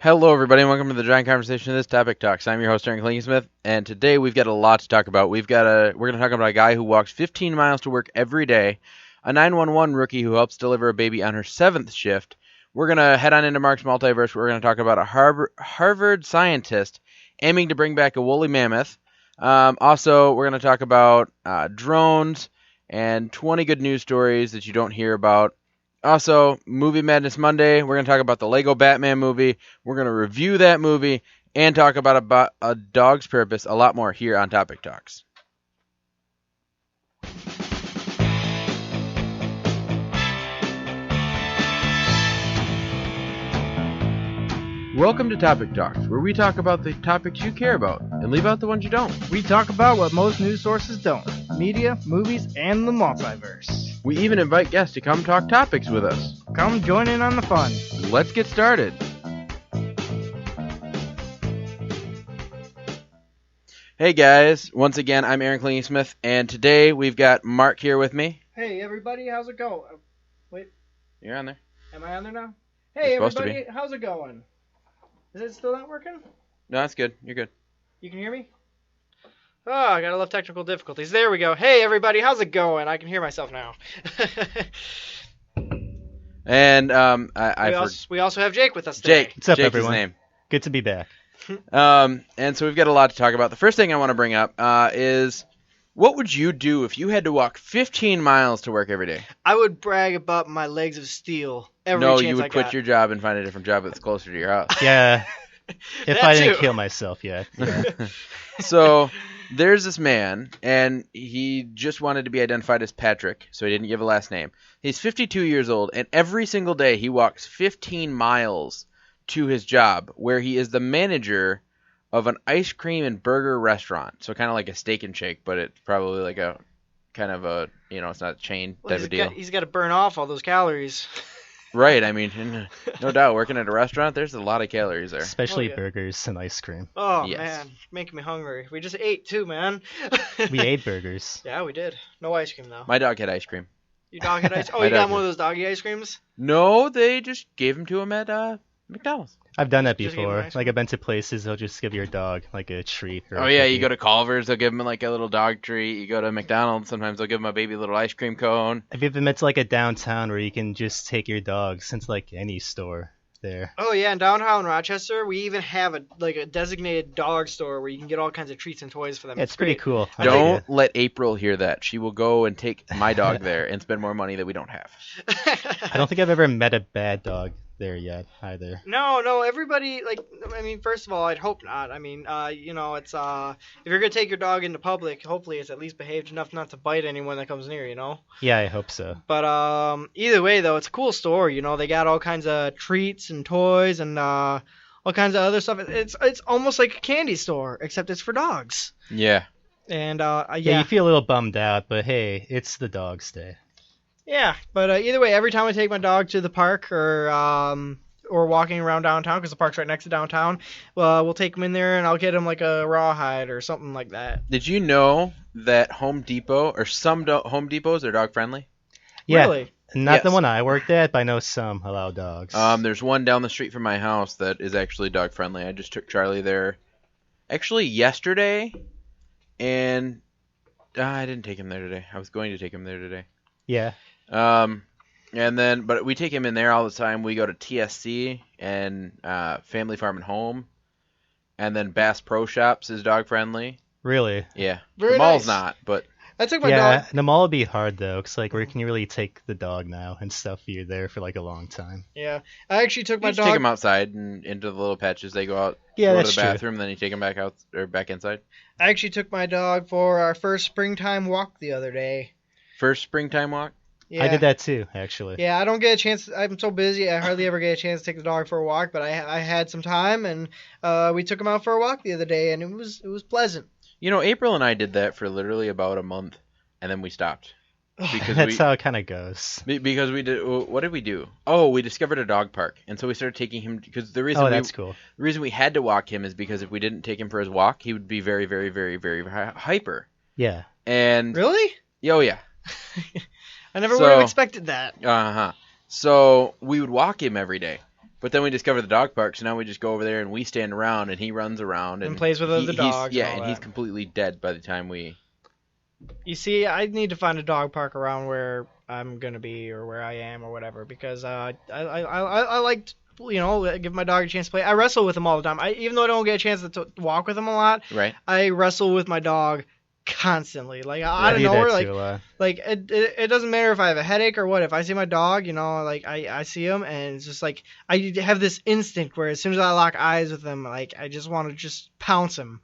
Hello, everybody, and welcome to the Giant Conversation of This Topic Talks. I'm your host, Aaron Klingesmith, and today we've got a lot to talk about. We're going to talk about a guy who walks 15 miles to work every day, a 911 rookie who helps deliver a baby on her 7th shift. We're going to head on into Mark's Multiverse. We're going to talk about a Harvard scientist aiming to bring back a woolly mammoth. Also, we're going to talk about drones and 20 good news stories that you don't hear about. Also, Movie Madness Monday, we're going to talk about the Lego Batman movie. We're going to review that movie and talk about a dog's purpose, a lot more here on Topic Talks. Welcome to Topic Talks, where we talk about the topics you care about and leave out the ones you don't. We talk about what most news sources don't: media, movies, and the multiverse. We even invite guests to come talk topics with us. Come join in on the fun. Let's get started. Hey guys, once again, I'm Aaron Klingesmith, and today we've got Mark here with me. Hey everybody, how's it going? Wait. You're on there. Am I on there now? Hey You're everybody, how's it going? Is it still not working? No, that's good. You're good. You can hear me? Oh, I got a lot of technical difficulties. There we go. Hey everybody, how's it going? I can hear myself now. And we also have Jake with us today. Jake. What's up, Jake's everyone? his name. Good to be back. And so we've got a lot to talk about. The first thing I want to bring up is, what would you do if you had to walk 15 miles to work every day? I would brag about my legs of steel every No, chance you would I quit got. your job and find a different job that's closer to your house. Yeah, if That I didn't too. kill myself yet. Yeah. So there's this man, and he just wanted to be identified as Patrick, so he didn't give a last name. He's 52 years old, and every single day he walks 15 miles to his job, where he is the manager of an ice cream and burger restaurant. So kind of like a Steak and Shake, but it's probably like a kind of a, it's not a chain type of deal. He's got to burn off all those calories. Right, I mean, no doubt, working at a restaurant, there's a lot of calories there. Especially Oh, yeah. burgers and ice cream. Oh, Yes. man. Making me hungry. We just ate, too, man. We ate burgers. Yeah, we did. No ice cream, though. My dog had ice cream. Your dog had ice Oh, My you got dog one of those doggy ice creams? No, they just gave him to him at McDonald's. I've done that Just give 'em before. ice Like, I've been to places, they'll just give your dog, like, a treat. Or Oh, yeah, you go to Culver's, they'll give him like a little dog treat. You go to McDonald's, sometimes they'll give him a baby little ice cream cone. Have you ever been to, like, a downtown where you can just take your dog, since, like, any store there? Oh, yeah, in downtown Rochester, we even have a designated dog store where you can get all kinds of treats and toys for them. Yeah, it's pretty great. cool. I like Don't it. let April hear that. She will go and take my dog there and spend more money that we don't have. I don't think I've ever met a bad dog there yet, either. No, everybody, first of all, I'd hope not. It's, if you're going to take your dog into public, hopefully it's at least behaved enough not to bite anyone that comes near, Yeah, I hope so. But either way, though, it's a cool store. They got all kinds of treats and toys and all kinds of other stuff. It's almost like a candy store, except it's for dogs. Yeah. And Yeah, yeah, you feel a little bummed out, but hey, it's the dog's day. yeah. But either way, every time I take my dog to the park or walking around downtown, because the park's right next to downtown, we'll take him in there and I'll get him like a rawhide or something like that. Did you know that Home Depot, or some Home Depots, are dog friendly? Yeah, Really? not the Yes. one I worked at, but I know some allow dogs. There's one down the street from my house that is actually dog friendly. I just took Charlie there actually yesterday, and I didn't take him there today. I was going to take him there today. Yeah. But we take him in there all the time. We go to TSC and Family Farm and Home, and then Bass Pro Shops is dog friendly. Really? Yeah, Very the mall's nice. not, but I took my Yeah, dog. the mall would be hard though, because like where can you really take the dog now and stuff if you're there for like a long time? Yeah, I actually took you my just take dog. him outside and into the little patches. They go out, Yeah, go that's to the true. bathroom, then you take him back out or back inside. I actually took my dog for our first springtime walk the other day. First springtime walk. Yeah. I did that too, actually. Yeah, I don't get a chance. I'm so busy. I hardly ever get a chance to take the dog for a walk. But I had some time, and we took him out for a walk the other day, and it was pleasant. April and I did that for literally about a month, and then we stopped because That's how it kind of goes. because we did. What did we do? Oh, we discovered a dog park, and so we started taking him because the reason Oh, that's cool. the reason we had to walk him is because if we didn't take him for his walk, he would be very, very, very, very hyper. Yeah. And Really? oh yeah, I never would have So- expected that. So we would walk him every day, But then we discovered the dog park, so now we just go over there and we stand around and he runs around And plays with other dogs. Yeah, and all and he's that. completely dead by the time we. You see, I need to find a dog park around where I'm gonna be or where I am or whatever because I like to, give my dog a chance to play. I wrestle with him all the time. Even though I don't get a chance to walk with him a lot, Right. I wrestle with my dog constantly. Like I out of do nowhere, that like too a lot. like it doesn't matter if I have a headache or what. If I see my dog, like I see him and it's just like I have this instinct where as soon as I lock eyes with him, like I just want to just pounce him.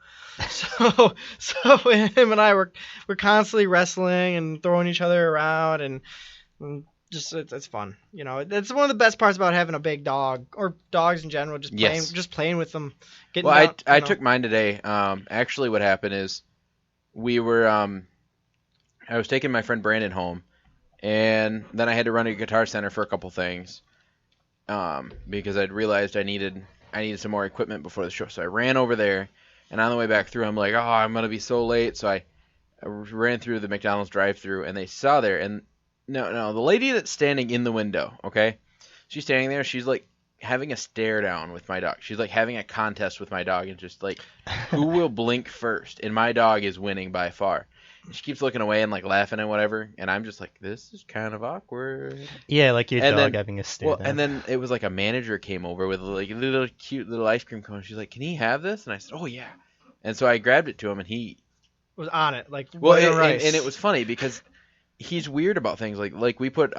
So him and I were constantly wrestling and throwing each other around and just it's fun. That's one of the best parts about having a big dog or dogs in general. Just playing with them. Getting Well, down, I took mine today. Actually, what happened is we were I was taking my friend Brandon home, and then I had to run to Guitar Center for a couple things because I'd realized I needed some more equipment before the show. So I ran over there. And on the way back through, I'm like, oh, I'm going to be so late. So I ran through the McDonald's drive-thru, and they saw there. And no, the lady that's standing in the window, okay? She's standing there. She's, like, having a stare down with my dog. She's, like, having a contest with my dog and just, like, who will blink first? And my dog is winning by far. And she keeps looking away and, like, laughing and whatever. And I'm just like, this is kind of awkward. Yeah, like your And dog then- having a stare down. And then it was like a manager came over with like a little cute little ice cream cone. She's like, "Can he have this?" And I said, "Oh yeah." And so I grabbed it to him, and he was on it like and, rice. and it was funny because he's weird about things. Like we put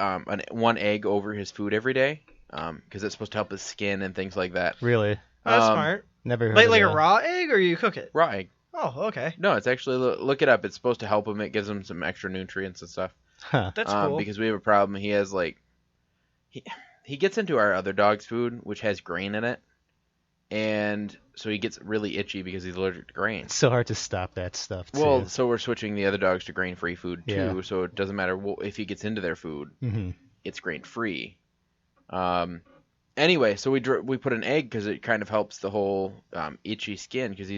one egg over his food every day because it's supposed to help his skin and things like that. Really? Oh, that's um, smart. Never heard Like of a that. raw egg or you cook it? Raw egg. Oh, okay. No, it's actually look it up. It's supposed to help him. It gives him some extra nutrients and stuff. Huh. That's cool. Because we have a problem. He has like he gets into our other dog's food, which has grain in it, and so he gets really itchy because he's allergic to grain. It's so hard to stop that stuff, too. Well, so we're switching the other dogs to grain-free food too, Yeah. so it doesn't matter if he gets into their food, hmm it's grain-free. Anyway, so we put an egg because it kind of helps the whole itchy skin because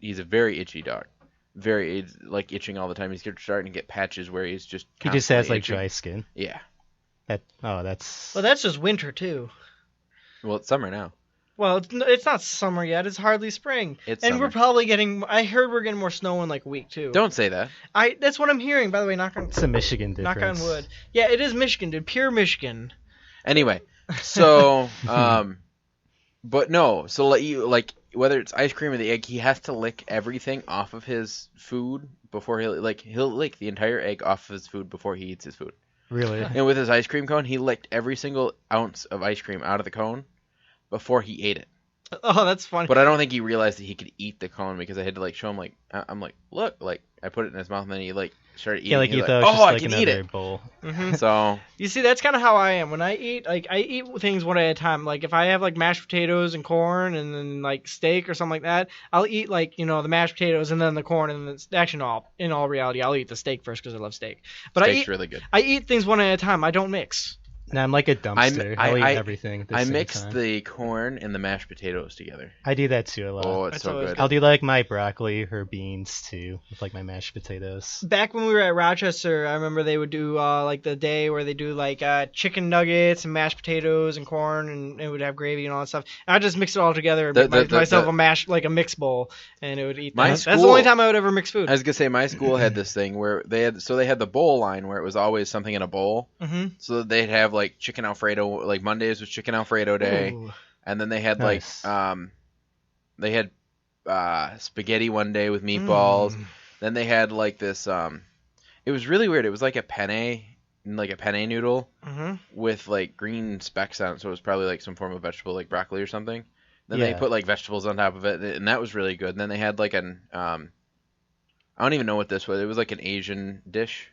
he's a very itchy dog, very like itching all the time. He's starting to get patches where he's just He just has, constantly like, itching. dry skin. Yeah. That's... Well, that's just winter too. Well, it's summer now. Well, it's not summer yet. It's hardly spring. It's and summer. we're probably getting. I heard we're getting more snow in like a week too. Don't say that. That's what I'm hearing. By the way, knock on It's a Michigan difference. wood. Yeah, it is Michigan, dude. Pure Michigan. Anyway, so but no, so like whether it's ice cream or the egg, he has to lick everything off of his food before he'll lick the entire egg off of his food before he eats his food. Really? And with his ice cream cone, he licked every single ounce of ice cream out of the cone before he ate it. Oh, that's funny. But I don't think he realized that he could eat the cone because I had to like show him like I'm like, look, like I put it in his mouth and then he like started eating. Yeah, like He's you thought it oh, was I just can like eat another it. bowl. hmm So You see, that's kind of how I am when I eat. Like I eat things one at a time. Like if I have like mashed potatoes and corn and then like steak or something like that, I'll eat like the mashed potatoes and then the corn and then actually in all reality I'll eat the steak first because I love steak. But steak's really good. I eat things one at a time. I don't mix. And I'm like a dumpster. I'll eat I- everything at the I same mix time. the corn and the mashed potatoes together. I do that too a lot. Oh, it's That's so always good. I'll do like my broccoli or beans too, with like my mashed potatoes. Back when we were at Rochester, I remember they would do like the day where they do like chicken nuggets and mashed potatoes and corn and it would have gravy and all that stuff. And I just mix it all together and make myself a mix bowl and it would eat that. That's the only time I would ever mix food. I was gonna say my school had this thing where they had the bowl line where it was always something in a bowl. Mm-hmm. So they'd have like chicken Alfredo, like Mondays was chicken Alfredo day, Ooh. and then they had Nice. they had spaghetti one day with meatballs. Mm. Then they had like this it was really weird. It was like a penne noodle Mm-hmm. with like green specks on it, so it was probably like some form of vegetable like broccoli or something. Then they Yeah. put like vegetables on top of it, and that was really good. And then they had like an I don't even know what this was. It was like an Asian dish.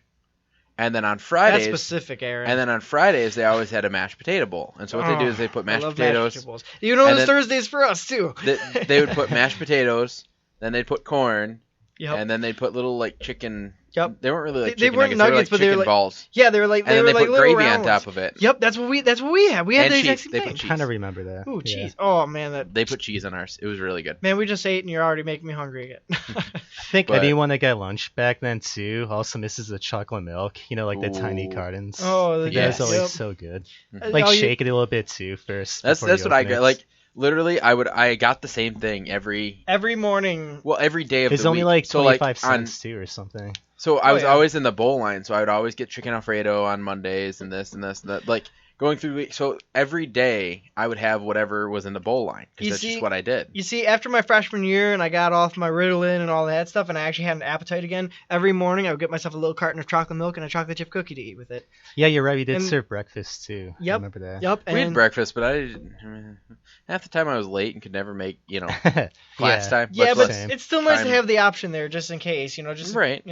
And then on That's Fridays, specific, Aaron. and then on Fridays they always had a mashed potato bowl. And so what they do is they put I mashed love potatoes. vegetables. You know, and it's then- Thursdays for us too. They would put mashed potatoes, then they'd put corn, Yep. And then they put little like chicken. Yep. They weren't really like They chicken weren't nuggets. nuggets, They were but like they were chicken like- balls. Yeah, they were like And then were they like put little gravy round on top ones. of it. Yep, that's what we had. We had And the cheese. exact same They thing. put cheese. Kind of remember that. Ooh, Yeah. cheese. Oh man, They put cheese on ours. It was really good. man, we just ate and you're already making me hungry again. I think But- anyone that got lunch back then too also misses the chocolate milk. You know, like the tiny Ooh. cartons. Oh, Like, yes. that was always Yep. so good. Mhm. Like Oh, you- shake it a little bit too first. That's before you what I open got. it. Like literally, I got the same thing every Every morning. day of It's the only week. like So 25 on cents too or something. So I Oh, was yeah. always in the bowl line, so I would always get chicken Alfredo on Mondays and this and this and that. Like going through the week. So every day I would have whatever was in the bowl line because You that's see- just what I did. You see, after my freshman year and I got off my Ritalin and all that stuff and I actually had an appetite again, every morning I would get myself a little carton of chocolate milk and a chocolate chip cookie to eat with it. Yeah, you're right. We did And- serve breakfast too. I Yep. remember that. Yep. We had And breakfast, but half the time I was late and could never make class Yeah. time. yeah, much but less Same. it's still nice to time. have the option there just in case, just Right.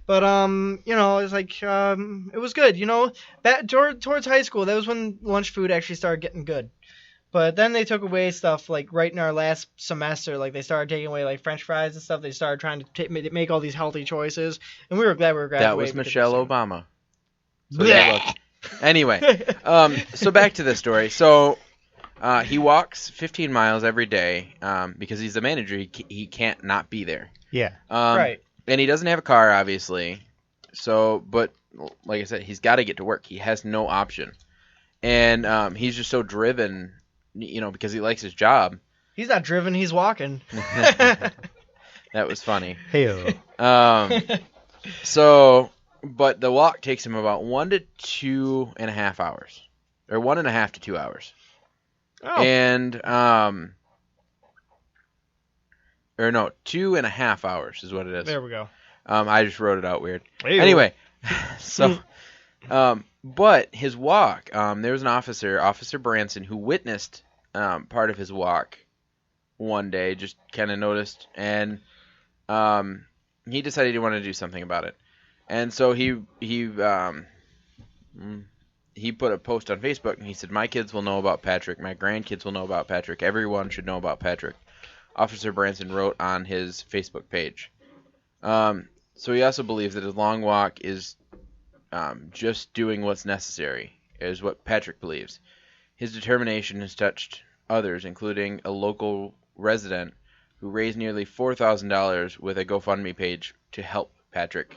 But it's like it was good, That towards high school, that was when lunch food actually started getting good. But then they took away stuff like right in our last semester, like they started taking away like French fries and stuff. They started trying to make all these healthy choices, and we were glad we were graduating. That was because Michelle it's- Obama. So Blech. yeah, look. Anyway, so back to this story. So he walks 15 miles every day because he's the manager. He can't not be there. Yeah. Right. And he doesn't have a car, obviously. So, but like I said, he's got to get to work. He has no option. And he's just so driven, because he likes his job. He's not driven, he's walking. That was funny. Heyo. But the walk takes him about 1 to 2.5 hours, or 1.5 to 2 hours. Oh, And, or no, 2.5 hours is what it is. there we go. I just wrote it out weird. Ew. Anyway, so, but his walk, there was an Officer Branson, who witnessed part of his walk one day, just kind of noticed, and he decided he wanted to do something about it. And so he put a post on Facebook, and he said, "My kids will know about Patrick. My grandkids will know about Patrick. Everyone should know about Patrick." Officer Branson wrote on his Facebook page. So he also believes that his long walk is just doing what's necessary, is what Patrick believes. His determination has touched others, including a local resident who raised nearly $4,000 with a GoFundMe page to help Patrick.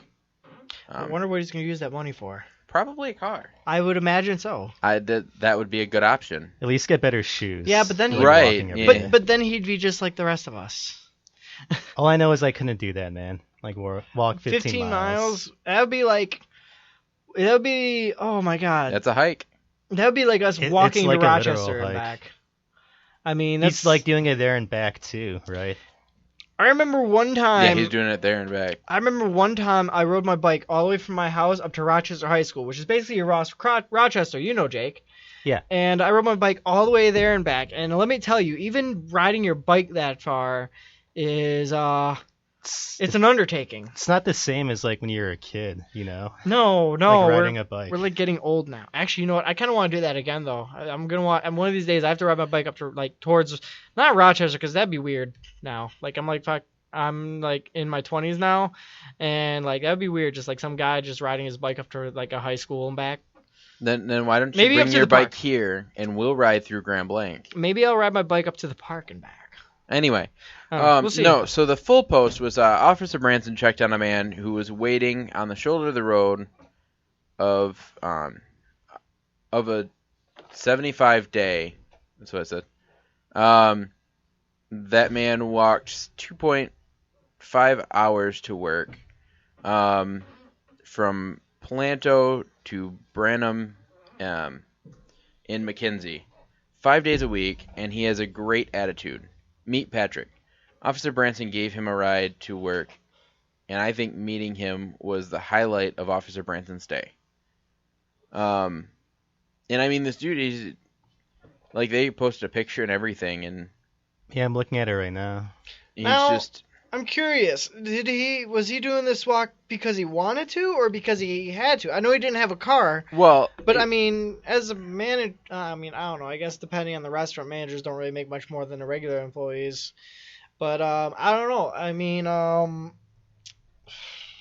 I wonder what he's going to use that money for. Probably a car. I would imagine so. That would be a good option. At least get better shoes. Yeah, but then Like he- Right, walking every yeah. day. But then he'd be just like the rest of us. All I know is I couldn't do that, man. Like walk 15 miles. That would be, oh my God. That's a hike. That would be like us It's walking like to a literal Rochester and hike. back. I mean, that's He's like doing it there and back too, right? I remember one Yeah, time. he's doing it there and back. I remember one time I rode my bike all the way from my house up to Rochester High School, which is basically Rochester, Jake. Yeah. And I rode my bike all the way there and back. And let me tell you, even riding your bike that far is it's an undertaking. It's not the same as like when you were a kid, No, like riding a bike. we're like getting old now. Actually, you know what? I kind of want to do that again though. I'm gonna want. And one of these days, I have to ride my bike up to like towards not Rochester because that'd be weird now. Like I'm like fuck. I'm like in my 20s now, and like that'd be weird. Just like some guy just riding his bike up to like a high school and back. Then why don't you Maybe up bring to your the park. bike here and we'll ride through Grand Blanc? Maybe I'll ride my bike up to the park and back. Anyway, We'll see. no. So the full post was Officer Branson checked on a man who was waiting on the shoulder of the road of a 75-day. That's what I said. That man walked 2.5 hours to work, from Planto to Branham, in McKenzie, 5 days a week, and he has a great attitude. Meet Patrick. Officer Branson gave him a ride to work, and I think meeting him was the highlight of Officer Branson's day. And I mean, this dude is like, they posted a picture and everything, and Yeah, I'm looking at it right now. he's Now- just I'm curious. Was he doing this walk because he wanted to or because he had to? I know he didn't have a car, well. but I mean, as a manager, I don't know. I guess depending on the restaurant, managers don't really make much more than the regular employees. But I don't know. I mean,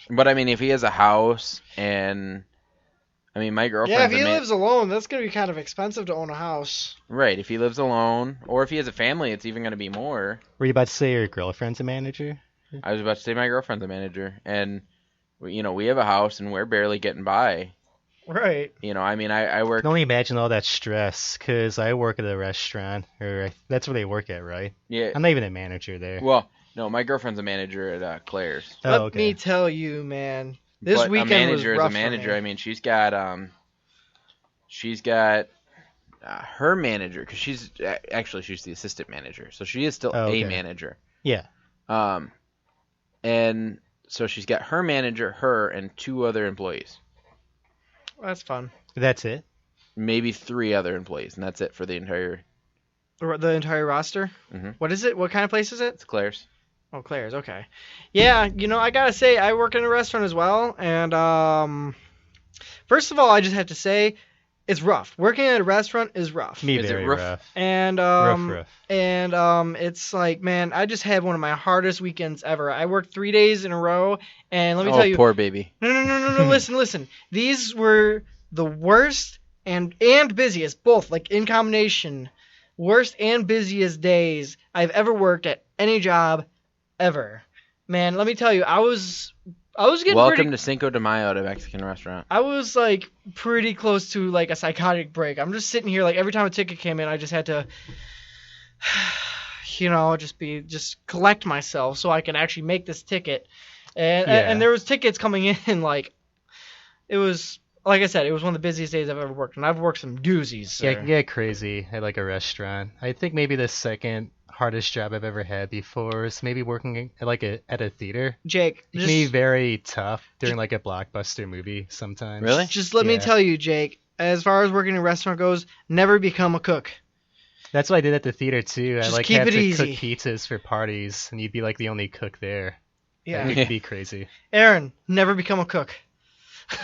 But I mean, if he has a house and I mean, my Yeah, girlfriend's if he lives alone, that's gonna be kind of expensive to own a house. right. If he lives alone, or if he has a family, it's even going to be more. Were you about to say your girlfriend's a manager? I was about to say my girlfriend's a manager, and we have a house and we're barely getting by. Right. I mean, I I work. can only imagine all that stress, because I work at a restaurant, or that's where they work at, right? Yeah. I'm not even a manager there. Well, no, my girlfriend's a manager at Claire's. Oh, Let okay. me tell you, man. This But weekend a manager was is rough a manager. for me. I mean, she's got her manager because she's the assistant manager, so she is still Oh, okay. a manager. Yeah. And so she's got her manager, her, and 2 other employees, That's fun. That's it? maybe 3 other employees, and that's it for the entire. The entire roster. Mhm. What is it? What kind of place is it? It's Claire's. Oh, Claire's. Okay. Yeah, I gotta say, I work in a restaurant as well, and first of all, I just have to say, it's rough. Working at a restaurant is rough. Me Is it very rough? rough. And Rough. it's like, man, I just had one of my hardest weekends ever. I worked 3 days in a row, and let me Oh, tell you, poor baby. no, listen. These were the worst and busiest, both, like, in combination, worst and busiest days I've ever worked at any job ever. Man, let me tell you, I was getting Welcome to Cinco de Mayo, the Mexican restaurant. I was, like, pretty close to, like, a psychotic break. I'm just sitting here, like, every time a ticket came in, I just had to, just collect myself so I can actually make this ticket. And there was tickets coming in, like, it was, like I said, it was one of the busiest days I've ever worked, and I've worked some doozies, sir. Yeah, it can get crazy at like a restaurant. I think maybe the second hardest job I've ever had before is maybe working at a theater. Jake, It can be very tough during like a blockbuster movie sometimes. Really? just let me Yeah. tell you, Jake, as far as working in a restaurant goes, never become a cook. That's what I did at the theater too. Just I like keep had it to easy. cook pizzas for parties, and you'd be like the only cook there. Yeah. It could be crazy. Aaron, never become a cook.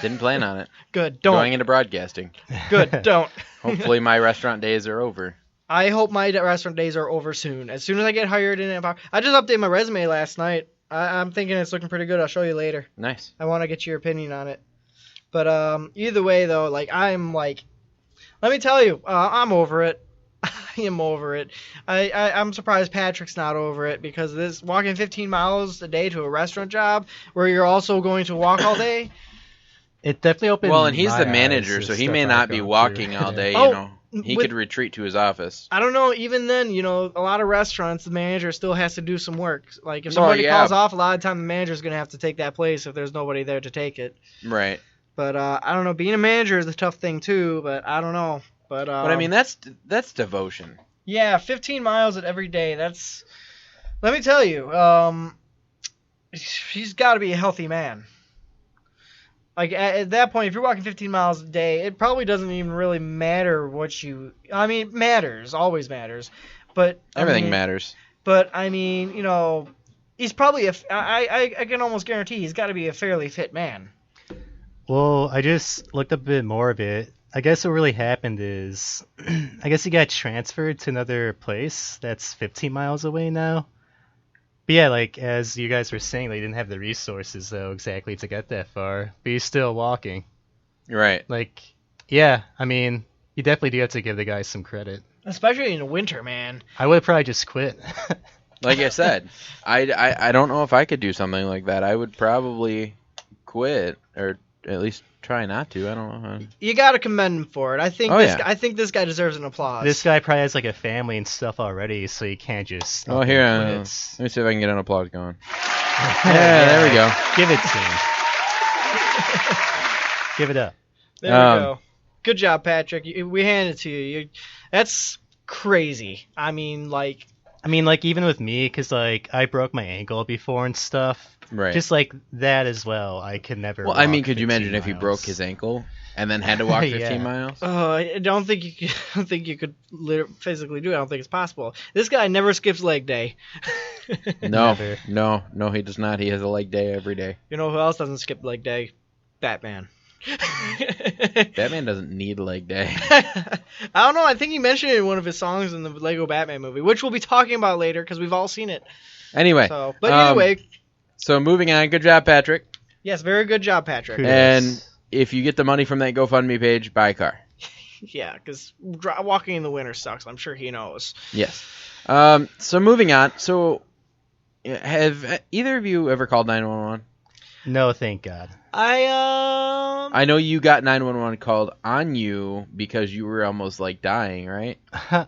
Didn't plan on it. Good, don't. Going into broadcasting. Good, don't. Hopefully my restaurant days are over. I hope my restaurant days are over soon. As soon as I get hired in Empire. I just updated my resume last night. I'm thinking it's looking pretty good. I'll show you later. Nice. I want to get your opinion on it. But either way, though, like, I'm like, let me tell you, I'm over it. I am over it. I'm surprised Patrick's not over it, because this walking 15 miles a day to a restaurant job where you're also going to walk all day. It definitely opened. Well, and he's my the manager, eyes so to he stuff may I've not be gone walking through. all day. Oh, He with- could retreat to his office. I don't know. Even then, a lot of restaurants, the manager still has to do some work. Like, if Oh, somebody yeah. calls off, a lot of time the manager's going to have to take that place if there's nobody there to take it. Right. But I don't know. Being a manager is a tough thing too. But I don't know. But I mean, that's devotion. yeah, 15 miles at every day. That's. Let me tell you. He's got to be a healthy man. Like, at that point, if you're walking 15 miles a day, it probably doesn't even really matter what you. I mean, it matters, always matters, but Everything matters. But I mean, he's probably I can almost guarantee he's got to be a fairly fit man. Well, I just looked up a bit more of it. I guess what really happened is, I guess he got transferred to another place that's 15 miles away now. But yeah, like, as you guys were saying, they didn't have the resources, though, exactly to get that far. But he's still walking. Right. Like, yeah, I mean, you definitely do have to give the guy some credit. Especially in the winter, man. I would probably just quit. Like I said, I don't know if I could do something like that. I would probably quit, or at least try not to. I don't know. You got to commend him for it. I think Oh, this yeah. I think this guy deserves an applause. This guy probably has, like, a family and stuff already, so you can't just... Oh, here, quit. let me see if I can get an applause going. Yeah, there we go. Give it to him. Give it up. There we go. Good job, Patrick. We hand it to you. That's crazy. I mean, like, Even with me, because, like, I broke my ankle before and stuff. Right. Just like that as well, I could never. Well, I mean, walk could you 15 imagine if he miles. broke his ankle and then had to walk 15 Yeah. miles? I don't think you could physically do it. I don't think it's possible. This guy never skips leg day. No, Never. no, he does not. He has a leg day every day. You know who else doesn't skip leg day? Batman. Batman doesn't need a leg day. I don't know. I think he mentioned it in one of his songs in the Lego Batman movie, which we'll be talking about later because we've all seen it. Anyway, So, but either way, So moving on. Good job, Patrick. Yes, very good job, Patrick. Kudos. And if you get the money from that GoFundMe page, buy a car. Yeah, because walking in the winter sucks. I'm sure he knows. Yes. So moving on. So have either of you ever called 911? No, thank God. I know you got 911 called on you because you were almost like dying, right?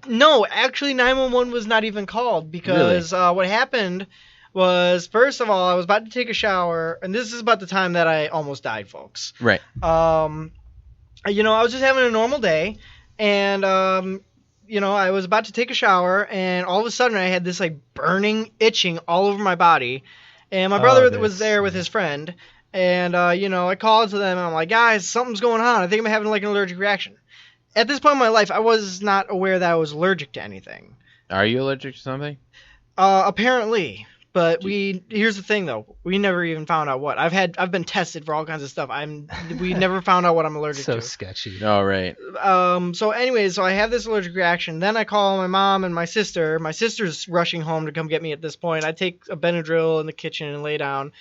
No, actually 911 was not even called because what happened was, first of all, I was about to take a shower, and this is about the time that I almost died, folks. Right. I was just having a normal day, and I was about to take a shower, and all of a sudden I had this like burning, itching all over my body, and my brother was there with his friend, and I called to them, and I'm like, guys, something's going on. I think I'm having like an allergic reaction. At this point in my life, I was not aware that I was allergic to anything. Are you allergic to something? Apparently. But here's the thing though, we never even found out what. I've been tested for all kinds of stuff. We never found out what I'm allergic to. So sketchy. Oh, right. So I have this allergic reaction. Then I call my mom and my sister. My sister's rushing home to come get me at this point. I take a Benadryl in the kitchen and lay down.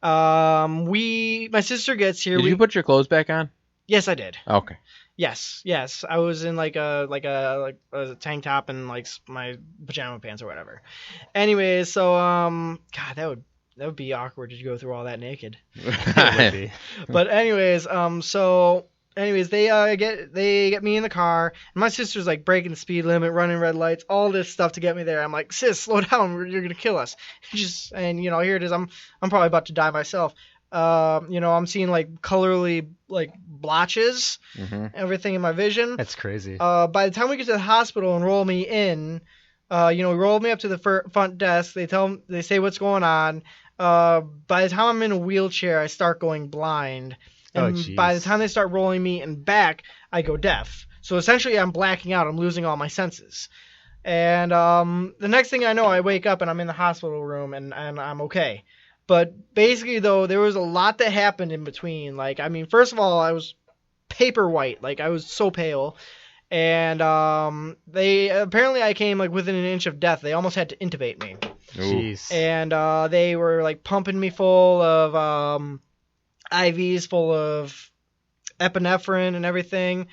My sister gets here. Did you put your clothes back on? Yes, I did. Okay. Yes. I was in like a tank top and like my pajama pants or whatever. Anyways, so God, that would be awkward to go through all that naked. It would be. But anyways, they get me in the car, and my sister's like breaking the speed limit, running red lights, all this stuff to get me there. I'm like, sis, slow down, you're gonna kill us. Here it is. I'm probably about to die myself. I'm seeing like colorly like blotches, everything in my vision. That's crazy. By the time we get to the hospital and roll me in, we rolled me up to the front desk. They say what's going on. By the time I'm in a wheelchair, I start going blind. And by the time they start rolling me in back, I go deaf. So essentially, I'm blacking out. I'm losing all my senses. And the next thing I know, I wake up and I'm in the hospital room and I'm okay. But basically, though, there was a lot that happened in between. Like, I mean, first of all, I was paper white. Like, I was so pale. And I came like within an inch of death. They almost had to intubate me. Jeez. And they were like pumping me full of IVs full of epinephrine and everything.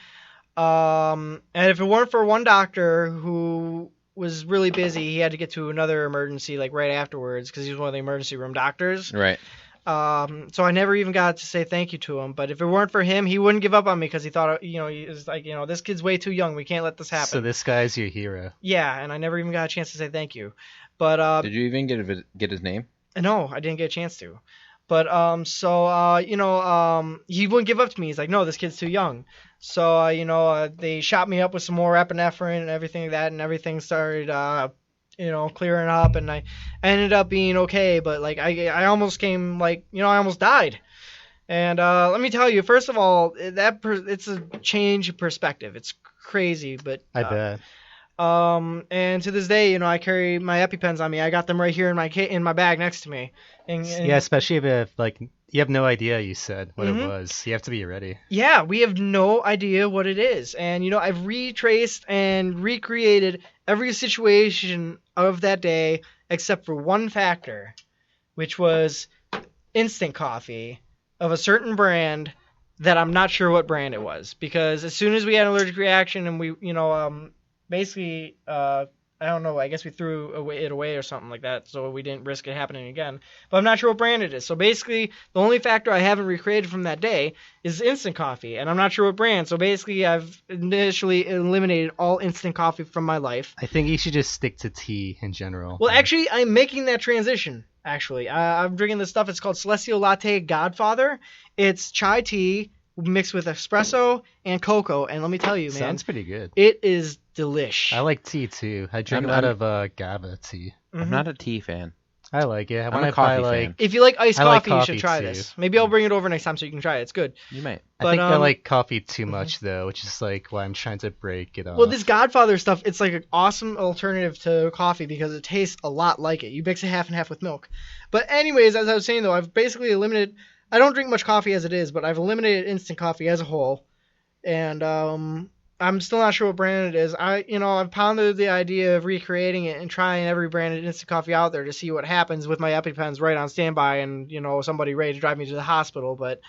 And if it weren't for one doctor who was really busy, he had to get to another emergency like right afterwards because he was one of the emergency room doctors. Right. So I never even got to say thank you to him. But if it weren't for him, he wouldn't give up on me because he thought, he was like, this kid's way too young. We can't let this happen. So this guy's your hero. Yeah, and I never even got a chance to say thank you. But did you even get his name? No, I didn't get a chance to. But he wouldn't give up to me. He's like, no, this kid's too young. So they shot me up with some more epinephrine and everything like that, and everything started clearing up, and I ended up being okay. But like I almost came I almost died. And let me tell you, first of all, it's a change of perspective. It's crazy, but I bet. And to this day, I carry my EpiPens on me. I got them right here in my bag next to me. And yeah, especially if you have no idea. You said what it was. You have to be ready. Yeah, we have no idea what it is. And I've retraced and recreated every situation of that day except for one factor, which was instant coffee of a certain brand that I'm not sure what brand it was, because as soon as we had an allergic reaction and we basically, I don't know, I guess we threw it away or something like that, so we didn't risk it happening again. But I'm not sure what brand it is. So basically, the only factor I haven't recreated from that day is instant coffee, and I'm not sure what brand. So basically, I've initially eliminated all instant coffee from my life. I think you should just stick to tea in general. Well, actually, I'm making that transition, actually. I'm drinking this stuff. It's called Celestial Latte Godfather. It's chai tea mixed with espresso and cocoa, and let me tell you, man, sounds pretty good. It is delish. I like tea too. I drink a lot of GABA tea. I'm not a tea fan. I like it. I'm a coffee fan. If you like iced coffee, you should coffee try too. this. Maybe I'll bring it over next time so you can try it. It's good. You might. I think I like coffee too much though, which is like why I'm trying to break it off. Well, this Godfather stuff, it's like an awesome alternative to coffee because it tastes a lot like it. You mix it half and half with milk. But anyways, as I was saying though, I've basically eliminated. I don't drink much coffee as it is, but I've eliminated instant coffee as a whole. And I'm still not sure what brand it is. I've pondered the idea of recreating it and trying every branded instant coffee out there to see what happens with my EpiPens right on standby and, somebody ready to drive me to the hospital. But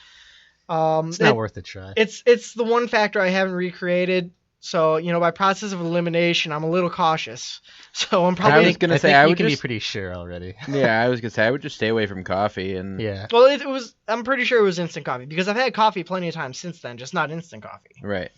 It's not worth a try. it's the one factor I haven't recreated. So, by process of elimination, I'm a little cautious. So I'm I probably. was gonna say think I you would can just be pretty sure already. yeah, I was gonna say I would just stay away from coffee and Yeah. Well, it was. I'm pretty sure it was instant coffee because I've had coffee plenty of times since then, just not instant coffee. right.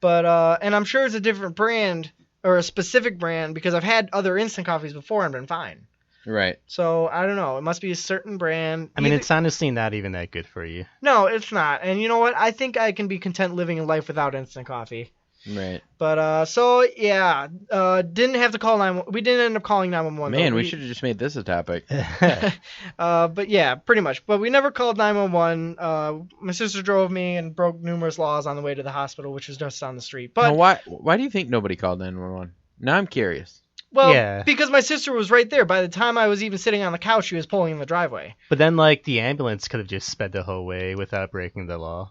But and I'm sure it's a different brand or a specific brand because I've had other instant coffees before and been fine. Right. So I don't know. It must be a certain brand. I mean, it's honestly not even that good for you. No, it's not. And you know what? I think I can be content living a life without instant coffee. Right. But so yeah, didn't have to call 911. We didn't end up calling 911. Man, though. we should have just made this a topic. But yeah, pretty much. But we never called 911. My sister drove me and broke numerous laws on the way to the hospital, which was just down the street. But Now, why do you think nobody called 911? Now I'm curious. well, Yeah. because my sister was right there. By the time I was even sitting on the couch, she was pulling in the driveway. But then, like, the ambulance could have just sped the whole way without breaking the law.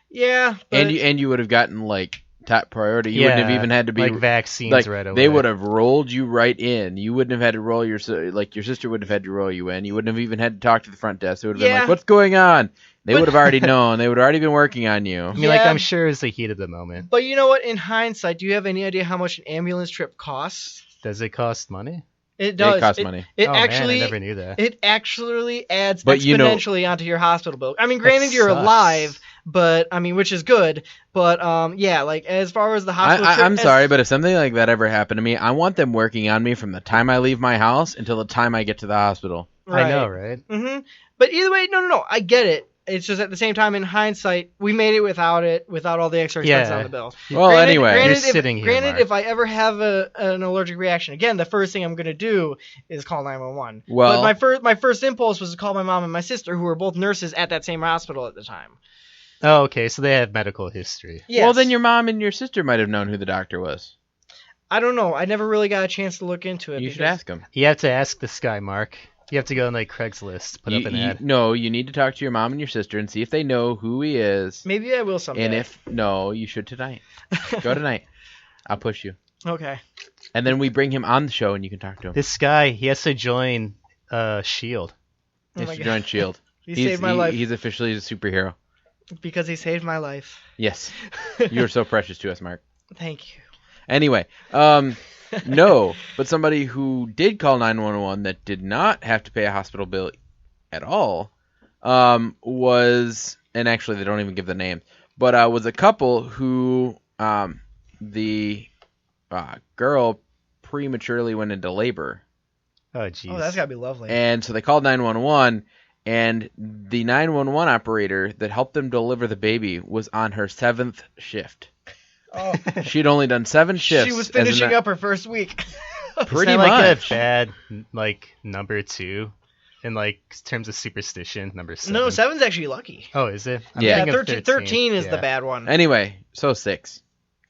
Yeah. But And you would have gotten like top priority. You wouldn't have even had to be like vaccines like right away. they would have rolled you right in. You wouldn't have had to roll your sister wouldn't have had to roll you in. You wouldn't have even had to talk to the front desk. It would have been Yeah. like, "What's going on?" They But- would have already known. They would have already been working on you. I mean, like, Yeah. I'm sure it's the heat of the moment. But you know what? In hindsight, do you have any idea how much an ambulance trip costs? Does it cost money? It does. It costs money. It oh actually. man, I never knew that. It actually adds But you know- exponentially onto your hospital bill. I mean, granted, That you're sucks. alive, but I mean, which is good. But yeah, like as far as the hospital trip, I'm sorry, but if something like that ever happened to me, I want them working on me from the time I leave my house until the time I get to the hospital. I know, right? Mm-hmm. But either way, no, I get it. It's just at the same time, in hindsight, we made it without all the extra expenses Yeah. on the bill. Well, anyway. You're Granted, sitting here, Granted, Mark. if I ever have an allergic reaction again, the first thing I'm gonna do is call 911. Well- but my first impulse was to call my mom and my sister, who were both nurses at that same hospital at the time. Oh, okay, so they have medical history. Yes. Well, then your mom and your sister might have known who the doctor was. I don't know. I never really got a chance to look into it. You should because- ask them. You have to ask this guy, Mark. You have to go on like Craigslist, put up an ad. No, you need to talk to your mom and your sister and see if they know who he is. Maybe I will someday. And if no, you should tonight. Go tonight. I'll push you. Okay. And then we bring him on the show and you can talk to him. This guy, he has to join Shield. Oh He my should God. join Shield. He saved my life He's officially a superhero. because he saved my life. Yes. You are so precious to us, Mark. Thank you. Anyway, no, but somebody who did call 911 that did not have to pay a hospital bill at all was, and actually they don't even give the name, but was a couple who the girl prematurely went into labor. Oh, jeez. Oh, that's gotta be lovely. And so they called 911, and the 911 operator that helped them deliver the baby was on her 7th shift. Oh, She'd only done 7 shifts. she was as finishing up her first week. Pretty Isn't that, like much. a bad like number 2 in like terms of superstition? Number 7. No, 7's actually lucky. Oh, is it? I'm Yeah. thinking of 13 is Yeah. the bad one. Anyway, so 6.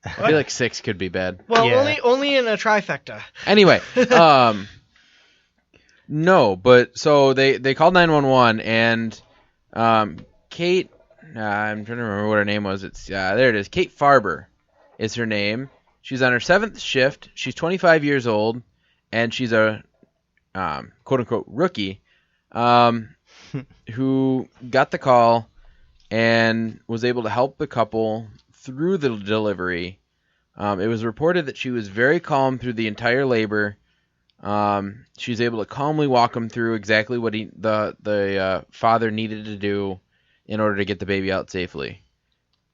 I What? feel like 6 could be bad. Well, Yeah. only in a trifecta. Anyway, no, but so they called 911 and Kate, I'm trying to remember what her name was. It's there it is. Kate Farber is her name. She's on her 7th shift. She's 25 years old, and she's a quote unquote rookie who got the call and was able to help the couple through the delivery. It was reported that she was very calm through the entire labor. She was able to calmly walk him through exactly what the father needed to do in order to get the baby out safely.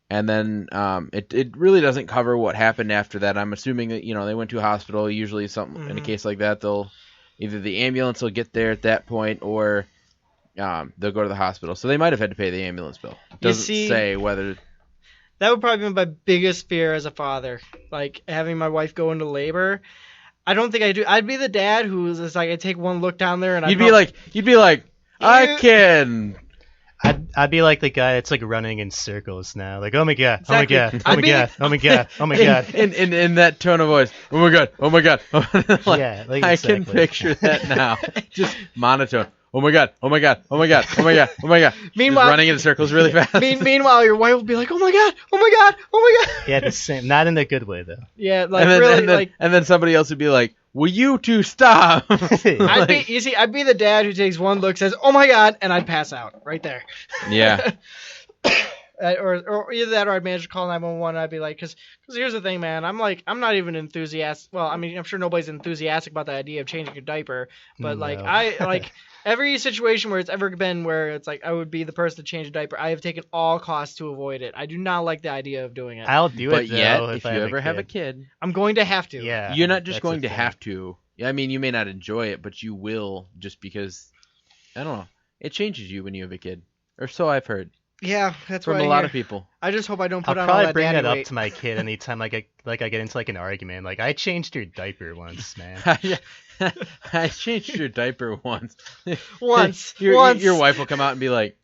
And then it really doesn't cover what happened after that. I'm assuming that they went to a hospital. Usually, something in a case like that, they'll either the ambulance will get there at that point, or they'll go to the hospital. So they might have had to pay the ambulance bill. Doesn't say whether. That would probably be my biggest fear as a father, like having my wife go into labor. I don't think I do. I'd be the dad who's just like, I take one look down there and You'd be like, I can. I'd be like the guy that's like running in circles now, like oh my god, Exactly. oh my god, oh I'd my be- god, oh my god, oh my god. In that tone of voice. Oh my god. Oh my god. Like, Yeah, like I can exactly. picture that now. Just monotone. oh my god, oh my god, oh my god, oh my god, oh my god. Meanwhile, just running in circles really fast. meanwhile, your wife will be like, "Oh my god, oh my god, oh my god." Yeah, the same. Not in a good way though. Yeah, like and then somebody else would be like, "Will you two stop?" I'd be the dad who takes one look, says, "Oh my god," and I'd pass out right there. Yeah. Or either that, or I'd manage to call 911. I'd be like, because here's the thing, man. I'm not even enthusiastic. Well, I mean, I'm sure nobody's enthusiastic about the idea of changing your diaper, but No. like every situation where it's ever been where it's like I would be the person to change a diaper, I have taken all costs to avoid it. I do not like the idea of doing it. I'll do But it though yet, if if I you have ever a have a kid. kid, I'm going to have to. Yeah. you're not just that's going the to thing. have to. I mean, you may not enjoy it, but you will just because, I don't know, it changes you when you have a kid. Or so I've heard Yeah, that's from what a I lot hear. of people. I just hope I don't I'll put on all probably that bring daddy that up weight. to my kid anytime I get into like an argument. Like, I changed your diaper once, man. I changed your diaper once. Once. Your wife will come out and be like,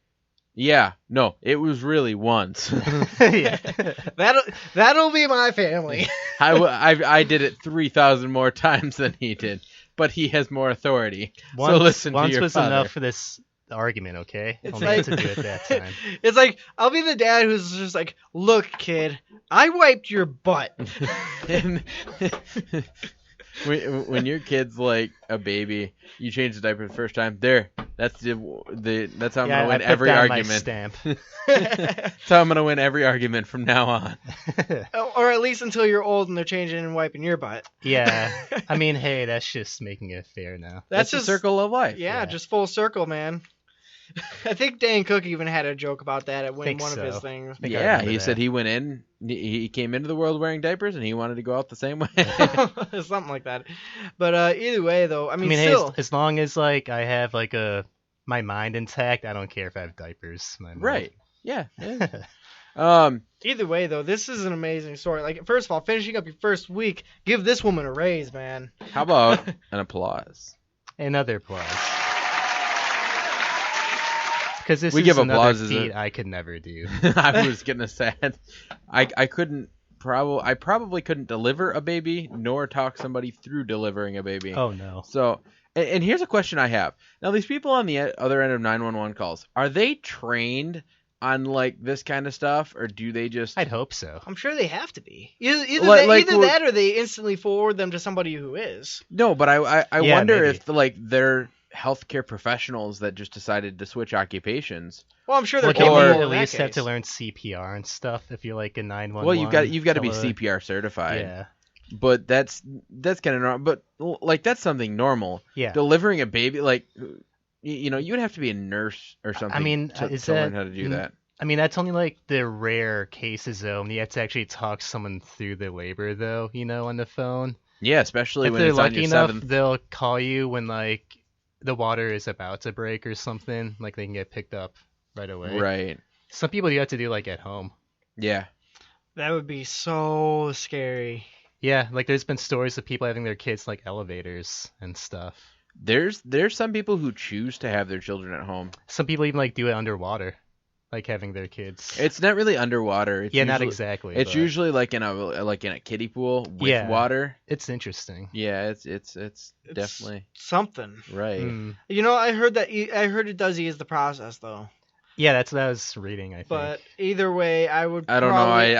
"Yeah, no, it was really once. Yeah. That'll be my family. I did it 3,000 more times than he did, but he has more authority. Once, so listen once to your was father." enough for this argument, okay? It's Only like- to do it that time. It's like I'll be the dad who's just like, "Look, kid, I wiped your butt." And when your kid's like a baby, you change the diaper the first time. That's that's how I'm Yeah, gonna I win put every down my argument. stamp. That's how I'm gonna win every argument from now on. Or at least until you're old and they're changing and wiping your butt. Yeah. I mean, hey, that's just making it fair now. That's the just circle of life. Yeah, Yeah. just full circle, man. I think Dan Cook even had a joke about that at one Think of his so. things. think I Yeah, remember he that. said he went in. He came into the world wearing diapers, and he wanted to go out the same way. Something like that. But either way, though, I mean, hey, still. as long as like I have like my mind intact, I don't care if I have diapers. Right. Yeah. yeah. Either way, though, this is an amazing story. Like, first of all, finishing up your first week, give this woman a raise, man. How about an applause? Another applause. Because this We is give another applause as feat a- I could never do. I was gonna say, I probably couldn't deliver a baby, nor talk somebody through delivering a baby. Oh no. So, and here's a question I have. Now, these people on the other end of 911 calls, are they trained on like this kind of stuff, or do they just? I'd hope so. I'm sure they have to be. Either Like, that or they instantly forward them to somebody who is. No, but I Yeah, wonder maybe. if like they're healthcare professionals that just decided to switch occupations. Well, I'm sure they're Well, can capable you in at that least have to case. learn CPR and stuff if you're like a 911? Well, you've got to be tele- CPR certified. Yeah. But that's kind of normal. But like that's something normal. Yeah. Delivering a baby, like you know, you would have to be a nurse or something. mean, to is learn that- how to do that. I mean, that's only like the rare cases though. And you have to actually talk someone through the labor though, on the phone. Yeah, especially If when they're it's on lucky your enough, seventh. they'll call you when like the water is about to break or something. Like they can get picked up right away. Right. Some people you have to do like at home. Yeah. That would be so scary. Yeah, like there's been stories of people having their kids like elevators and stuff. There's some people who choose to have their children at home. Some people even like do it underwater, like having their kids. It's not really underwater. It's yeah, not usually- exactly. It's but usually like in a kiddie pool with Yeah. water. it's interesting. Yeah, it's definitely Something. right. Mm. I heard it does ease the process though. Yeah, that's what I was reading. I think. But either way, I would. I don't know. probably-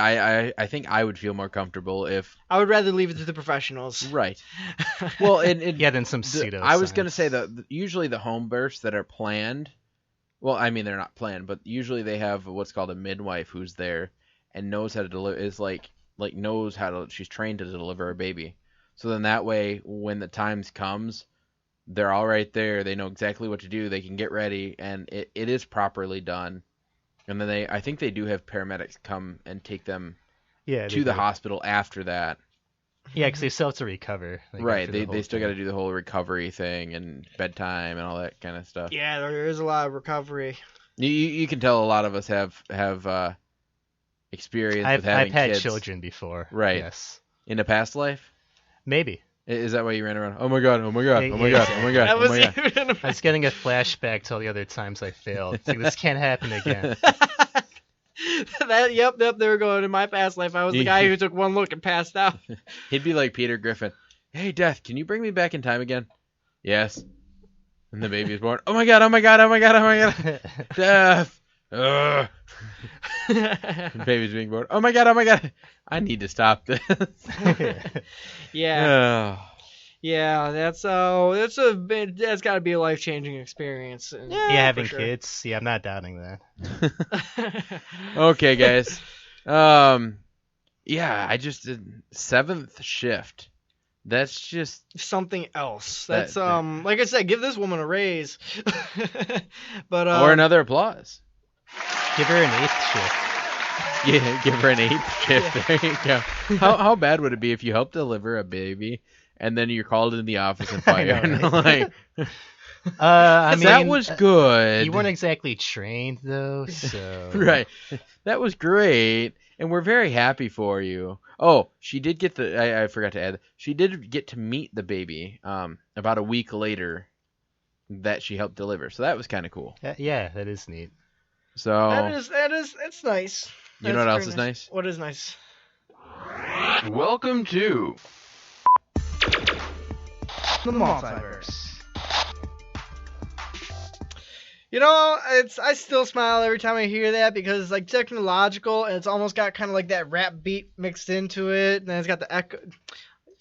I think I would feel more comfortable if I would rather leave it to the professionals. right. Well, and yeah, then some the- pseudo. I was gonna say that usually the home births that are planned, well, I mean they're not planned, but usually they have what's called a midwife who's there and knows how to deliver. Is like knows how to. She's trained to deliver a baby. So then that way, when the times comes, they're all right there. They know exactly what to do. They can get ready, and it is properly done. And then I think they do have paramedics come and take them yeah, to the hospital after that. Yeah, because they still have to recover. Like, Right. after the whole They still got to thing. do the whole recovery thing and bedtime and all that kind of stuff. Yeah, there is a lot of recovery. You can tell a lot of us have experience with I've having had kids children before. Right. Yes. in a past life. Maybe. Is that why you ran around? Oh my god! Oh my god! Yeah, Oh my yeah, god! Oh my god! That Oh was my god! even. I was getting a flashback to all the other times I failed. It's like, this can't happen again. Yep. They were going in my past life. I was the guy who took one look and passed out. He'd be like Peter Griffin. Hey, Death, can you bring me back in time again? Yes. And the baby's born. Oh my god! Oh my god! Oh my god! Oh my god! Death! Ugh. The baby's being born. Oh my god! Oh my god! I need to stop this. Yeah. Ugh. Yeah, that's got to be a life-changing experience. And- Yeah, for having sure. kids. Yeah, I'm not doubting that. Okay, guys. Yeah, I just did 7th shift. That's just Something else. That- That's like I said, give this woman a raise. But or another applause. Give her an 8th shift. Yeah, give her an 8th shift. There you go. How bad would it be if you helped deliver a baby and then you're called in the office and I know, fired? right? Like, I mean, that was good. You weren't exactly trained though, so Right. That was great. And we're very happy for you. Oh, she did get I forgot to add. She did get to meet the baby about a week later that she helped deliver. So that was kind of cool. Yeah, that is neat. So that's nice. You know what else is nice? What is nice? Welcome to The multiverse. You know, I still smile every time I hear that because it's like technological and it's almost got kind of like that rap beat mixed into it, and then it's got the echo.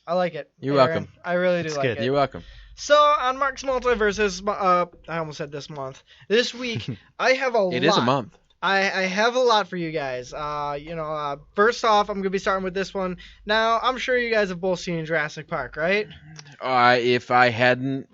I like it. You're Aaron. welcome. I really do It's like good. it. You're welcome. So on Mark's Multiverse, I almost said this month. This week, I have a lot. It is a month. I have a lot for you guys. First off, I'm gonna be starting with this one. Now, I'm sure you guys have both seen Jurassic Park, right? If I hadn't,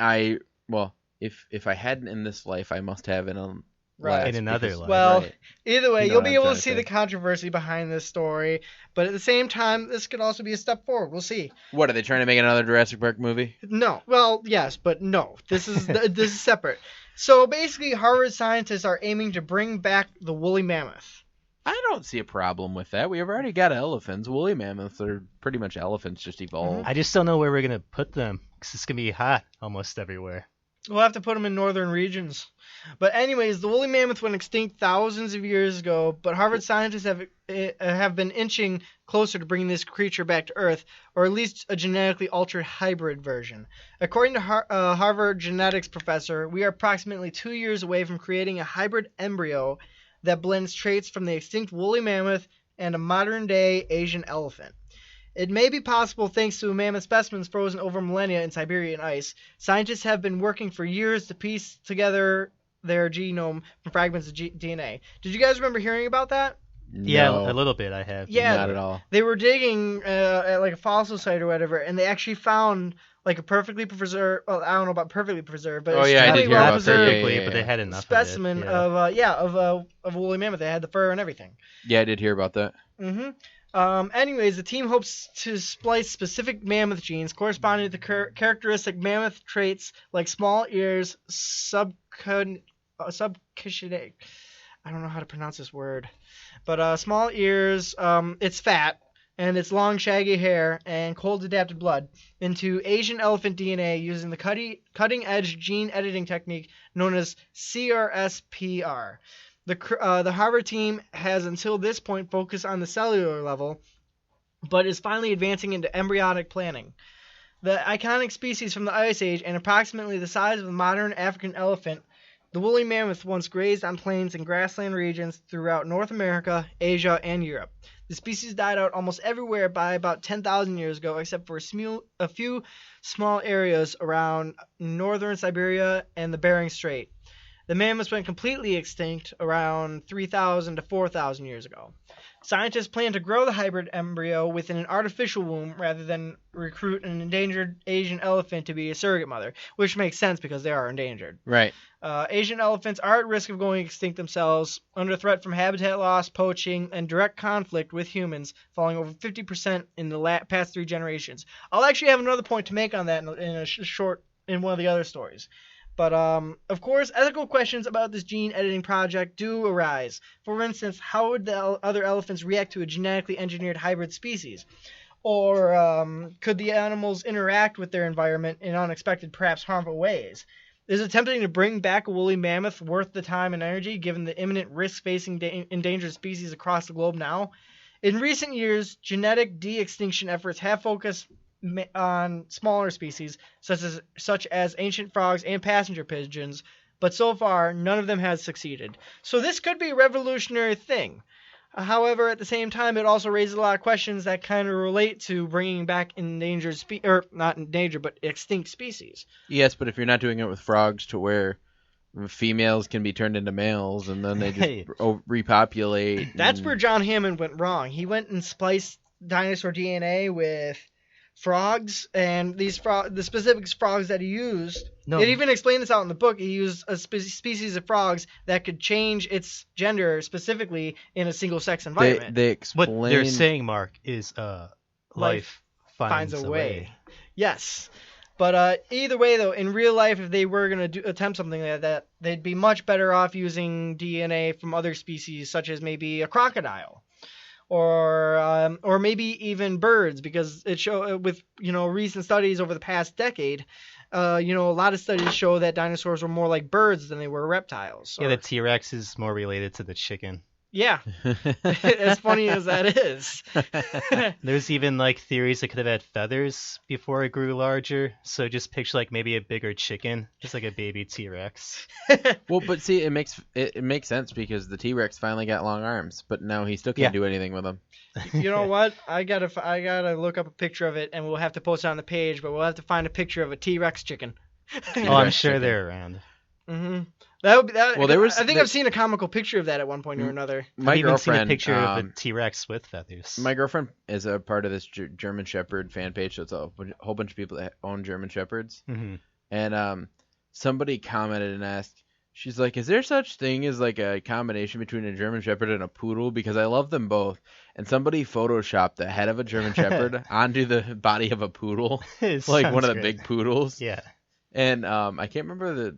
if I hadn't in this life, I must have in a Right. last, In another because- life. Well, right. either way, You know you'll what be I'm able trying to to see say. the controversy behind this story, but at the same time, this could also be a step forward. We'll see. What are they trying to make another Jurassic Park movie? No, well, yes, but no. This is this is separate. So basically, Harvard scientists are aiming to bring back the woolly mammoth. I don't see a problem with that. We have already got elephants. Woolly mammoths are pretty much elephants, just evolved. I just don't know where we're gonna put them because it's gonna be hot almost everywhere. We'll have to put them in northern regions. But anyways, the woolly mammoth went extinct thousands of years ago, but Harvard scientists have been inching closer to bringing this creature back to Earth, or at least a genetically altered hybrid version. According to Harvard genetics professor, we are approximately 2 years away from creating a hybrid embryo that blends traits from the extinct woolly mammoth and a modern-day Asian elephant. It may be possible thanks to mammoth specimens frozen over millennia in Siberian ice. Scientists have been working for years to piece together their genome from fragments of DNA. Did you guys remember hearing about that? Yeah, No, a little bit I have. Yeah. not at all. They were digging at like a fossil site or whatever, and they actually found like a perfectly preserved. Well, I don't know about perfectly preserved, but Oh, it's yeah, I did extremely hear well about that. preserved Perfectly, Yeah, but they yeah. had enough specimen of it. Yeah. of a woolly mammoth. They had the fur and everything. Yeah, I did hear about that. Anyways, the team hopes to splice specific mammoth genes corresponding to characteristic mammoth traits like small ears, subcutaneous. I don't know how to pronounce this word, but small ears, its fat, and its long shaggy hair and cold adapted blood into Asian elephant DNA using the cutting edge gene editing technique known as CRISPR. The Harvard team has until this point focused on the cellular level, but is finally advancing into embryonic planning. The iconic species from the Ice Age and approximately the size of a modern African elephant, the woolly mammoth once grazed on plains and grassland regions throughout North America, Asia, and Europe. The species died out almost everywhere by about 10,000 years ago, except for a few small areas around northern Siberia and the Bering Strait. The mammoths went completely extinct around 3,000 to 4,000 years ago. Scientists plan to grow the hybrid embryo within an artificial womb rather than recruit an endangered Asian elephant to be a surrogate mother, which makes sense because they are endangered. Right. Asian elephants are at risk of going extinct themselves, under threat from habitat loss, poaching, and direct conflict with humans, falling over 50% in the past 3 generations. I'll actually have another point to make on that in one of the other stories. But, of course, ethical questions about this gene editing project do arise. For instance, how would the other elephants react to a genetically engineered hybrid species? Or could the animals interact with their environment in unexpected, perhaps harmful ways? Is attempting to bring back a woolly mammoth worth the time and energy, given the imminent risk facing endangered species across the globe now? In recent years, genetic de-extinction efforts have focused on smaller species, such as ancient frogs and passenger pigeons, but so far none of them has succeeded. So this could be a revolutionary thing. However, at the same time, it also raises a lot of questions that kind of relate to bringing back endangered or not endangered, but extinct species. Yes, but if you're not doing it with frogs to where females can be turned into males and then they just repopulate. That's where John Hammond went wrong. He went and spliced dinosaur DNA with frogs, and the specific frogs that he used. No. It even explained this out in the book. He used a species of frogs that could change its gender specifically in a single-sex environment. They explain... What they're saying, Mark, is life finds a way. Yes. But either way, though, in real life, if they were going to attempt something like that, they'd be much better off using DNA from other species, such as maybe a crocodile, or maybe even birds, because it with recent studies over the past decade, a lot of studies show that dinosaurs were more like birds than they were reptiles. Yeah, the T-Rex is more related to the chicken. Yeah, as funny as that is. There's even like theories it could have had feathers before it grew larger. So just picture like maybe a bigger chicken, just like a baby T-Rex. Well, but see, it makes sense because the T-Rex finally got long arms, but now he still can't do anything with them. You know what? I gotta look up a picture of it, and we'll have to post it on the page. But we'll have to find a picture of a T-Rex chicken. I'm sure they're around. Mm-hmm. That would be that. Well, I think I've seen a comical picture of that at one point or another. I've even seen a picture of a T-Rex with feathers. My girlfriend is a part of this German Shepherd fan page, so it's a whole bunch of people that own German Shepherds. Mm-hmm. And somebody commented and asked, she's like, "Is there such thing as like a combination between a German Shepherd and a poodle? Because I love them both." And somebody photoshopped the head of a German Shepherd onto the body of a poodle, like one of the big poodles. Yeah. And I can't remember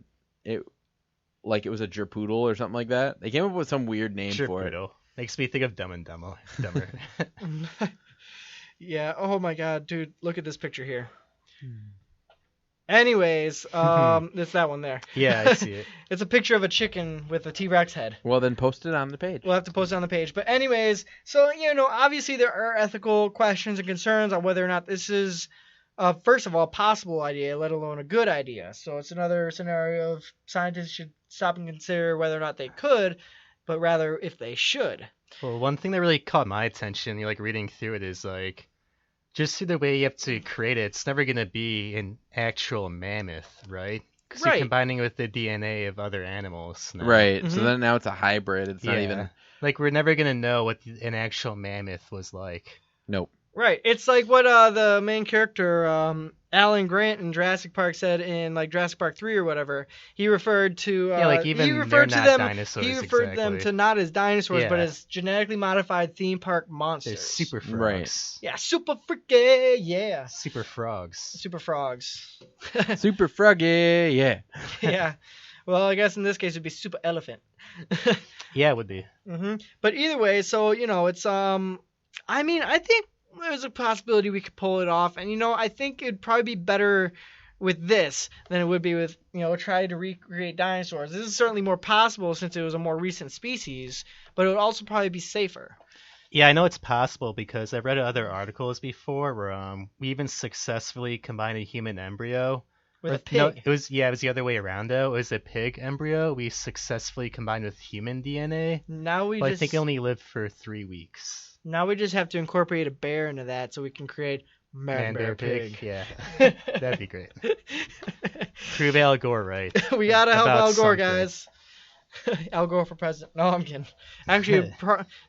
it was a Jerpoodle or something like that. They came up with some weird name for it. Makes me think of Dumb and Dumber. Yeah. Oh my God, dude! Look at this picture here. Anyways, it's that one there. Yeah, I see it. It's a picture of a chicken with a T-Rex head. Well, then post it on the page. We'll have to post it on the page. But anyways, so obviously there are ethical questions and concerns on whether or not this is, first of all, a possible idea, let alone a good idea. So it's another scenario of scientists should stop and consider whether or not they could, but rather if they should. Well, one thing that really caught my attention, reading through it, is just through the way you have to create it, it's never going to be an actual mammoth, right? Because you're combining with the DNA of other animals now. Right. Mm-hmm. So then now it's a hybrid. It's not even... we're never going to know what an actual mammoth was like. Nope. Right. It's like what the main character, Alan Grant in Jurassic Park said in Jurassic Park 3 or whatever. He referred to dinosaurs. He referred them to not as dinosaurs, but as genetically modified theme park monsters. They're super frogs. Right. Yeah, super freaky, yeah. Super frogs. Super frogs. Super froggy, yeah. Yeah. Well, I guess in this case it'd be super elephant. Yeah, it would be. Mm-hmm. But either way, so it's I think there's a possibility we could pull it off, and I think it'd probably be better with this than it would be with trying to recreate dinosaurs. This is certainly more possible since it was a more recent species, but it would also probably be safer. Yeah, I know it's possible because I've read other articles before where we even successfully combined a human embryo with a pig. No, it was the other way around though. It was a pig embryo we successfully combined with human DNA. I think it only lived for 3 weeks. Now we just have to incorporate a bear into that so we can create Man-Bear Pig. Yeah, that'd be great. Prove Al Gore right. We gotta help Al Gore, guys. Al Gore for president. No, I'm kidding. Actually,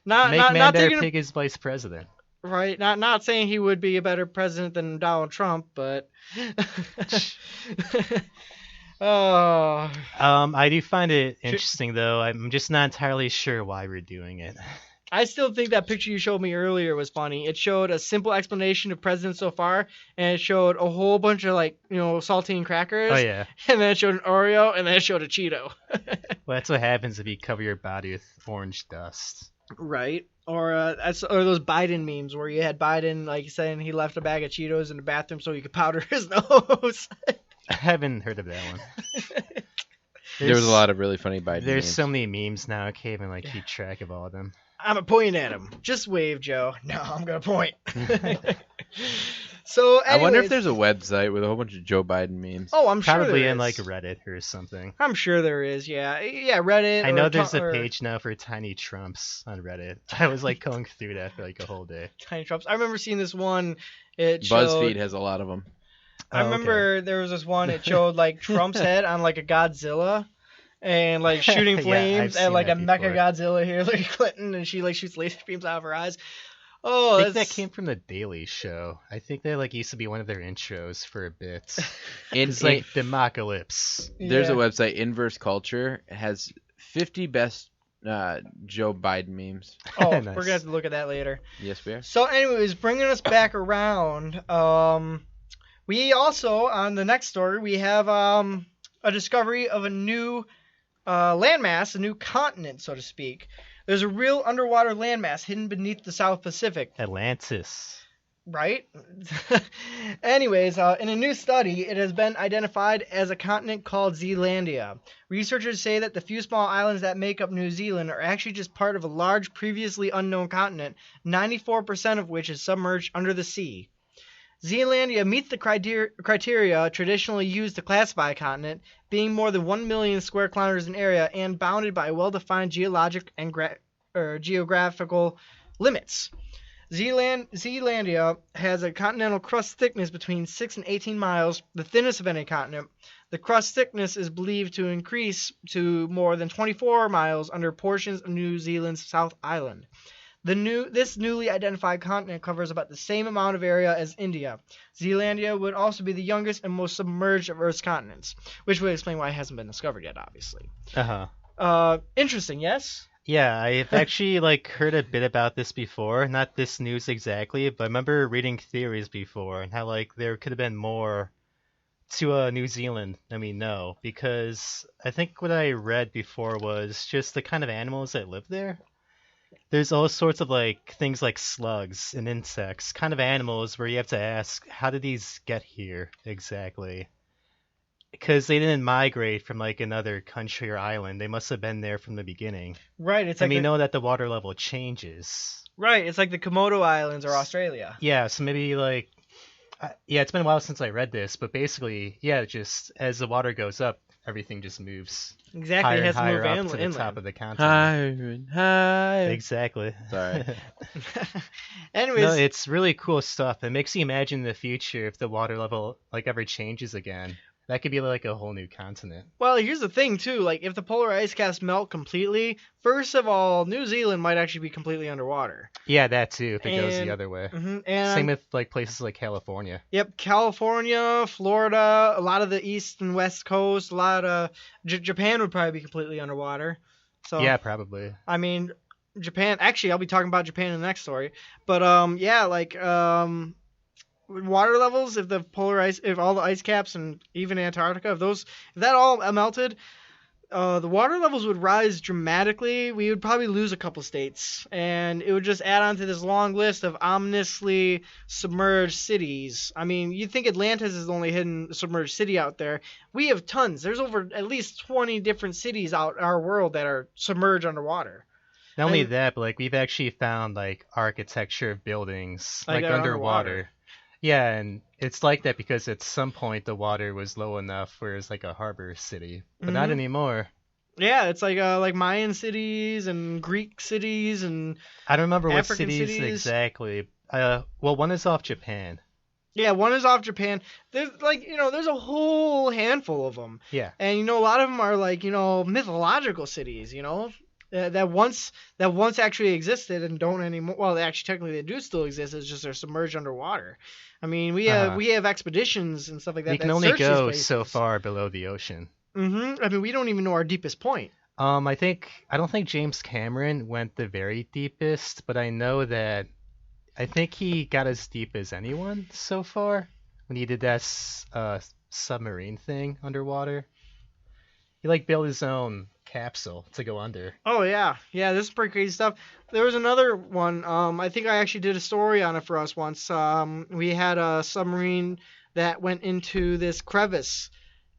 not Man-Bear Pig as vice president. Right. Not saying he would be a better president than Donald Trump, but. Oh. I do find it interesting though. I'm just not entirely sure why we're doing it. I still think that picture you showed me earlier was funny. It showed a simple explanation of presidents so far, and it showed a whole bunch of saltine crackers. Oh yeah. And then it showed an Oreo, and then it showed a Cheeto. Well, that's what happens if you cover your body with orange dust. Right. Or those Biden memes where you had Biden saying he left a bag of Cheetos in the bathroom so he could powder his nose. I haven't heard of that one. There was a lot of really funny Biden There's memes. so many memes now, I can't even keep track of all of them. I'm a pointing at him. Just wave, Joe. No, I'm gonna point. So, I wonder if anyways- there's a website with a whole bunch of Joe Biden memes. Oh, I'm sure Probably there in like is. Reddit or something. I'm sure there is. Yeah, Reddit. I know or there's a or page now for tiny Trumps on Reddit. I was like going through that for like a whole day. Tiny Trumps. I remember seeing this one. It showed. BuzzFeed has a lot of them. I Oh, okay. remember there was this one. It showed like Trump's head on like a Godzilla, and like shooting Yeah, flames I've at seen like a that mecha before. Godzilla Hillary Clinton, and she like shoots laser beams out of her eyes. Oh, I think that's that came from the Daily Show. I think that like used to be one of their intros for a bit. In, It's like the Mocalypse. There's a Yeah. website, Inverse Culture, has 50 best Joe Biden memes. Oh, Nice. we're gonna have to look at that later. Yes, we are. So, anyways, bringing us back around, we also on the next story we have a discovery of a new landmass, a new continent, so to speak. There's a real underwater landmass hidden beneath the South Pacific, Atlantis. right? Anyways, in a new study, it has been identified as a continent called Zealandia. Researchers say that the few small islands that make up New Zealand are actually just part of a large, previously unknown continent, 94% of which is submerged under the sea. Zealandia meets the criteria traditionally used to classify a continent, being more than 1 million square kilometers in area and bounded by well-defined geologic and geographical limits. Zealandia has a continental crust thickness between 6 and 18 miles, the thinnest of any continent. The crust thickness is believed to increase to more than 24 miles under portions of New Zealand's South Island. This newly identified continent covers about the same amount of area as India. Zealandia would also be the youngest and most submerged of Earth's continents, which would explain why it hasn't been discovered yet, obviously. Interesting, yes? Yeah, I've actually like heard a bit about this before. Not this news exactly, but I remember reading theories before and how like there could have been more to New Zealand than we know, because I think what I read before was just the kind of animals that live there. There's all sorts of like things like slugs and insects, kind of animals where you have to ask, how did these get here exactly? Because they didn't migrate from like another country or island. They must have been there from the beginning. Right, it's And like we know that the water level changes. right, it's like the Komodo Islands or Australia. Yeah, so maybe like, yeah, it's been a while since I read this, but basically, yeah, just as the water goes up, everything just moves Exactly, higher it and has to higher move up inland. to the top of the continent. Higher and higher. Exactly. Sorry. Anyways, No, it's really cool stuff. It makes you imagine the future if the water level like ever changes again. That could be like a whole new continent. well, here's the thing too. Like, if the polar ice caps melt completely, first of all, New Zealand might actually be completely underwater. Yeah, that too, if it goes And- the other way. And Same with like places like California. yep, California, Florida, a lot of the east and west coast, a lot of Japan would probably be completely underwater. So Yeah, probably. I mean, Japan. Actually, I'll be talking about Japan in the next story. But yeah, like water levels, if the polar ice, if all the ice caps and even Antarctica, if that all melted, the water levels would rise dramatically. We would probably lose a couple states, and it would just add on to this long list of ominously submerged cities. I mean, you think Atlantis is the only hidden submerged city out there. We have tons. There's over at least 20 different cities out in our world that are submerged underwater. Not only And- that, but like we've actually found like architecture of buildings Like like that underwater. underwater. Yeah, and it's like that because at some point the water was low enough where it's like a harbor city, but not Mhm. anymore. Yeah, it's like Mayan cities and Greek cities and I don't remember what African cities cities. exactly. Well, one is off Japan. yeah, one is off Japan. There's there's a whole handful of them. Yeah. And a lot of them are like mythological cities, that once actually existed and don't anymore. Well, actually technically they do still exist. It's just they're submerged underwater. I mean, we have expeditions and stuff like that. We can that only search these go places. so far below the ocean. I mean, we don't even know our deepest point. I don't think James Cameron went the very deepest, but I know that I think he got as deep as anyone so far when he did that submarine thing underwater. He like built his own capsule to go under. Oh yeah, this is pretty crazy stuff. There was another one. I think I actually did a story on it for us once. We had a submarine that went into this crevice,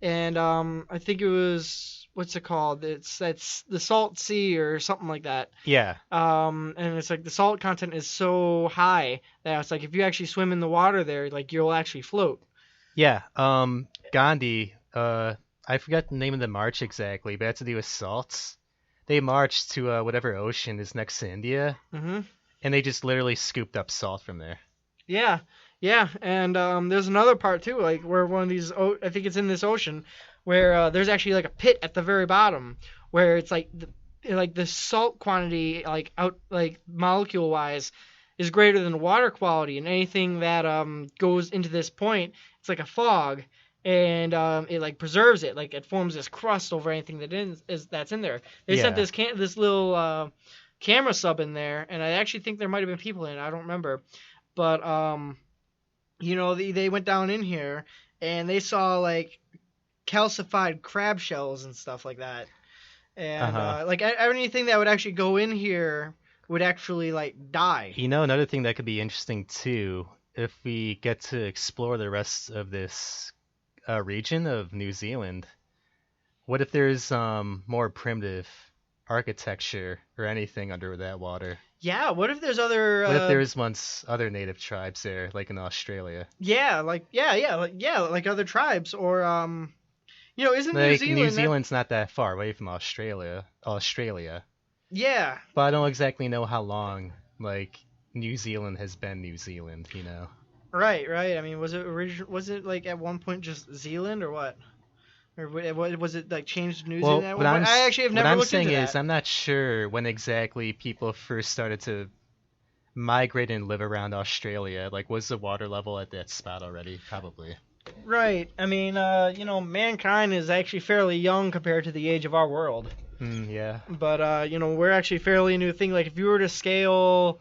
and I think it was what's it called? That's the salt sea or something like that. Yeah. And it's like the salt content is so high that it's like if you actually swim in the water there, like you'll actually float. Yeah. Gandhi. I forgot the name of the march exactly, but it had to do with salts. They marched to whatever ocean is next to India, Mhm. and they just literally scooped up salt from there. Yeah. Yeah, and there's another part too, like where one of these, I think it's in this ocean, where there's actually like a pit at the very bottom, where it's like the salt quantity, like out like molecule wise, is greater than water quality, and anything that goes into this point, it's like a fog, and it like preserves it, like it forms this crust over anything that's in there. They sent Yeah. this little camera sub in there, and I actually think there might have been people in it. I don't remember, but they went down in here and they saw like calcified crab shells and stuff like that, and like anything that would actually go in here would actually like die. You know, another thing that could be interesting too, if we get to explore the rest of this region of New Zealand, what if there's more primitive architecture or anything under that water? Yeah, what if there's other? What if there's once other native tribes there, like in Australia? Like other tribes, or isn't New Like Zealand? New Zealand's not that far away from Australia. Yeah, But I don't exactly know how long like New Zealand has been New Zealand, you know. right. I mean, was it like at one point just Zealand or what? Or was it like changed to New Zealand at one point? I actually have never looked into that. What I'm saying is I'm not sure when exactly people first started to migrate and live around Australia. Like, was the water level at that spot already? Probably. Right. I mean, mankind is actually fairly young compared to the age of our world. Yeah. But, we're actually fairly new thing. Like, if you were to scale,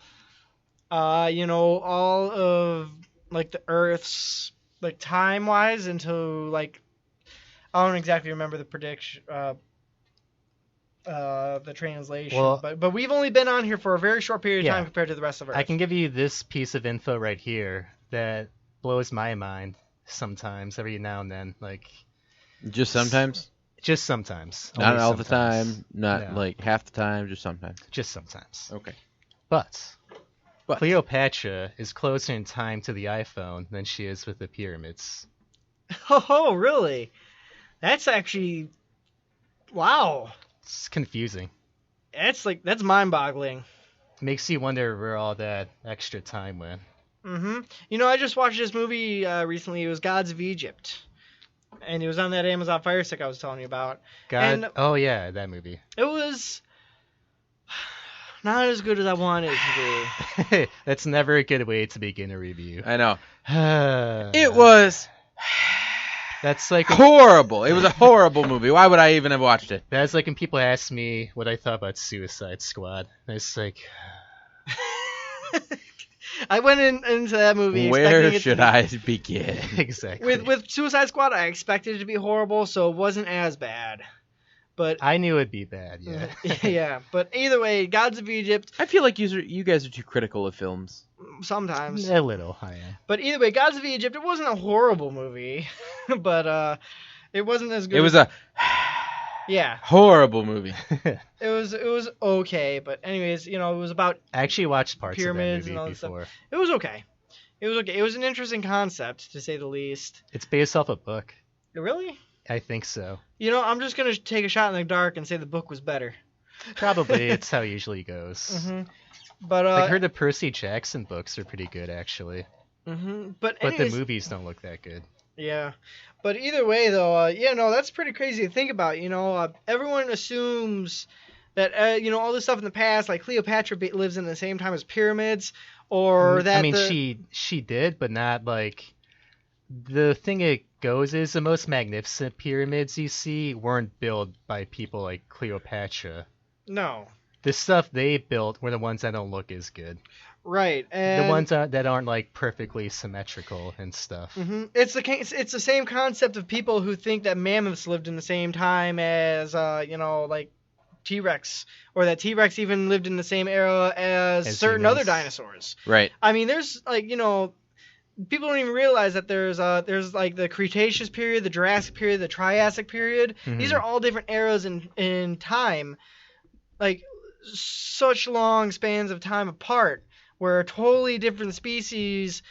all of, like, the Earth's, like, time-wise into, like, I don't exactly remember the prediction, the translation. Well, but we've only been on here for a very short period of Yeah. time compared to the rest of Earth. I can give you this piece of info right here that blows my mind sometimes, every now and then. Like, Just sometimes? just sometimes. Not Only all the sometimes. time, not No. like half the time, just sometimes. Just sometimes. Okay. But But- Cleopatra is closer in time to the iPhone than she is with the pyramids. Oh, really? That's actually... Wow. It's confusing. That's mind-boggling. Makes you wonder where all that extra time went. Mm-hmm. I just watched this movie recently. It was Gods of Egypt. And it was on that Amazon Fire Stick I was telling you about. And Oh yeah, that movie. it was not as good as I wanted it to be. That's never a good way to begin a review. I know. It It was That's like horrible. It was a horrible movie. Why would I even have watched it? that's like when people ask me what I thought about Suicide Squad. And it's like, I went into that movie Where expecting it should to I begin? exactly. with Suicide Squad, I expected it to be horrible, so it wasn't as bad. But I knew it'd be bad. Yeah. yeah, but either way, Gods of Egypt I feel like you guys are too critical of films. sometimes. A little, I am. But either way, Gods of Egypt, it wasn't a horrible movie, but it wasn't as good. It was a yeah, horrible movie. it was okay. But anyways, it was about I actually watched parts pyramids of and that all movie this stuff. before. It was okay. It was okay. It was an interesting concept to say the least. It's based off a book. Really? I think so. I'm just gonna take a shot in the dark and say the book was better. Probably. It's how it usually goes. Mm-hmm. But I heard the Percy Jackson books are pretty good, actually. Mm-hmm. But anyways, the movies don't look that good. Yeah. But either way, though, that's pretty crazy to think about. Everyone assumes that, all this stuff in the past, like Cleopatra lives in the same time as pyramids, or that. I mean, she did, but not like. The thing it goes is the most magnificent pyramids you see weren't built by people like Cleopatra. No. The stuff they built were the ones that don't look as good. Right, and the ones that aren't like perfectly symmetrical and stuff. Mm-hmm. It's the same concept of people who think that mammoths lived in the same time as like T-Rex, or that T-Rex even lived in the same era as certain humans. other dinosaurs. Right. I mean, there's like people don't even realize that there's like the Cretaceous period, the Jurassic period, the Triassic period. These are all different eras in time, like such long spans of time apart, where totally different species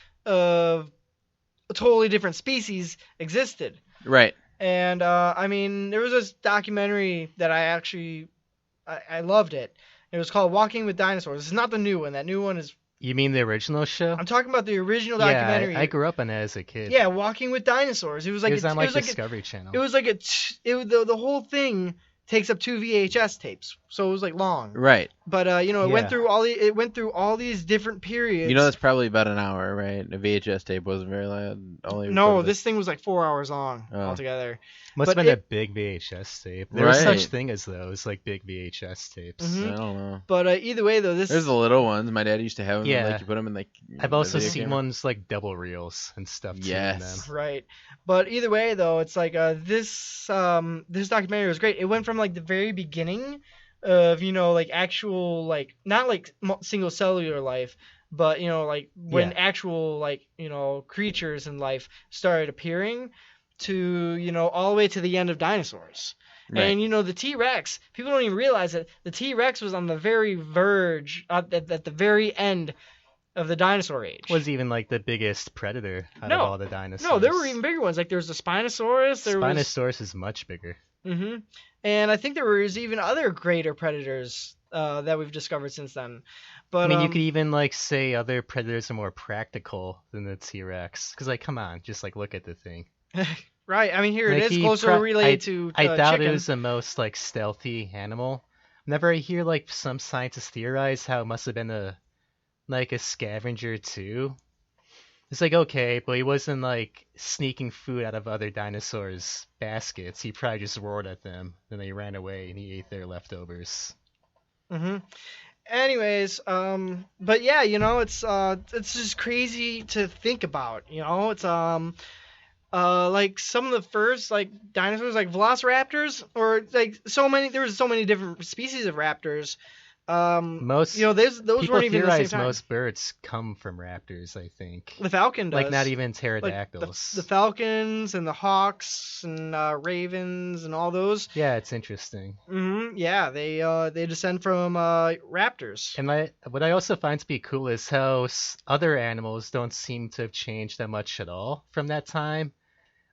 existed. Right. And I mean, there was this documentary that I loved it. It was called Walking with Dinosaurs. It's not the new one. That new one is. You mean the original show? I'm talking about the original documentary. Yeah, I grew up on it as a kid. Yeah, Walking with Dinosaurs. It was like it was on like Discovery Channel. It was like the whole thing takes up 2 VHS tapes, so it was like long. Right. But it went through all these different periods. You know, that's probably about an hour, right? A VHS tape wasn't very long. No, this thing was like 4 hours long altogether. Must have been a big VHS tape. There was such thing as those, like big VHS tapes. Mm-hmm. I don't know. But either way, though, there's the little ones. My dad used to have them. Yeah. Like you put them in like. I've also seen ones like double reels and stuff too. Yes. In them. Right. But either way, though, it's like this documentary was great. It went from like the very beginning of like actual like not like single cellular life, but like when actual like creatures in life started appearing, to all the way to the end of dinosaurs. Right. And the T-Rex, people don't even realize that the T-Rex was on the very verge at the very end of the dinosaur age. Was even like the biggest predator out of all the dinosaurs. No, there were even bigger ones. Like there was the Spinosaurus. Spinosaurus is much bigger. Mm-hmm. And I think there was even other greater predators that we've discovered since then. But I mean, you could even like say other predators are more practical than the T-Rex. Because like, come on, just like look at the thing. Right. I mean, here like it is closer related to I doubt chicken. It was the most like stealthy animal. Whenever I hear like some scientists theorize how it must have been a scavenger too. It's like, okay, but he wasn't like sneaking food out of other dinosaurs' baskets. He probably just roared at them, then they ran away and he ate their leftovers. Mm-hmm. Anyways, but yeah, it's just crazy to think about. It's like some of the first like dinosaurs, like velociraptors, or like there was so many different species of raptors. Those weren't even the same time. Most birds come from raptors, I think. The falcon does. Like not even pterodactyls. Like the falcons and the hawks and ravens and all those. Yeah, it's interesting. Mm-hmm. Yeah, they descend from raptors. And what I also find to be cool is how other animals don't seem to have changed that much at all from that time.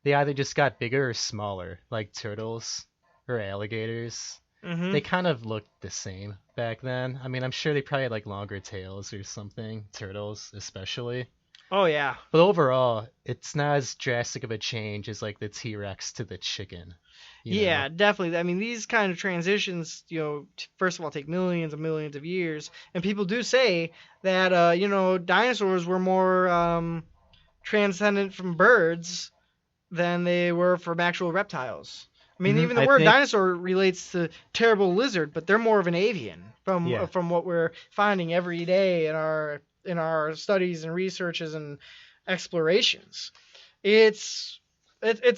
They either just got bigger or smaller, like turtles or alligators. Mm-hmm. They kind of looked the same back then. I mean, I'm sure they probably had like longer tails or something, turtles especially. Oh, yeah. But overall, it's not as drastic of a change as like the T-Rex to the chicken. Yeah, definitely. I mean, these kind of transitions, first of all, take millions and millions of years. And people do say that, dinosaurs were more transcendent from birds than they were from actual reptiles. I mean, even the word dinosaur relates to terrible lizard, but they're more of an avian from what we're finding every day in our studies and researches and explorations. It's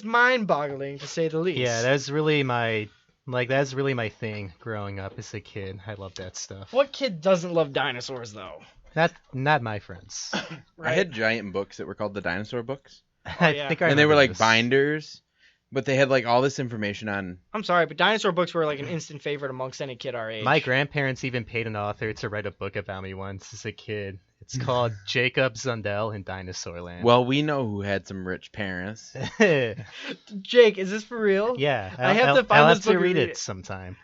mind-boggling to say the least. Yeah, that's really my thing growing up as a kid. I love that stuff. What kid doesn't love dinosaurs though? Not my friends. Right? I had giant books that were called the dinosaur books. And they were like binders. But they had like all this information on. I'm sorry, but dinosaur books were like an instant favorite amongst any kid our age. My grandparents even paid an author to write a book about me once as a kid. It's called Jacob Zundel in Dinosaurland. Well, we know who had some rich parents. Jake, is this for real? Yeah, I have to find this book to read it sometime.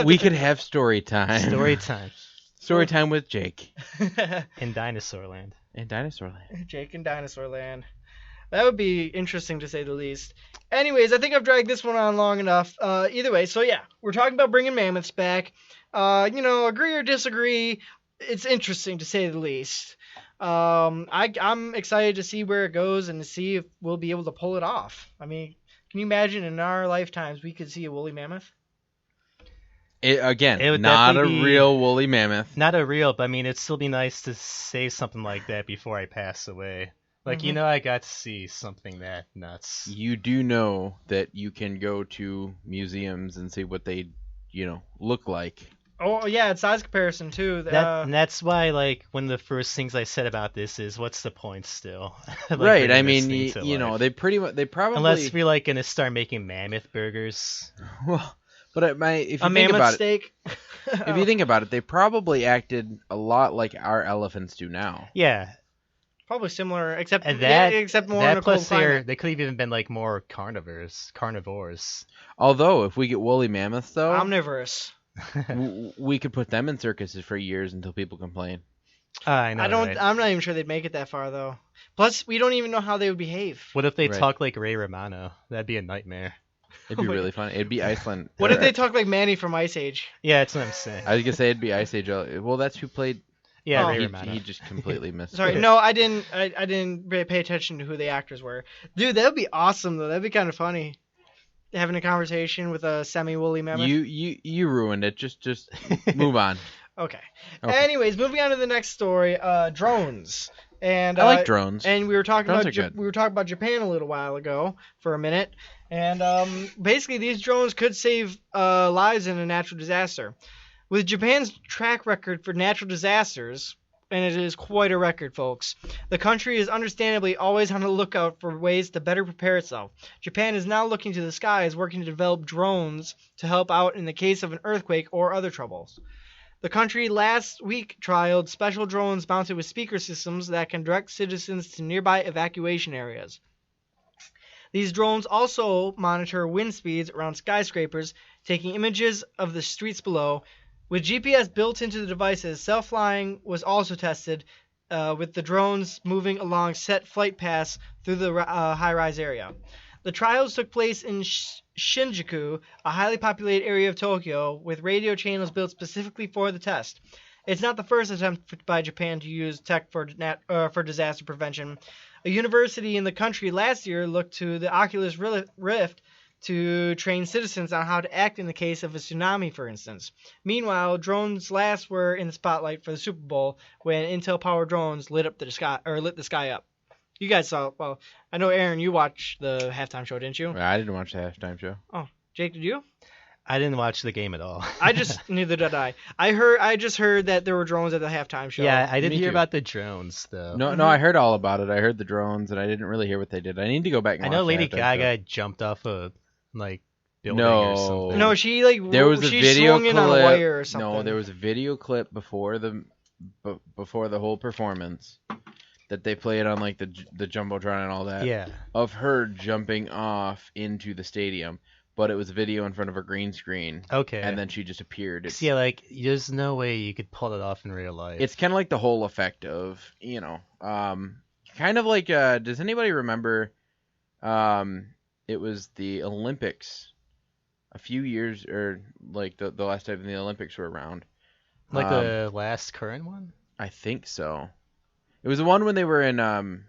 We could have story time. Story time with Jake. In Dinosaurland. Jake in Dinosaurland. That would be interesting to say the least. Anyways, I think I've dragged this one on long enough. Either way, so yeah, we're talking about bringing mammoths back. Agree or disagree, it's interesting to say the least. I'm excited to see where it goes and to see if we'll be able to pull it off. I mean, can you imagine in our lifetimes we could see a woolly mammoth? It would not a real woolly mammoth. Not a real, but I mean, it'd still be nice to say something like that before I pass away. Like, I got to see something that nuts. You do know that you can go to museums and see what they, look like. Oh yeah, it's size comparison too. And that's why, like, one of the first things I said about this is, what's the point still? Like, right. I bringing this mean, thing to you know, life. they probably Unless we're like gonna start making mammoth burgers. well, but if a you think mammoth about it, steak. if you think about it, they probably acted a lot like our elephants do now. Yeah, Probably similar, except and that except more that in a cold plus climate. they could have even been like more carnivores. Although, if we get woolly mammoths, though, Omnivorous. we could put them in circuses for years until people complain. I know. I don't. Right? I'm not even sure they'd make it that far though. Plus, we don't even know how they would behave. What if they Right. talk like Ray Romano? That'd be a nightmare. It'd be Oh my really fun. It'd be Iceland. What if they talk like Manny from Ice Age? Yeah, that's what I'm saying. I was gonna say it'd be Ice Age. Well, that's who played. Yeah, Oh. Ray He Romano. just completely missed. Sorry, it. no, I didn't. I didn't pay attention to who the actors were. Dude, that would be awesome though. That'd be kind of funny. Having a conversation with a semi-woolly mammoth. You ruined it. Just move on. Okay. Okay. Anyways, moving on to the next story. Drones. And I like drones. And we were talking Drones about are good. we were talking about Japan a little while ago for a minute, and basically these drones could save lives in a natural disaster. With Japan's track record for natural disasters, and it is quite a record, folks, the country is understandably always on the lookout for ways to better prepare itself. Japan is now looking to the skies, working to develop drones to help out in the case of an earthquake or other troubles. The country last week trialed special drones mounted with speaker systems that can direct citizens to nearby evacuation areas. These drones also monitor wind speeds around skyscrapers, taking images of the streets below. With GPS built into the devices, self-flying was also tested, with the drones moving along set flight paths through the high-rise area. The trials took place in Shinjuku, a highly populated area of Tokyo, with radio channels built specifically for the test. It's not the first attempt by Japan to use tech for disaster prevention. A university in the country last year looked to the Oculus Rift to train citizens on how to act in the case of a tsunami, for instance. Meanwhile, drones last were in the spotlight for the Super Bowl when Intel-powered drones lit the sky up. You guys saw. Well, I know, Aaron, you watched the halftime show, didn't you? I didn't watch the halftime show. Oh, Jake, did you? I didn't watch the game at all. Neither did I. I just heard that there were drones at the halftime show. Yeah, I did Me hear too. about the drones though. No, I heard all about it. I heard the drones, and I didn't really hear what they did. I need to go back and I watch know the Lady halftime Gaga jumped off a building No. or something. No, she There was a she video swung clip. in on a wire or something. No, there was a video clip before the whole performance that they played on like the jumbotron and all that. Yeah. Of her jumping off into the stadium, but it was a video in front of a green screen, Okay. and then she just appeared. It's, Yeah, like there's no way you could pull it off in real life. it's kind of like the whole effect of kind of like does anybody remember? It was the Olympics a few years, or like the last time the Olympics were around. like the last current one. I think so. It was the one when they were in It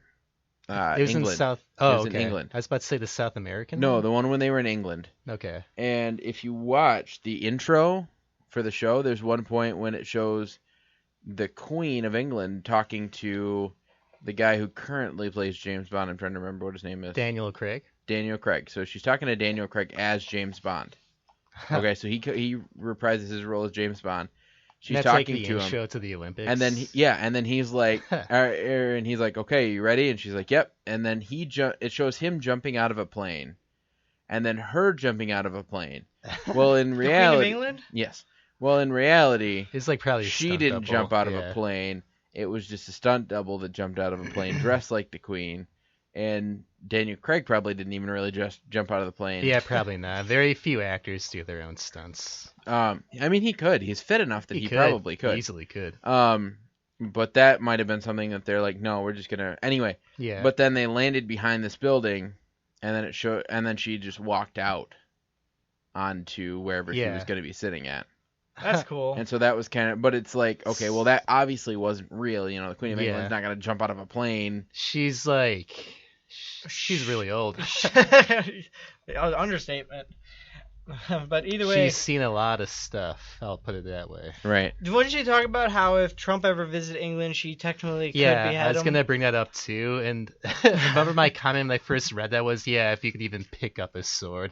was England. in South. It Oh, was in okay. England. I was about to say the South American. No, one? the one when they were in England. Okay. And if you watch the intro for the show, there's one point when it shows the Queen of England talking to the guy who currently plays James Bond. I'm trying to remember what his name is. Daniel Craig. Daniel Craig. So she's talking to Daniel Craig as James Bond. Okay, so he reprises his role as James Bond. She's That's talking like the to him. intro to the Olympics. And then he's like, and he's like, okay, you ready? And she's like, yep. And then it shows him jumping out of a plane, and then her jumping out of a plane. Well, in The reality, Queen of England? yes. Well, in reality, it's like probably a she stunt didn't double. jump out of Yeah. a plane. It was just a stunt double that jumped out of a plane, dressed like the Queen. And Daniel Craig probably didn't even really just jump out of the plane. Yeah, probably not. Very few actors do their own stunts. I mean, he could. He's fit enough that he probably could. Easily could. But that might have been something that they're like, no, we're just gonna anyway. Yeah. But then they landed behind this building, and then she just walked out onto wherever she Yeah. was gonna be sitting at. That's cool. And so that was kind of, but it's like, okay, well that obviously wasn't real. You know, the Queen of Yeah. England's not gonna jump out of a plane. She's really old. Understatement. But either way, She's seen a lot of stuff. I'll put it that way. Right. wouldn't she talk about how if Trump ever visited England, she technically could Yeah, behead I was him? gonna bring that up too. And remember my comment when I first read that was, yeah, if you could even pick up a sword.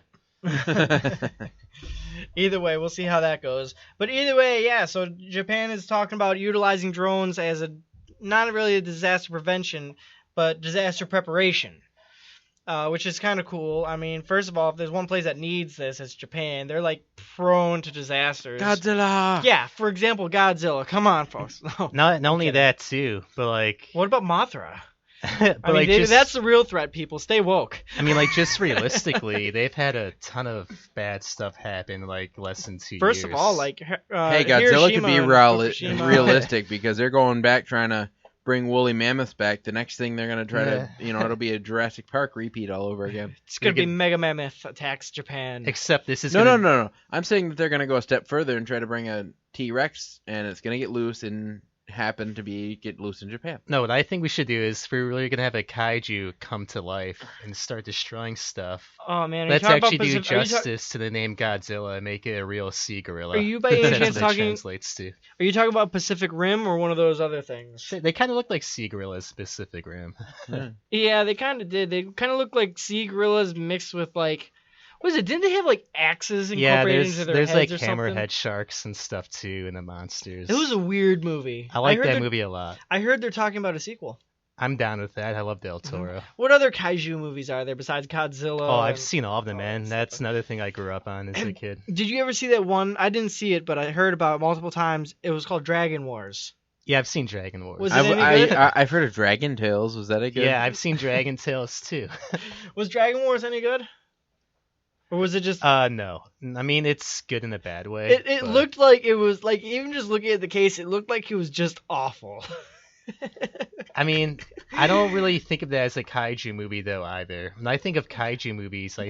Either way, we'll see how that goes. But either way, yeah. So Japan is talking about utilizing drones as a not really a disaster prevention, but disaster preparation. Which is kind of cool. I mean, first of all, if there's one place that needs this, it's Japan. They're like prone to disasters. Godzilla. Yeah, for example, Godzilla. Come on, folks. No. Not only kidding. that too, but like, What about Mothra? but I mean, like just, that's the real threat, people. Stay woke. I mean, like just realistically, they've had a ton of bad stuff happen like less than 2 years. First of all, like Hey, Godzilla could Hiroshima be and Fukushima. realistic because they're going back trying to bring woolly mammoths back. The next thing they're gonna try to, it'll be a Jurassic Park repeat all over again. It's gonna be Mega Mammoth attacks Japan. Except this is No. I'm saying that they're gonna go a step further and try to bring a T-Rex, and it's gonna get loose and happen to get loose in Japan. No, what I think we should do is we're really gonna have a kaiju come to life and start destroying stuff. Oh man, Let's actually do justice to the name Godzilla and make it a real sea gorilla. Are you by any That's chance what it talking? translates to. Are you talking about Pacific Rim or one of those other things? They kind of look like sea gorillas, Pacific Rim. Yeah, they kind of did. They kind of look like sea gorillas mixed with like, what is it? Didn't they have like axes incorporated into their there's heads like or something? hammerhead sharks and stuff too in the monsters. It was a weird movie. I like heard that movie a lot. I heard they're talking about a sequel. I'm down with that. I love Del Toro. What other kaiju movies are there besides Godzilla? Oh, I've and- seen all of them, man. that That's stuff. another thing I grew up on as a kid. Did you ever see that one? I didn't see it, but I heard about it multiple times. It was called Dragon Wars. Yeah, I've seen Dragon Wars. Was it any good? I've heard of Dragon Tales. Was that a good? Yeah, I've seen Dragon Tales too. Was Dragon Wars any good? Or was it just? No. I mean, it's good in a bad way. It but- looked like it was like even just looking at the case, it looked like it was just awful. I mean, I don't really think of that as a kaiju movie though either. When I think of kaiju movies, I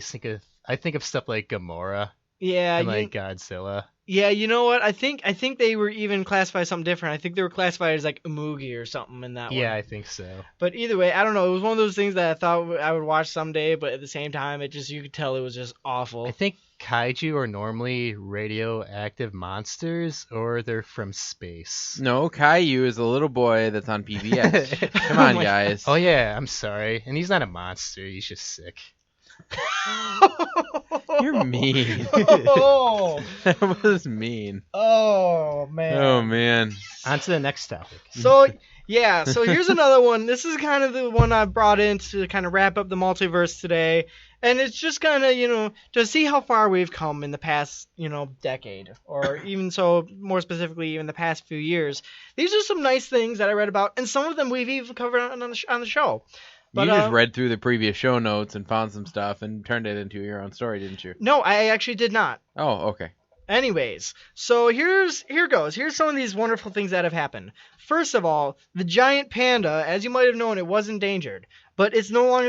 think of stuff like Gamora Yeah, and like Godzilla. yeah. You know what? I think they were even classified as something different. I think they were classified as like Umugi or something in that one. Yeah, I think so. But either way, I don't know. It was one of those things that I thought I would watch someday, but at the same time, you could tell it was just awful. I think kaiju are normally radioactive monsters, or they're from space. No, Caillou is the little boy that's on PBS. Come on, guys. Oh yeah, I'm sorry. And he's not a monster. He's just sick. You're mean. Oh, That was mean. oh man. Oh man. On to the next topic. So yeah, so here's another one. This is kind of the one I brought in to kind of wrap up the multiverse today, and it's just kind of to see how far we've come in the past decade, or even so more specifically even the past few years. These are some nice things that I read about, and some of them we've even covered on the show. But, You just read through the previous show notes and found some stuff and turned it into your own story, didn't you? No, I actually did not. Oh, okay. Anyways, so here goes. Here's some of these wonderful things that have happened. First of all, the giant panda, as you might have known, it was endangered, but it's no longer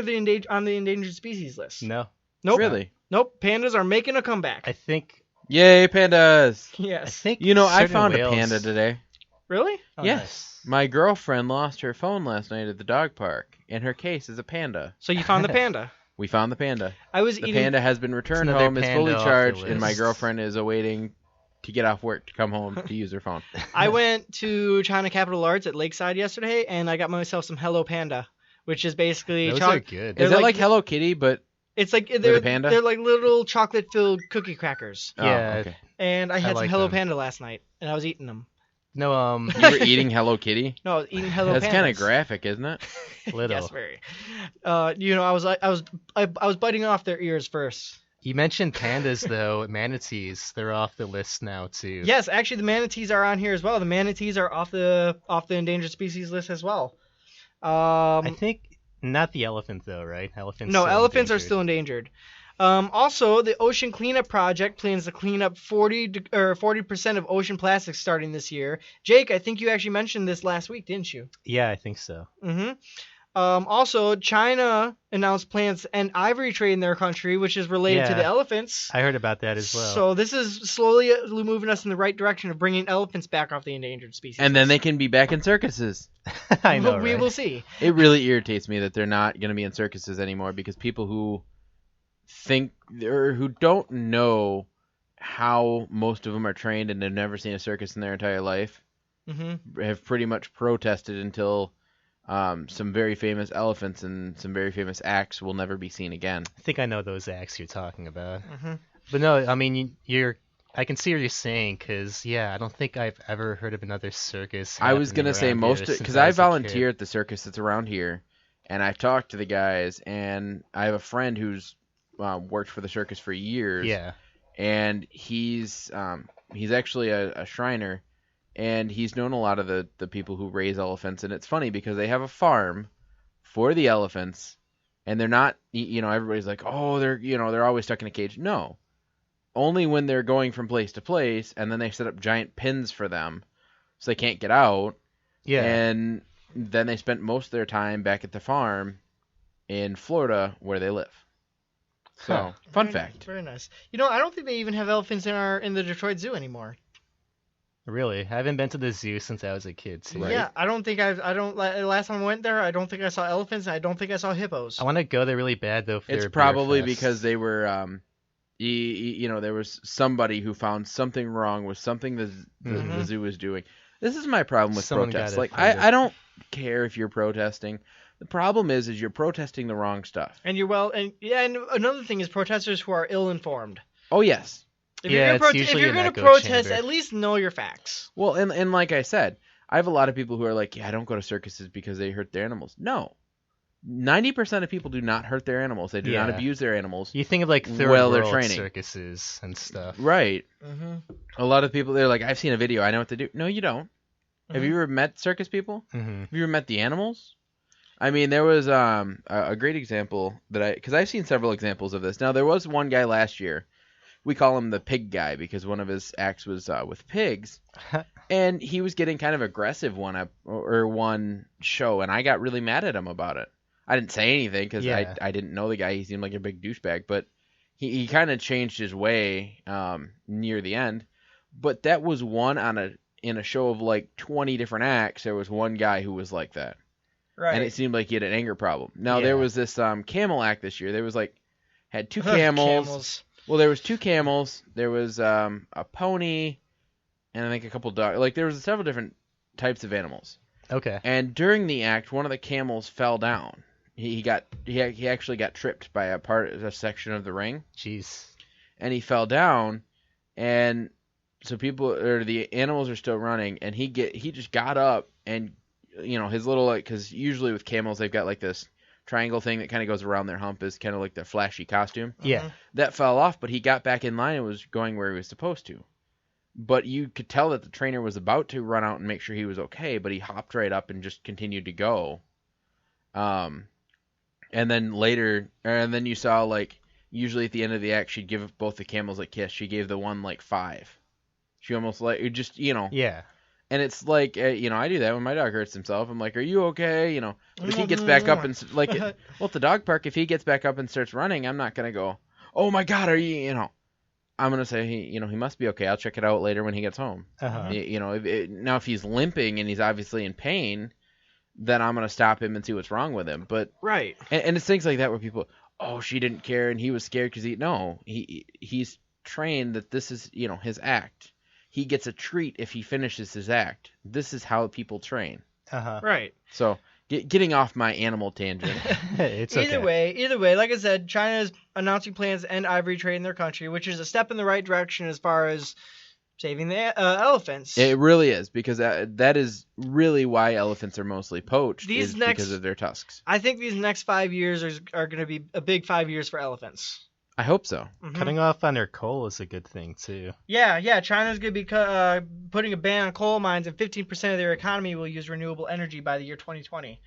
on the endangered species list. No, Nope. Really? Nope. Pandas are making a comeback. I think Yay, pandas! I Yes. think I certain found whales... a panda today. Really? Oh, Yes. nice. My girlfriend lost her phone last night at the dog park, and her case is a panda. So you found the panda? We found the panda. I was The eating. panda has been returned another home, is panda fully off the charged, and my list. girlfriend is awaiting to get off work to come home to use her phone. I went to China Capital Arts at Lakeside yesterday, and I got myself some Hello Panda, which is basically Those are chocolate. good. They're Is that like- like Hello Kitty, but... It's like a they're panda? they're like little chocolate-filled cookie crackers. Yeah. Oh, okay. And I had some like Hello them. Panda last night, and I was eating them. No, You were eating Hello Kitty? No, I was eating Hello That's Pandas. kind of graphic, isn't it? little. Yes, very. I was biting off their ears first. You mentioned pandas though, manatees. They're off the list now too. Yes, actually, the manatees are on here as well. The manatees are off the endangered species list as well. I think not the elephant though, right? Elephants. No, still elephants are endangered. still endangered. Also, the Ocean Cleanup Project plans to clean up 40% of ocean plastics starting this year. Jake, I think you actually mentioned this last week, didn't you? Yeah, I think so. Mm-hmm. Also, China announced plans to end ivory trade in their country, which is related to Yeah. the elephants. I heard about that as well. So this is slowly moving us in the right direction of bringing elephants back off the endangered species. And then list. they can be back in circuses. I know, We right? will see. It really irritates me that they're not going to be in circuses anymore because people who think or who don't know how most of them are trained and have never seen a circus in their entire life Mm-hmm. have pretty much protested until some very famous elephants and some very famous acts will never be seen again. I think I know those acts you're talking about. Mm-hmm. But no, I mean, I can see what you're saying, because, yeah, I don't think I've ever heard of another circus I was happening gonna say around most here because since I was a volunteer kid. at the circus that's around here, and I've talked to the guys, and I have a friend who's worked for the circus for years, Yeah. and he's actually a Shriner, and he's known a lot of the people who raise elephants, and it's funny because they have a farm for the elephants, and they're not, everybody's like, oh, they're always stuck in a cage. No, only when they're going from place to place, and then they set up giant pins for them so they can't get out. Yeah. And then they spent most of their time back at the farm in Florida where they live. So, Huh. fun Very fact. Nice, very nice. I don't think they even have elephants in the Detroit Zoo anymore. Really? I haven't been to the zoo since I was a kid, too. Right. Yeah, I don't think last time I went there, I don't think I saw elephants. I don't think I saw hippos. I want to go there really bad, though, for It's their probably beer fest. because they were, there was somebody who found something wrong with something the Mhm. zoo was doing. This is my problem with Someone protests. got Like, offended. I don't care if you're protesting. The problem is you're protesting the wrong stuff. And and another thing is protesters who are ill-informed. Oh, yes. If Yeah, you're it's usually going an to echo protest, chamber. at least know your facts. Well, and like I said, I have a lot of people who are like, yeah, I don't go to circuses because they hurt their animals. No. 90% of people do not hurt their animals. They do not Yeah. abuse their animals. You think of, like, third Well, they're world training. circuses and stuff. Right. Mm-hmm. A lot of people, they're like, I've seen a video. I know what to do. No, you don't. Have you ever met circus people? Hmm. Have you ever met the animals? I mean, there was a great example because I've seen several examples of this. Now, there was one guy last year. We call him the pig guy because one of his acts was with pigs. And he was getting kind of aggressive one show, and I got really mad at him about it. I didn't say anything because Yeah. I didn't know the guy. He seemed like a big douchebag, but he kind of changed his way near the end. But that was in a show of like 20 different acts. There was one guy who was like that, Right. and it seemed like he had an anger problem. Now Yeah. there was this camel act this year. There was had two camels. Well, there was two camels. There was a pony, and I think a couple dogs. Like there was several different types of animals. Okay. And during the act, one of the camels fell down. He actually got tripped by a section of the ring, Jeez. and he fell down. And so the animals are still running, and he just got up, and his little because usually with camels they've got like this triangle thing that kind of goes around their hump is kind of like the flashy costume. Yeah. That fell off, but he got back in line and was going where he was supposed to. But you could tell that the trainer was about to run out and make sure he was okay, but he hopped right up and just continued to go. And then you saw usually at the end of the act she'd give both the camels a kiss. She gave the one 5. She almost just Yeah. And it's like I do that when my dog hurts himself. I'm like, are you okay? But if he gets back up and at the dog park, if he gets back up and starts running, I'm not gonna go, oh my god, are you I'm gonna say he must be okay. I'll check it out later when he gets home. Uh-huh. Now if he's limping and he's obviously in pain, then I'm gonna stop him and see what's wrong with him. But Right. and it's things like that where people, oh, she didn't care and he was scared because he's trained that this is his act. He gets a treat if he finishes his act. This is how people train. Uh-huh. Right. So getting off my animal tangent. It's okay. Either way, like I said, China is announcing plans to end ivory trade in their country, which is a step in the right direction as far as saving the elephants. It really is, because that is really why elephants are mostly poached, because of their tusks. I think these next 5 years are going to be a big 5 years for elephants. I hope so. Mhm. Cutting off on their coal is a good thing, too. Yeah. China's going to be putting a ban on coal mines, and 15% of their economy will use renewable energy by the year 2020.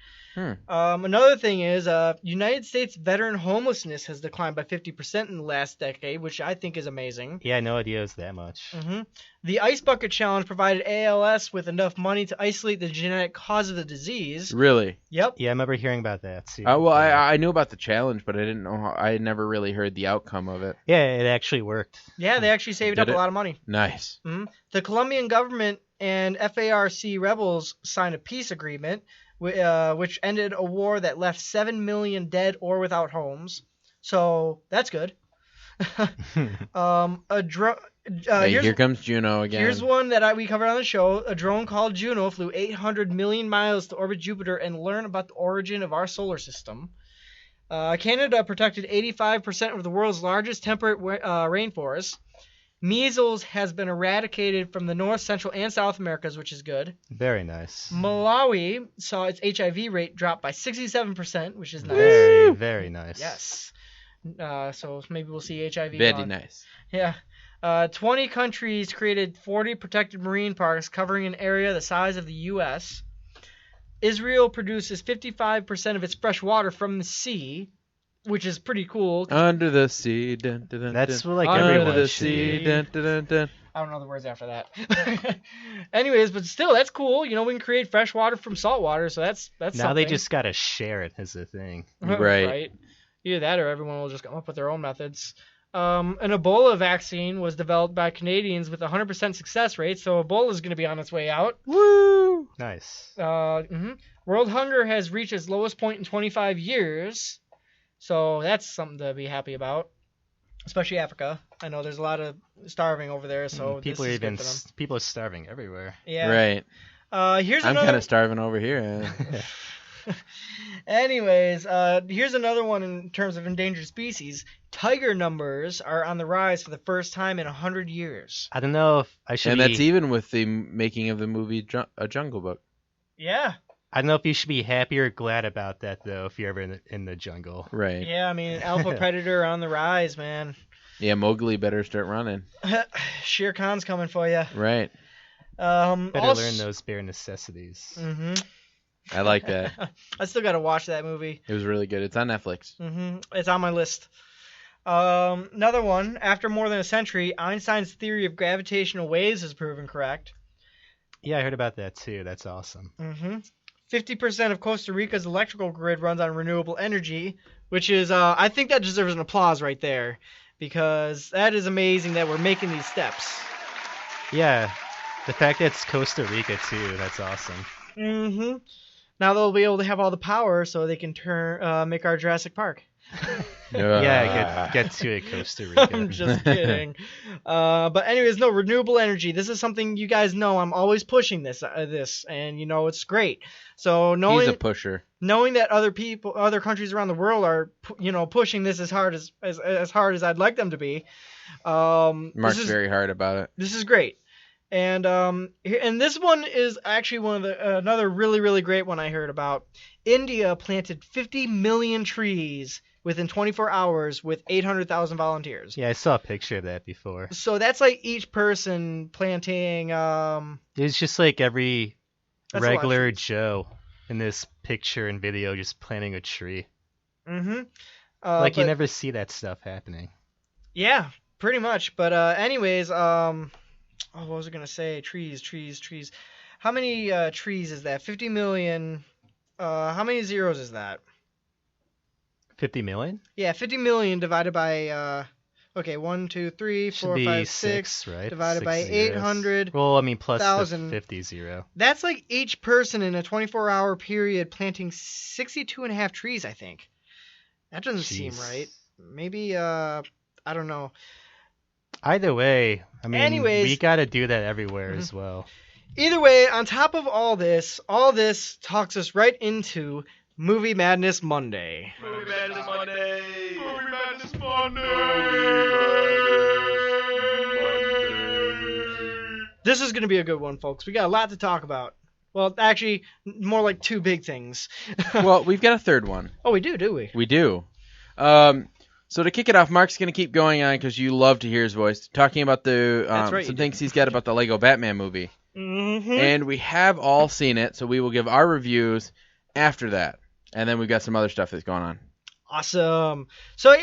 Another thing is, United States veteran homelessness has declined by 50% in the last decade, which I think is amazing. Yeah, no idea it was that much. Mm-hmm. The Ice Bucket Challenge provided ALS with enough money to isolate the genetic cause of the disease. Really? Yep. Yeah, I remember hearing about that, too. Well, I knew about the challenge, but I didn't know I had never really heard the outcome of it. Yeah, it actually worked. Yeah, they actually saved Did up it? a lot of money. Nice. The Colombian government and FARC rebels signed a peace agreement, which ended a war that left 7 million dead or without homes. So that's good. A drone. Hey, here comes Juno again. Here's one that we covered on the show. A drone called Juno flew 800 million miles to orbit Jupiter and learn about the origin of our solar system. Canada protected 85% of the world's largest temperate rainforest. Measles has been eradicated from the North, Central, and South Americas, which is good. Very nice. Malawi saw its HIV rate drop by 67%, which is nice. Very, very nice. Yes. So maybe we'll see HIV. Very gone. nice. Yeah. 20 countries created 40 protected marine parks covering an area the size of the U.S. Israel produces 55% of its fresh water from the sea, which is pretty cool. Under the sea. Dun, dun, dun, That's dun. what Under everyone the should sea. be. Dun, dun, dun, dun. I don't know the words after that. Anyways, but still, that's cool. We can create fresh water from salt water, so that's Now something. they just gotta share it as a thing. Right. Either that or everyone will just come up with their own methods. An Ebola vaccine was developed by Canadians with 100% success rate, so Ebola is going to be on its way out. Woo! Nice. World hunger has reached its lowest point in 25 years, so that's something to be happy about, especially Africa. I know there's a lot of starving over there, so People this are is good for them. people are starving everywhere. Yeah. Right. Here's I'm another. kind of starving over here. Anyways, here's another one in terms of endangered species. Tiger numbers are on the rise for the first time in 100 years. I don't know if I should And be. that's even with the making of the movie A Jungle Book. Yeah. I don't know if you should be happy or glad about that though. If you're ever in the jungle. Right. Yeah, I mean, alpha predator on the rise, man. Yeah, Mowgli better start running. Shere Khan's coming for you. Right. Better learn those bare necessities. Mm-hmm. I like that. I still got to watch that movie. It was really good. It's on Netflix. Mm-hmm. It's on my list. Another one. After more than a century, Einstein's theory of gravitational waves is proven correct. Yeah, I heard about that too. That's awesome. Mm-hmm. 50% of Costa Rica's electrical grid runs on renewable energy, which is, I think that deserves an applause right there, because that is amazing that we're making these steps. Yeah, the fact that it's Costa Rica too. That's awesome. Mm-hmm. Now they'll be able to have all the power, so they can make our Jurassic Park. Yeah, get to it, Costa Rica. I'm just kidding. But anyways, no, renewable energy. This is something you guys know. I'm always pushing this, and it's great. So He's a pusher. knowing that other countries around the world are, pushing this as hard as I'd like them to be. Mark's very hard about it. This is great. And this one is actually another really, really great one I heard about. India planted 50 million trees within 24 hours with 800,000 volunteers. Yeah, I saw a picture of that before. So that's like each person planting. It's just like every That's a lot of regular trees. Joe in this picture and video just planting a tree. Mm-hmm. You never see that stuff happening. Yeah, pretty much. But anyways, what was I gonna say? Trees. How many trees is that? 50 million. How many zeros is that? 50 million? Yeah, 50 million divided by 1, 2, 3, 4, Should be 5, 6 6, right? divided 6 by zeros. 800. Well, I mean, plus the 1,000. 50 zero. That's like each person in a 24-hour period planting 62.5 trees, I think. That doesn't seem Jeez. right. Maybe I don't know. Either way, I mean, Anyways. we got to do that everywhere Mhm. as well. Either way, on top of all this talks us right into Movie Madness Monday. Movie Madness Monday. Movie Madness This is going to be a good one, folks. We got a lot to talk about. Well, actually, more like two big things. Well, we've got a third one. Oh, we do we? We do. So to kick it off, Mark's going to keep going on because you love to hear his voice, talking about the That's right, some you things he's got about the Lego Batman movie. Mm-hmm. And we have all seen it, so we will give our reviews after that. And then we've got some other stuff that's going on. Awesome. So,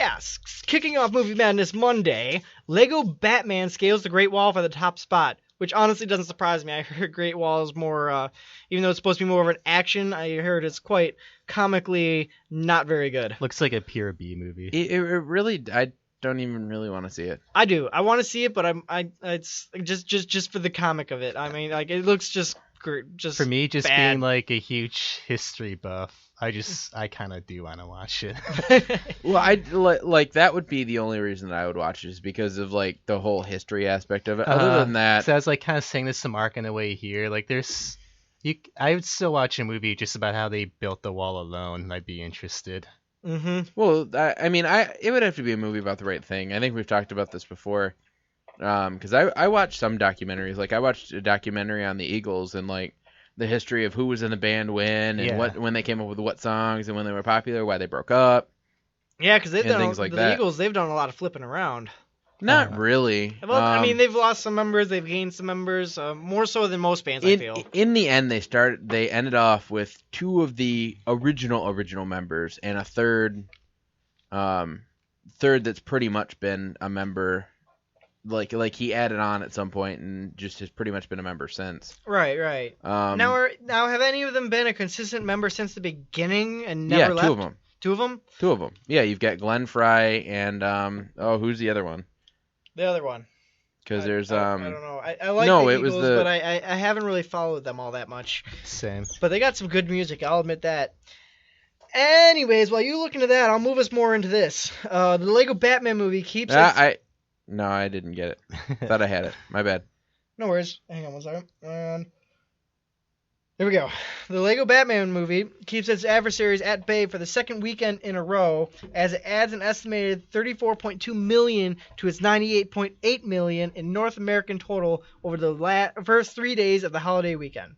kicking off Movie Madness Monday, Lego Batman scales the Great Wall for the top spot, which honestly doesn't surprise me. I heard Great Wall is more, even though it's supposed to be more of an action, I heard it's quite comically not very good. Looks like a pure B movie. It really, I don't even really want to see it. I do. I want to see it, but it's just for the comic of it. I mean, like, it looks just great. Just For me, just bad. being like a huge history buff, I kind of do want to watch it. Well, I like that would be the only reason that I would watch it is because of like the whole history aspect of it. Other than that, So I was like kind of saying this to Mark in a way here. Like I would still watch a movie just about how they built the wall alone. I'd be interested. well, I mean, it would have to be a movie about the right thing. I think we've talked about this before. Because I watched some documentaries. Like I watched a documentary on the Eagles and like the history of who was in the band when and when they came up with what songs and when they were popular, why they broke up. Yeah, because they've done things like the that. Eagles. They've done a lot of flipping around. Not really. Well, I mean, they've lost some members, they've gained some members, more so than most bands. I feel. In the end, they ended off with 2 of the original members and a third that's pretty much been a member. Like he added on at some point and just has pretty much been a member since. Right. Now have any of them been a consistent member since the beginning and never left? 2 of them. 2 of them? 2 of them. Yeah, you've got Glenn Fry and who's the other one? The other one. Because there's I don't know. I like the Eagles, but I haven't really followed them all that much. Same. But they got some good music, I'll admit that. Anyways, while you look into that, I'll move us more into this. The Lego Batman movie keeps No, I didn't get it. Thought I had it. My bad. No worries. Hang on one second. And there we go. The Lego Batman movie keeps its adversaries at bay for the second weekend in a row as it adds an estimated $34.2 million to its $98.8 million in North American total over the first 3 days of the holiday weekend.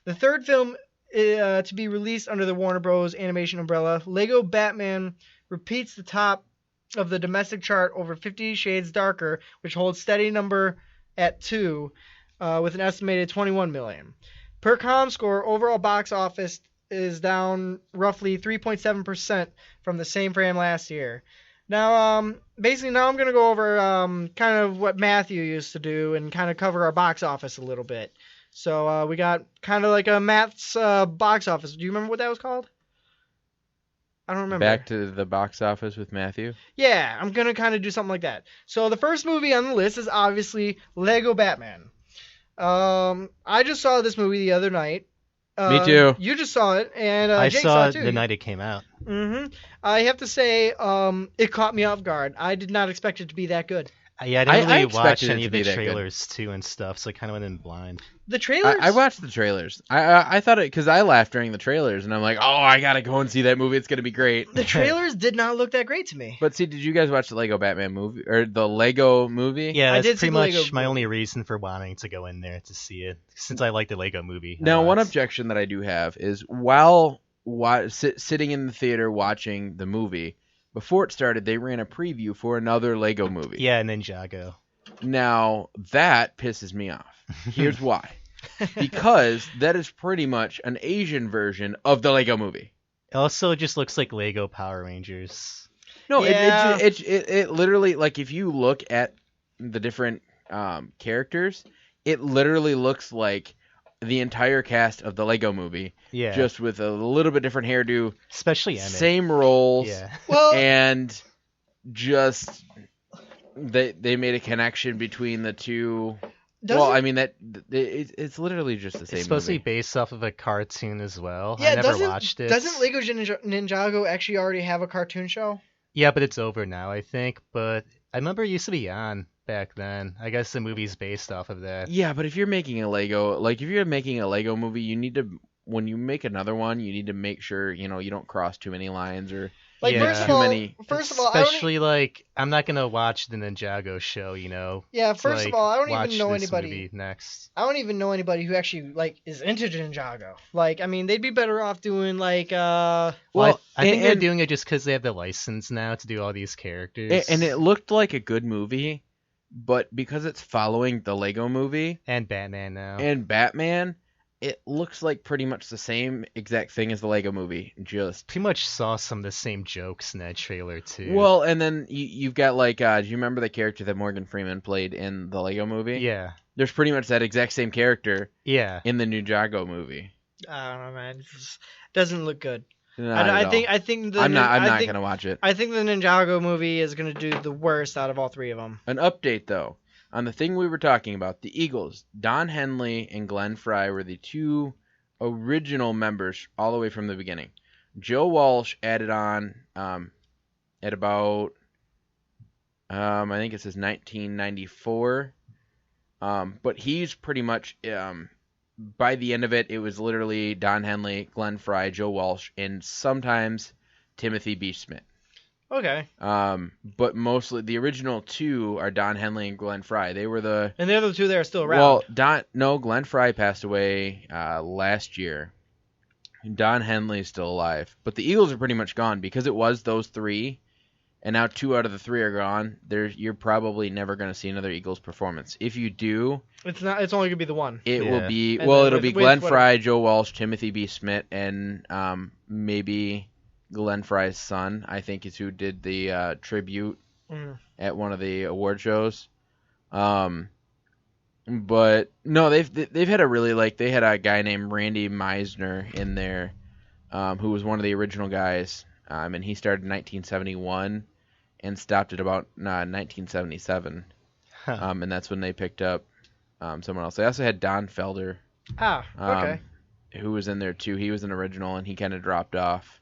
The third film to be released under the Warner Bros. Animation umbrella, Lego Batman repeats the top of the domestic chart over 50 Shades Darker, which holds steady number at 2 with an estimated $21 million. Per ComScore, overall box office is down roughly 3.7% from the same frame last year. Now, basically, now I'm going to go over kind of what Matthew used to do and kind of cover our box office a little bit. So we got kind of like a Matt's box office. Do you remember what that was called? I don't remember. Back to the box office with Matthew? Yeah, I'm going to kind of do something like that. So the first movie on the list is obviously Lego Batman. I just saw this movie the other night. Me too. You just saw it, and I Jake saw it it too. the night it came out. I have to say, it caught me off guard. I did not expect it to be that good. Yeah, I didn't really watch expected it any to of be the that good. trailers too and stuff, so I kind of went in blind. The trailers? I watched the trailers. I thought it because I laughed during the trailers, and I'm like, oh, I gotta go and see that movie. It's gonna be great. The trailers did not look that great to me. But see, did you guys watch the Lego Batman movie or the Lego movie? Yeah, I that's did see pretty the much Lego my movie. only reason for wanting to go in there to see it, since I like the Lego movie. Now, one objection that I do have is while sitting in the theater watching the movie, before it started, they ran a preview for another Lego movie. Yeah, Ninjago. Now, that pisses me off. Here's why. Because that is pretty much an Asian version of the Lego movie. Also, it just looks like Lego Power Rangers. No, Yeah. it literally, like, if you look at the different characters, it literally looks like the entire cast of the Lego movie, Yeah. just with a little bit different hairdo, Especially Emmett. same roles, Yeah. Well, and just they made a connection between the two. doesn't, Well, I mean it's literally just the same It's supposed movie. to be based off of a cartoon as well. yeah, I never watched it. Doesn't Lego Ninjago actually already have a cartoon show? Yeah, but it's over now, I think. But I remember it used to be on back then. I guess the movie's based off of that. Yeah, but if you're making a Lego movie, you need to, when you make another one, you need to make sure, you don't cross too many lines or Like, Yeah. first of Too all, many- Especially like I'm not gonna watch the Ninjago show, yeah, first like, of all, I don't watch even know this anybody. movie next. I don't even know anybody who actually is into Ninjago. Like, I mean, they'd be better off doing like Well, I think they're doing it just because they have the license now to do all these characters. and it looked like a good movie, but because it's following the Lego movie and Batman now. and Batman, it looks like pretty much the same exact thing as the Lego movie. Just Pretty much saw some of the same jokes in that trailer too. well, and then you've got like, do you remember the character that Morgan Freeman played in the Lego movie? yeah, There's pretty much that exact same character yeah. in the Ninjago movie. I don't know, man. It just doesn't look good. Not I at all. think I'm not gonna watch it. I think the Ninjago movie is gonna do the worst out of all three of them. An update though on the thing we were talking about, the Eagles. Don Henley and Glenn Fry were the two original members all the way from the beginning. Joe Walsh added on at about I think it says 1994. But he's pretty much by the end of it, it was literally Don Henley, Glenn Frey, Joe Walsh, and sometimes Timothy B. Schmidt. Okay. But mostly the original two are Don Henley and Glenn Frey. They were the And the other two there are still around. Well, Glenn Frey passed away last year. Don Henley's still alive, but the Eagles are pretty much gone because it was those three, and now 2 out of the 3 are gone. You're probably never going to see another Eagles performance. If you do, it's only gonna be the one. it will be And well. then It'll be with Glenn what- Frey, Joe Walsh, Timothy B. Schmidt, and maybe Glenn Frey's son. I think is who did the tribute at one of the award shows. But no, they've had a really they had a guy named Randy Meisner in there, who was one of the original guys, and he started in 1971 and stopped at about 1977, and that's when they picked up someone else. They also had Don Felder, Okay. who was in there too. He was an original and he kind of dropped off.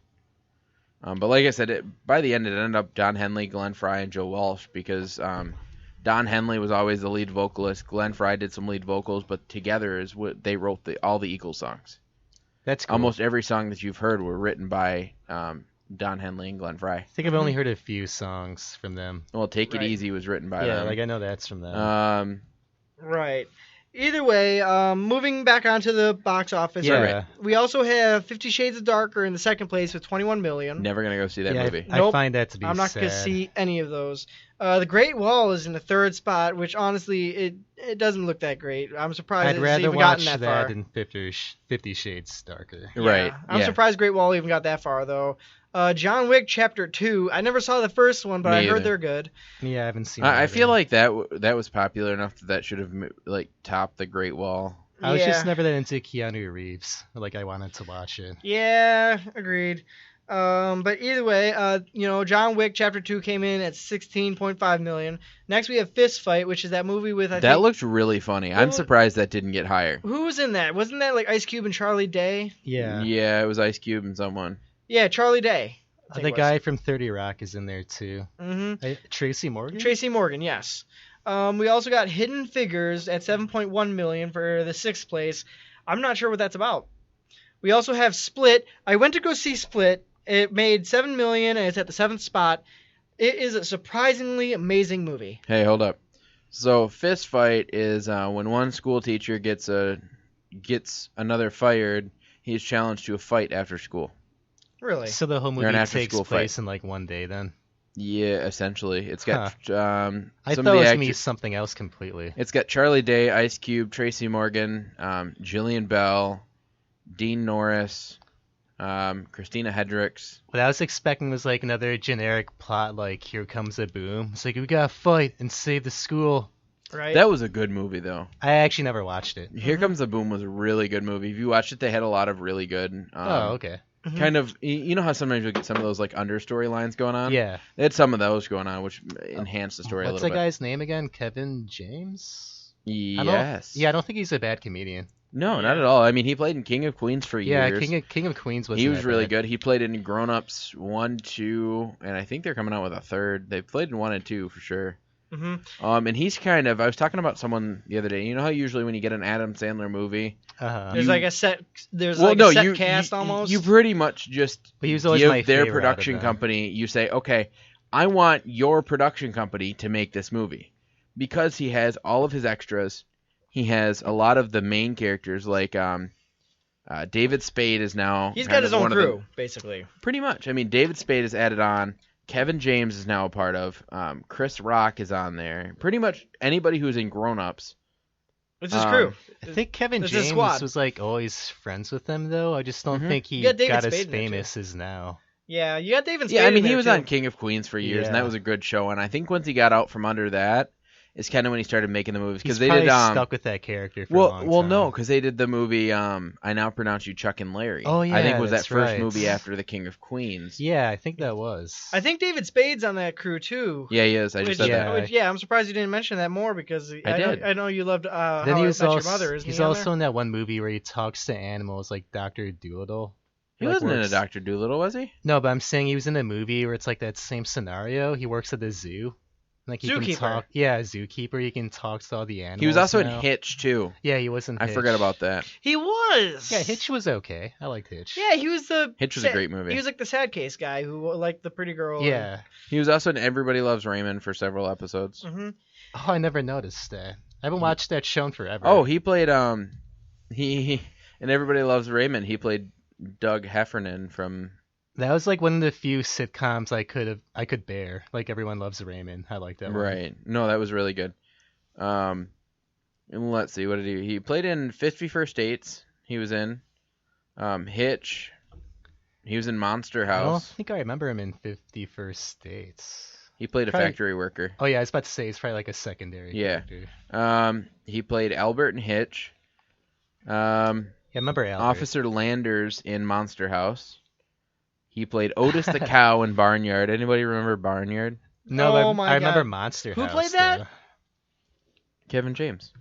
But like I said, by the end it ended up Don Henley, Glenn Frey, and Joe Walsh because Don Henley was always the lead vocalist. Glenn Frey did some lead vocals, but together is what they wrote all the Eagles songs. That's cool. Almost every song that you've heard were written by Don Henley and Glenn Frey. I think I've only heard a few songs from them. Well, Take It Right. Easy was written by Yeah, them. like I know that's from them. Right. Either way, moving back onto the box office. Yeah. We also have 50 Shades of Darker in the second place with 21 million. Never gonna go see that yeah, movie. I Nope. find that to be I'm not sad. going to see any of those. The Great Wall is in the third spot, which honestly, it doesn't look that great. I'm surprised I'd it's rather even watch gotten that that far. than 50 Shades Darker. Right. I'm yeah. surprised Great Wall even got that far, though. John Wick Chapter 2. I never saw the first one, but Me I heard either. they're good. Yeah, I haven't seen. I either. feel like that was popular enough that should have topped the Great Wall. I was Yeah. just never that into Keanu Reeves. Like I wanted to watch it. Yeah, agreed. But either way, John Wick Chapter 2 came in at 16.5 million. Next we have Fist Fight, which is that movie with I That think looked really funny. I'm Well- surprised that didn't get higher. who was in that? Wasn't that like Ice Cube and Charlie Day? Yeah. Yeah, it was Ice Cube and someone. Yeah, Charlie Day. The guy from 30 Rock is in there too. Mm-hmm. Tracy Morgan. Tracy Morgan, yes. We also got Hidden Figures at 7.1 million for the sixth place. I'm not sure what that's about. We also have Split. I went to go see Split. It made 7 million and it's at the 7th spot. It is a surprisingly amazing movie. Hey, hold up. So Fist Fight is when one school teacher gets another fired, he is challenged to a fight after school. Really? So the whole They're an movie after takes school place fight. in like one day then. Yeah, essentially. It's got I some thought of it the was gonna be actors. something else completely. It's got Charlie Day, Ice Cube, Tracy Morgan, Jillian Bell, Dean Norris, Christina Hendricks. What I was expecting was like another generic plot, like here comes a boom. It's like we gotta fight and save the school. Right? That was a good movie, though. I actually never watched it. Here Comes the Boom was a really good movie. If you watched it, they had a lot of really good. Oh, okay. Kind of, you know how sometimes you'll get some of those like understory lines going on. Yeah. They had some of those going on, which enhanced the story a What's little that bit. guy's name again? Kevin James? Yes. I don't think he's a bad comedian. No, not at all. I mean, he played in King of Queens for Yeah, years. King of Queens was. He was really good. He played in Grown Ups 1, 2, and I think they're coming out with a third. They played in 1 and 2 for sure. Mm-hmm. And he's kind of. I was talking about someone the other day. You know how usually when you get an Adam Sandler movie, Uh-huh. There's like a set. There's well, like no, a set you cast you, almost. You pretty much just But he was always my give their favorite out of production them. company. You say, okay, I want your production company to make this movie because he has all of his extras. He has a lot of the main characters, like David Spade is now. He's kind got of his own one of the- crew, basically. Pretty much. I mean, David Spade is added on. Kevin James is now a part of. Chris Rock is on there. Pretty much anybody who's in Grown Ups. It's his crew. I think Kevin It's a James squad. was like always friends with them though. I just don't think he You got David got as Spade in there, too. famous as now. Yeah, you got David Spade. Yeah, I mean, in he there, was too. on King of Queens for years, and Yeah. that was a good show. And I think once he got out from under that, is kind of when he started making the movies because He's they probably did. stuck with that character for a Well, long well, time. no, because they did the movie. I Now Pronounce You Chuck and Larry. Oh, I yeah, think was that that's first right. movie after the King of Queens. Yeah, I think that was. I think David Spade's on that crew too. Yeah, he is. I just Which, said that. Yeah. I'm surprised you didn't mention that more because I did. I know you loved Then How he I was Met also Your Mother. Isn't he's he on also there? in that one movie where he talks to animals like Dr. Doolittle. He like, wasn't in a works- Dr. Dolittle, was he? No, but I'm saying he was in a movie where it's like that same scenario. He works at the zoo. Like he can Zookeeper. talk. Yeah, zookeeper. He can talk to all the animals. He was also now. in Hitch too. Yeah, he was in I Hitch. forgot about that. He was. Yeah, Hitch was okay. I liked Hitch. Yeah, he was the. Hitch was a great movie. He was like the sad case guy who liked the pretty girl. Yeah. He was also in Everybody Loves Raymond for several episodes. Mm-hmm. Oh, I never noticed that. I haven't watched that show in forever. Oh, he played he in Everybody Loves Raymond. He played Doug Heffernan from. That was like one of the few sitcoms I could bear. Like Everyone Loves Raymond. I like that one. Right. No, that was really good. And let's see, what did he played in 50 First Dates. He was in Hitch. He was in Monster I don't House. think I remember him in 50 First Dates. He played a Probably- factory worker. Oh yeah, I was about to say it's probably like a secondary Yeah. character. He played Albert in Hitch. Yeah, I remember Albert. Officer Landers in Monster House. He played Otis the cow in Barnyard. Anybody remember Barnyard? No, Oh but my I remember God. Monster Who House. played that? though. Kevin James.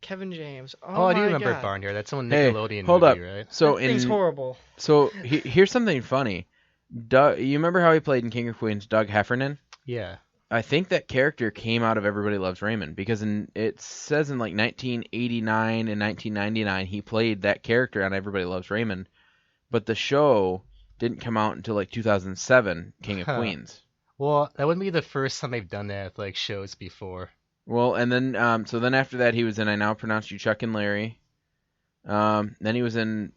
Kevin James. Oh, I do my remember God. Barnyard. That's one Hey, Nickelodeon hold movie, up. right? So That thing's horrible. here's something funny. Doug, you remember how he played in King of Queens, Doug Heffernan? Yeah. I think that character came out of Everybody Loves Raymond because it says in like 1989 and 1999 he played that character on Everybody Loves Raymond, but the show didn't come out until like 2007, King of Huh. Queens. Well, that wouldn't be the first time they've done that with like shows before. Well, and then so then after that he was in I Now Pronounce You Chuck and Larry. Then he was in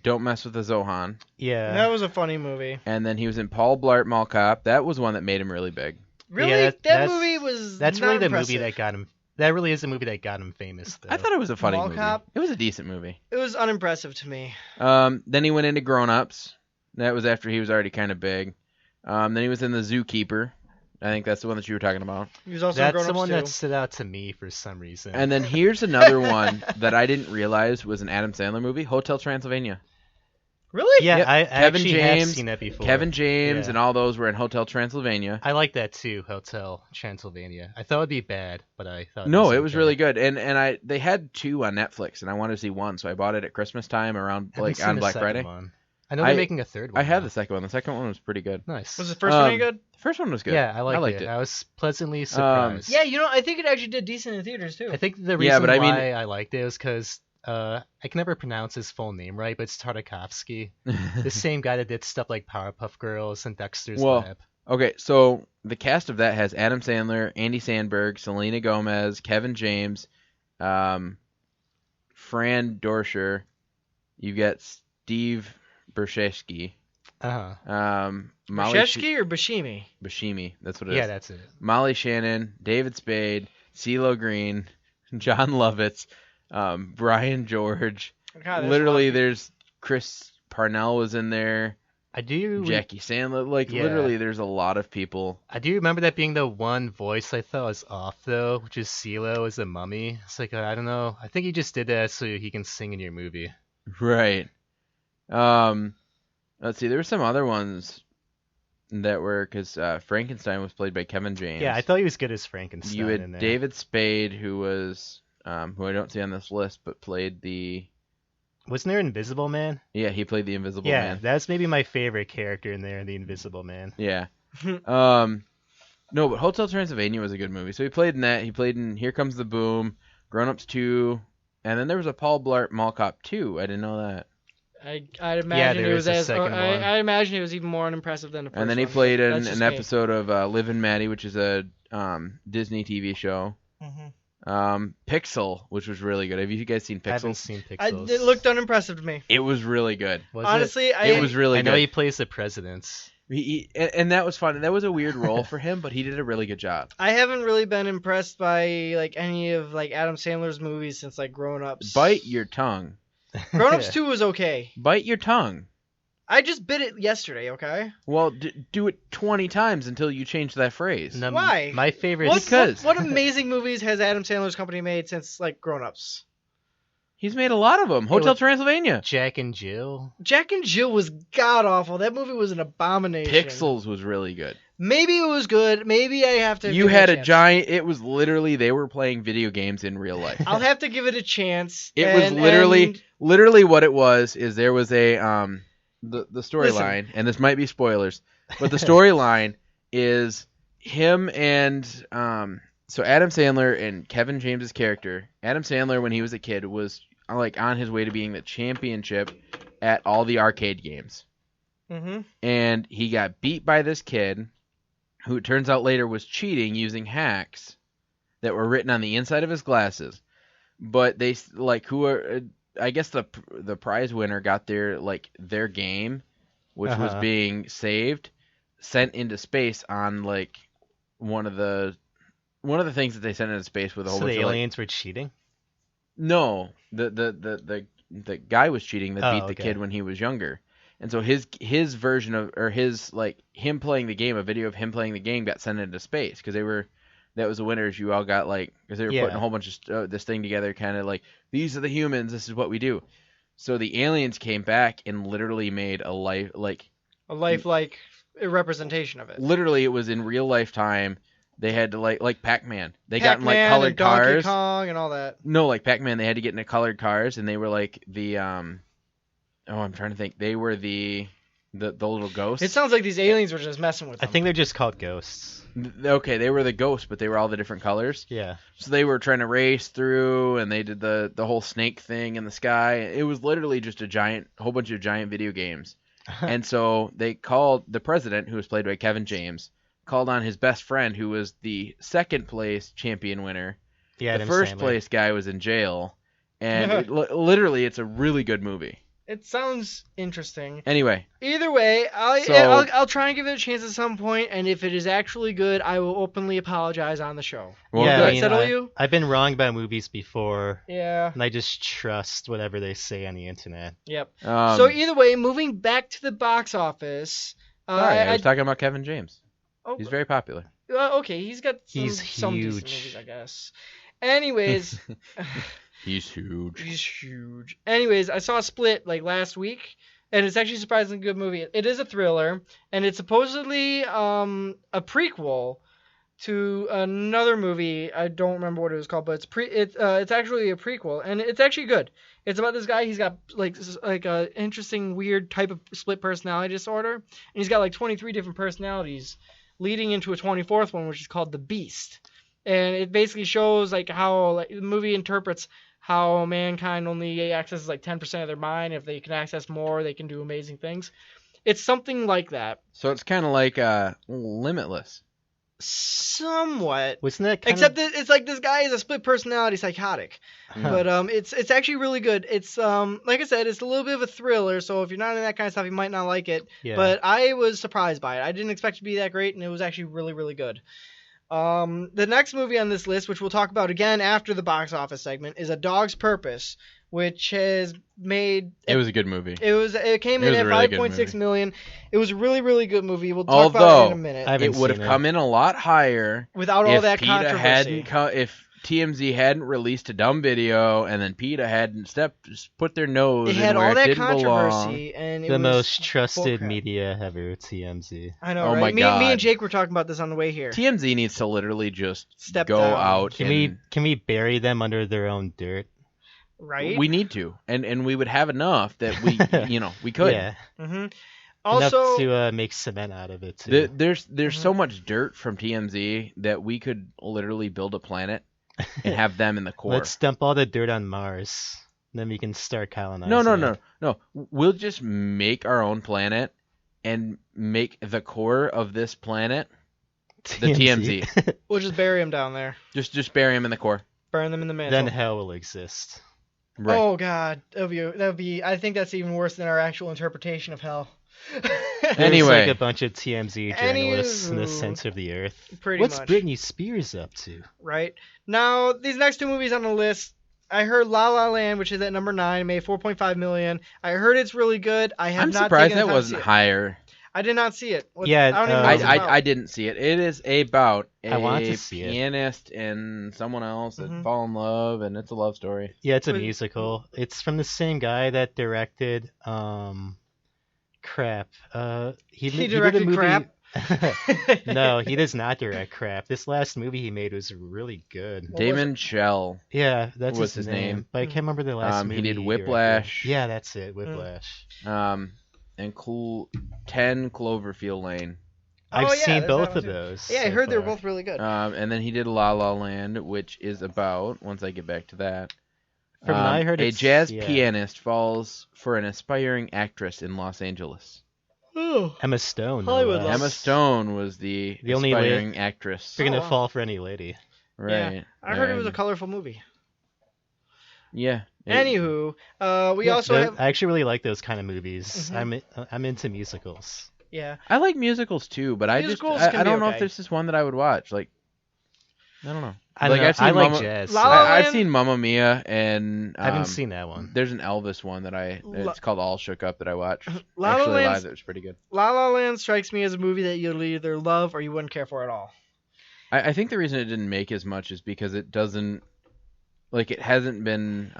Don't Mess with the Zohan, Yeah. That was a funny movie. and then he was in Paul Blart Mall Cop. That was one that made him really big. Really? Yeah, that that's- movie was. That's not really the impressive. movie that got him. That really is the movie that got him famous. Though. I thought it was a funny Mall movie. Cop? It was a decent movie. It was unimpressive to me. Then he went into Grown Ups. That was after he was already kind of big. Then he was in The Zookeeper. I think that's the one that you were talking about. He was also That's grown the ups one too. that stood out to me for some reason. And then here's another one that I didn't realize was an Adam Sandler movie, Hotel Transylvania. Really? yeah, Yep. I Kevin actually have James, seen that before. Kevin James Yeah. and all those were in Hotel Transylvania. I like that too, Hotel Transylvania. I thought it'd be bad, but I thought No, it was okay. really good. And they had two on Netflix, and I wanted to see one, so I bought it at Christmas time around I haven't like seen on the Black second Friday. one. I know they're making a third one. I have now. the second one. The second one was pretty good. Nice. Was the first one any Um, good? The first one was good. Yeah, I liked it. I was pleasantly surprised. Yeah, I think it actually did decent in theaters too. I think the Yeah, reason but I mean- why I liked it was because I can never pronounce his full name right, but it's Tartakovsky, the same guy that did stuff like Powerpuff Girls and Dexter's Well, Lab. Okay, so the cast of that has Adam Sandler, Andy Samberg, Selena Gomez, Kevin James, Fran Dorscher. You've got Steve Buscemi, Uh-huh. Molly Brzezinski or Buscemi? Buscemi. That's what it is. Yeah, that's it. Molly Shannon, David Spade, CeeLo Green, John Lovitz, Brian George. God, that's Literally, a lot. there's Chris Parnell was in there. I do Jackie Sandler. Like Yeah. literally, there's a lot of people. I do remember that being the one voice I thought was off though, which is CeeLo as a mummy. It's like I don't know. I think he just did that so he can sing in your movie. Right. Let's see. There were some other ones that were because Frankenstein was played by Kevin James. Yeah, I thought he was good as Frankenstein you in had there. David Spade, who was who I don't see on this list, but played the Wasn't there Invisible Man? he played the Invisible Yeah, Man. that's maybe my favorite character in there, the Invisible Man. Yeah. No, but Hotel Transylvania was a good movie. So he played in that. He played in Here Comes the Boom, Grown Ups 2, and then there was a Paul Blart Mall Cop 2. I didn't know that. I'd imagine there it is was a as. second one. I imagine it was even more unimpressive than the first And then he one. played in That's just an me. episode of Liv and Maddie, which is a Disney TV show. Pixel, which was really good. Have you guys seen I haven't Pixels? seen It Pixels. looked unimpressive to me. It was really good. Was Honestly, It was really I know good. he plays the presidents. And that was fun. That was a weird role for him, but he did a really good job. I haven't really been impressed by like any of like Adam Sandler's movies since like Grown Ups. Bite your tongue. Grown Ups 2 was okay. Bite your tongue. I just bit it yesterday. Okay. Well, do it 20 times until you change that phrase. No, Why? My favorite. What amazing movies has Adam Sandler's company made since like Grown Ups? He's made a lot of them. Hotel was- Transylvania. Jack and Jill. Jack and Jill was god awful. That movie was an abomination. Pixels was really good. Maybe it was good. Maybe I have to. You give it had a chance. giant. It was literally they were playing video games in real life. I'll have to give it a chance. It was literally what it was is there the storyline, and this might be spoilers, but the storyline is him and so Adam Sandler and Kevin James's character. Adam Sandler, when he was a kid, was like on his way to being the championship at all the arcade games. Mm-hmm. And he got beat by this kid, who it turns out later was cheating using hacks that were written on the inside of his glasses. But they I guess the prize winner got their game, which was being sent into space on like one of the things that they sent into space with a whole bunch the of aliens were cheating? No, the guy was cheating that beat the kid when he was younger. And so his version of, or his, like, him playing the game, a video of him playing the game got sent into space because that was the winners. You all got, like, because they were putting a whole bunch of this thing together, kind of like, these are the humans, this is what we do. So the aliens came back and literally made a lifelike a representation of it. Literally, it was in real life time. They had to like Pac-Man. They got in like Pac-Man colored and Donkey cars. Kong and all that. No, like Pac-Man, they had to get into colored cars, and they were like the I'm trying to think. They were the little ghosts. It sounds like these aliens were just messing with them. I think they're just called ghosts. Okay, they were the ghosts, but they were all the different colors. Yeah. So they were trying to race through, and they did the whole snake thing in the sky. It was literally just whole bunch of giant video games. And so they called the president, who was played by Kevin James, called on his best friend, who was the second place champion winner. Yeah, the first place guy was in jail, and literally, it's a really good movie. It sounds interesting. Anyway. Either way, I'll try and give it a chance at some point, and if it is actually good, I will openly apologize on the show. Well, yeah, Did I settle you? I've been wrong about movies before. Yeah. And I just trust whatever they say on the internet. Yep. So either way, moving back to the box office. Sorry, I was talking about Kevin James. Oh, he's very popular. Okay, he's got some huge. decent movies, I guess. Anyways. He's huge. He's huge. Anyways, I saw Split like last week, and it's actually a surprisingly good movie. It is a thriller, and it's supposedly a prequel to another movie. I don't remember what it was called, but it's actually a prequel, and it's actually good. It's about this guy. He's got like a interesting, weird type of split personality disorder, and he's got like 23 different personalities, leading into a 24th one, which is called the Beast. And it basically shows like how the movie interprets how mankind only accesses like 10% of their mind. If they can access more, they can do amazing things. It's something like that. So it's kind of like Limitless. Somewhat. Wasn't that Except that it's like this guy is a split personality psychotic. But it's actually really good. It's like I said, it's a little bit of a thriller, so if you're not into that kind of stuff, you might not like it. Yeah. But I was surprised by it. I didn't expect it to be that great, and it was actually really, really good. The next movie on this list, which we'll talk about again after the box office segment, is A Dog's Purpose, which has made... It was a good movie. It came in at really 5.6 million. It was a really, really good movie. We'll talk about it in a minute. It would have come in a lot higher without all that controversy. If TMZ hadn't released a dumb video, and then PETA hadn't put their nose in where it didn't belong. And it the was most trusted media ever, TMZ. I know, oh right? My God. Me and Jake were talking about this on the way here. TMZ needs to literally just Step go down. out. Can we bury them under their own dirt? Right? We need to, and we would have enough that we could. Yeah. Mm-hmm. Also, enough to make cement out of it too. There's so much dirt from TMZ that we could literally build a planet and have them in the core. Let's dump all the dirt on Mars. Then we can start colonizing. No. We'll just make our own planet and make the core of this planet the TMZ. We'll just bury them down there. Just bury them in the core. Burn them in the mantle. Then hell will exist. Right. Oh God, that would be. I think that's even worse than our actual interpretation of hell. Anyway, like a bunch of TMZ journalists in the center of the earth. What's much. Britney Spears up to? Right. Now, these next two movies on the list, I heard La La Land, which is at number 9, made 4.5 million. I heard it's really good. I'm not surprised that wasn't higher. I did not see it. Yeah, I don't even know what it's about. I didn't see it. It is about I want to see pianist and someone else that fall in love, and it's a love story. Yeah, it's a musical. It's from the same guy that directed Crap. He directed did a movie... Crap? No, he does not direct Crap. This last movie he made was really good. Damon Chell. Yeah, that's his name. But I can't remember the last movie. He did Whiplash. Yeah, that's it, Whiplash. and 10 Cloverfield Lane. I've seen there's both that of one, too. those. Yeah, I so heard they were far. both really good. And then he did La La Land, which is about, once I get back to that, From what I heard, a it's jazz yeah. pianist falls for an aspiring actress in Los Angeles. Oh, Emma Stone. No Hollywood less. loves- Emma Stone was the only aspiring actress. You're gonna Oh, wow. fall for any lady. Right. I heard it was a and- colorful movie. Yeah. Anywho, we Yeah, also have. I actually really like those kind of movies. Mhm. I'm into musicals. Yeah. I like musicals too, but Musicals I can be don't know okay. if this is one that I would watch. Like, I don't know. I Like, don't know. I've seen I like Mama- jazz. La so- La I've Land- seen Mamma Mia, and I haven't seen that one. There's an Elvis one that it's called All Shook Up that I watched. La La Actually, Land's- live, it was pretty good. La La Land strikes me as a movie that you'll either love or you wouldn't care for at all. I think the reason it didn't make as much is because it doesn't, like, it hasn't been.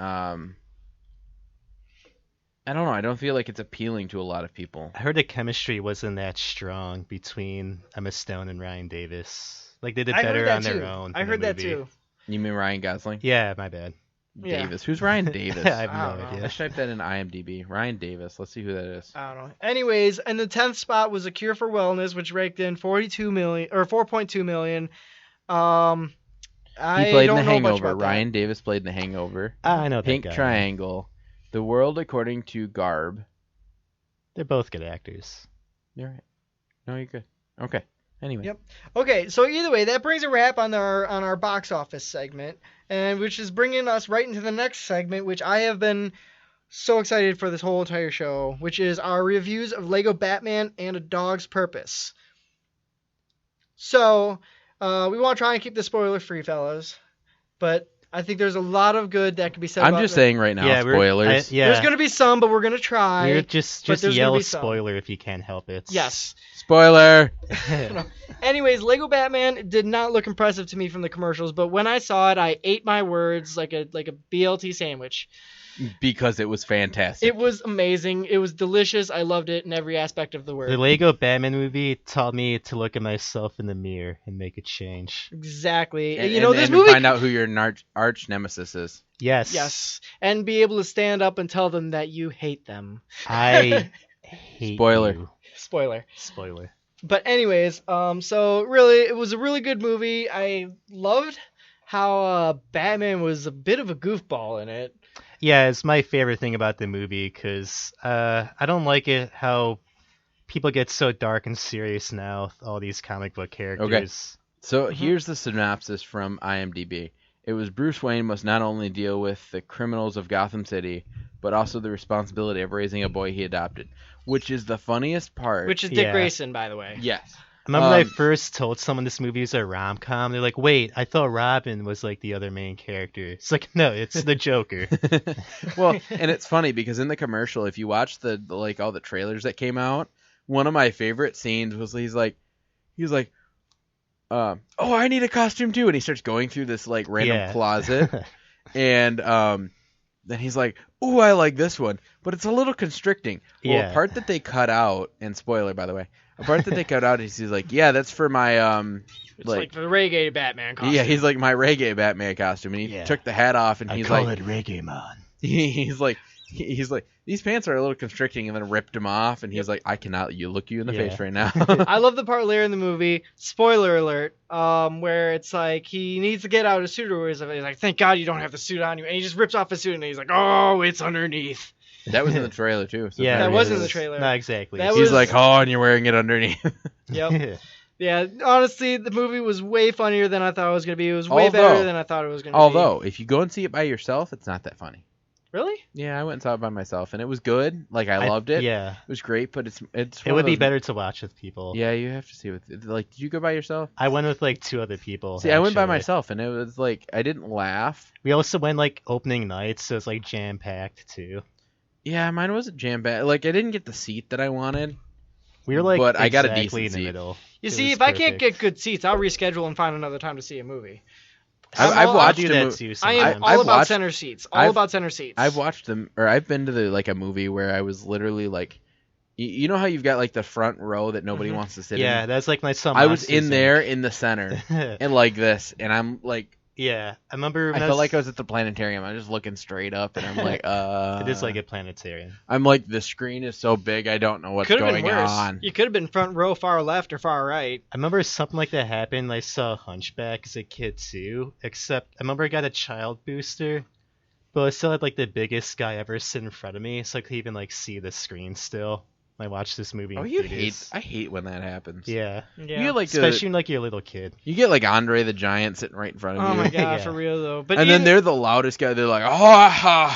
I don't know. I don't feel like it's appealing to a lot of people. I heard the chemistry wasn't that strong between Emma Stone and Ryan Davis. Like they did I heard better that on too. their own. I in the heard that movie. too. You mean Ryan Gosling? Yeah, my bad. Yeah. Davis. Who's Ryan Davis? I have I don't no know. idea. Let's type that in IMDb. Ryan Davis. Let's see who that is. I don't know. Anyways, and the 10th spot was A Cure for Wellness, which raked in 42 million or 4.2 million. I He played in don't The know much Hangover. about that. Ryan Davis played in The Hangover. I know Pink that guy. Triangle. The World According to Garb. They're both good actors. You're right. No, you're good. Okay. Anyway. Yep. Okay, so either way, that brings a wrap on our box office segment, and which is bringing us right into the next segment, which I have been so excited for this whole entire show, which is our reviews of Lego Batman and A Dog's Purpose. So, we want to try and keep this spoiler free, fellas, but I think there's a lot of good that can be said I'm about just it. saying right now, spoilers. There's going to be some, but we're going to try. We're just but there's gonna yell be some. spoiler if you can't help it. Yes. Spoiler! Anyways, Lego Batman did not look impressive to me from the commercials, but when I saw it, I ate my words like a BLT sandwich. Because it was fantastic. It was amazing. It was delicious. I loved it in every aspect of the word. The Lego Batman movie taught me to look at myself in the mirror and make a change. Exactly. And, you know, this and movie. find out who your arch nemesis is. Yes. Yes, and be able to stand up and tell them that you hate them. I hate Spoiler. you. Spoiler. Spoiler. But anyways, so really, it was a really good movie. I loved how Batman was a bit of a goofball in it. Yeah, it's my favorite thing about the movie because I don't like it how people get so dark and serious now with all these comic book characters. So here's the synopsis from IMDb. It was Bruce Wayne must not only deal with the criminals of Gotham City, but also the responsibility of raising a boy he adopted, which is the funniest part. Which is Dick Yeah. Grayson, by the way. Yes. I remember when I first told someone this movie is a rom-com, they're like, wait, I thought Robin was like the other main character. It's like, no, it's the Joker. Well, and it's funny because in the commercial, if you watch the like all the trailers that came out, one of my favorite scenes was he's like, oh, I need a costume too, and he starts going through this like random Yeah. closet, and then he's like, ooh, I like this one, but it's a little constricting. Well, Yeah. a part that they cut out, and spoiler by the way, a part that they cut out is he's like, yeah, that's for my It's like the reggae Batman costume. yeah, he's like my reggae Batman costume, and he Yeah. took the hat off, and I he's call like, it Reggae Man. he's like these pants are a little constricting, and then ripped them off, and he's like, I cannot look you in the Yeah. face right now. I love the part later in the movie, spoiler alert, where it's like he needs to get out his suit or something. He's like, thank God you don't have the suit on you. And he just rips off his suit and he's like, oh, it's underneath. That was in the trailer too. So Yeah, That it was in is. the trailer. Not exactly. That he's was- like, oh, and you're wearing it underneath. Yep. Yeah, honestly, the movie was way funnier than I thought it was going to be. It was way better Although- than I thought it was going to be. Although, if you go and see it by yourself, it's not that funny. Really? Yeah, I went and saw it by myself, and it was good. Like, I loved it. Yeah. It was great, but it's It one would of be those- better to watch with people. Yeah, you have to see it. Like, did you go by yourself? I went with like 2 other people. See, I went by actually. myself, and it was like I didn't laugh. We also went like opening night, so it's like jam packed too. Yeah, mine wasn't jam packed. Like, I didn't get the seat that I wanted. We were like, But I got a exactly decent in the seat. middle. You It see, was if I can't perfect. get good seats, I'll reschedule and find another time to see a movie. I've I'll watched do a that mo- too. I am Sometimes. all I've about watched- center seats. All I've- about center seats. I've watched them, or I've been to like a movie where I was literally like, you know how you've got like the front row that nobody Mhm. wants to sit Yeah, in. that's like my son. I was in there in the center, there. and like this, and I'm like Yeah, I remember. I felt like I was at the planetarium. I'm just looking straight up, and I'm like, It is like a planetarium. I'm like, the screen is so big, I don't know what's Could have going been worse. on. You could have been front row, far left, or far right. I remember something like that happened. I saw Hunchback as a kid too. Except I remember I got a child booster, but I still had like the biggest guy ever sit in front of me, so I could even like see the screen still. I watched this movie. Oh, in you 3 hate? days. I hate when that happens. Yeah, Yeah. You get like especially when like you're a little kid. you get like Andre the Giant sitting right in front of Oh you. my god, Yeah. for real though. But And then they're the loudest guy. They're like, oh, ha,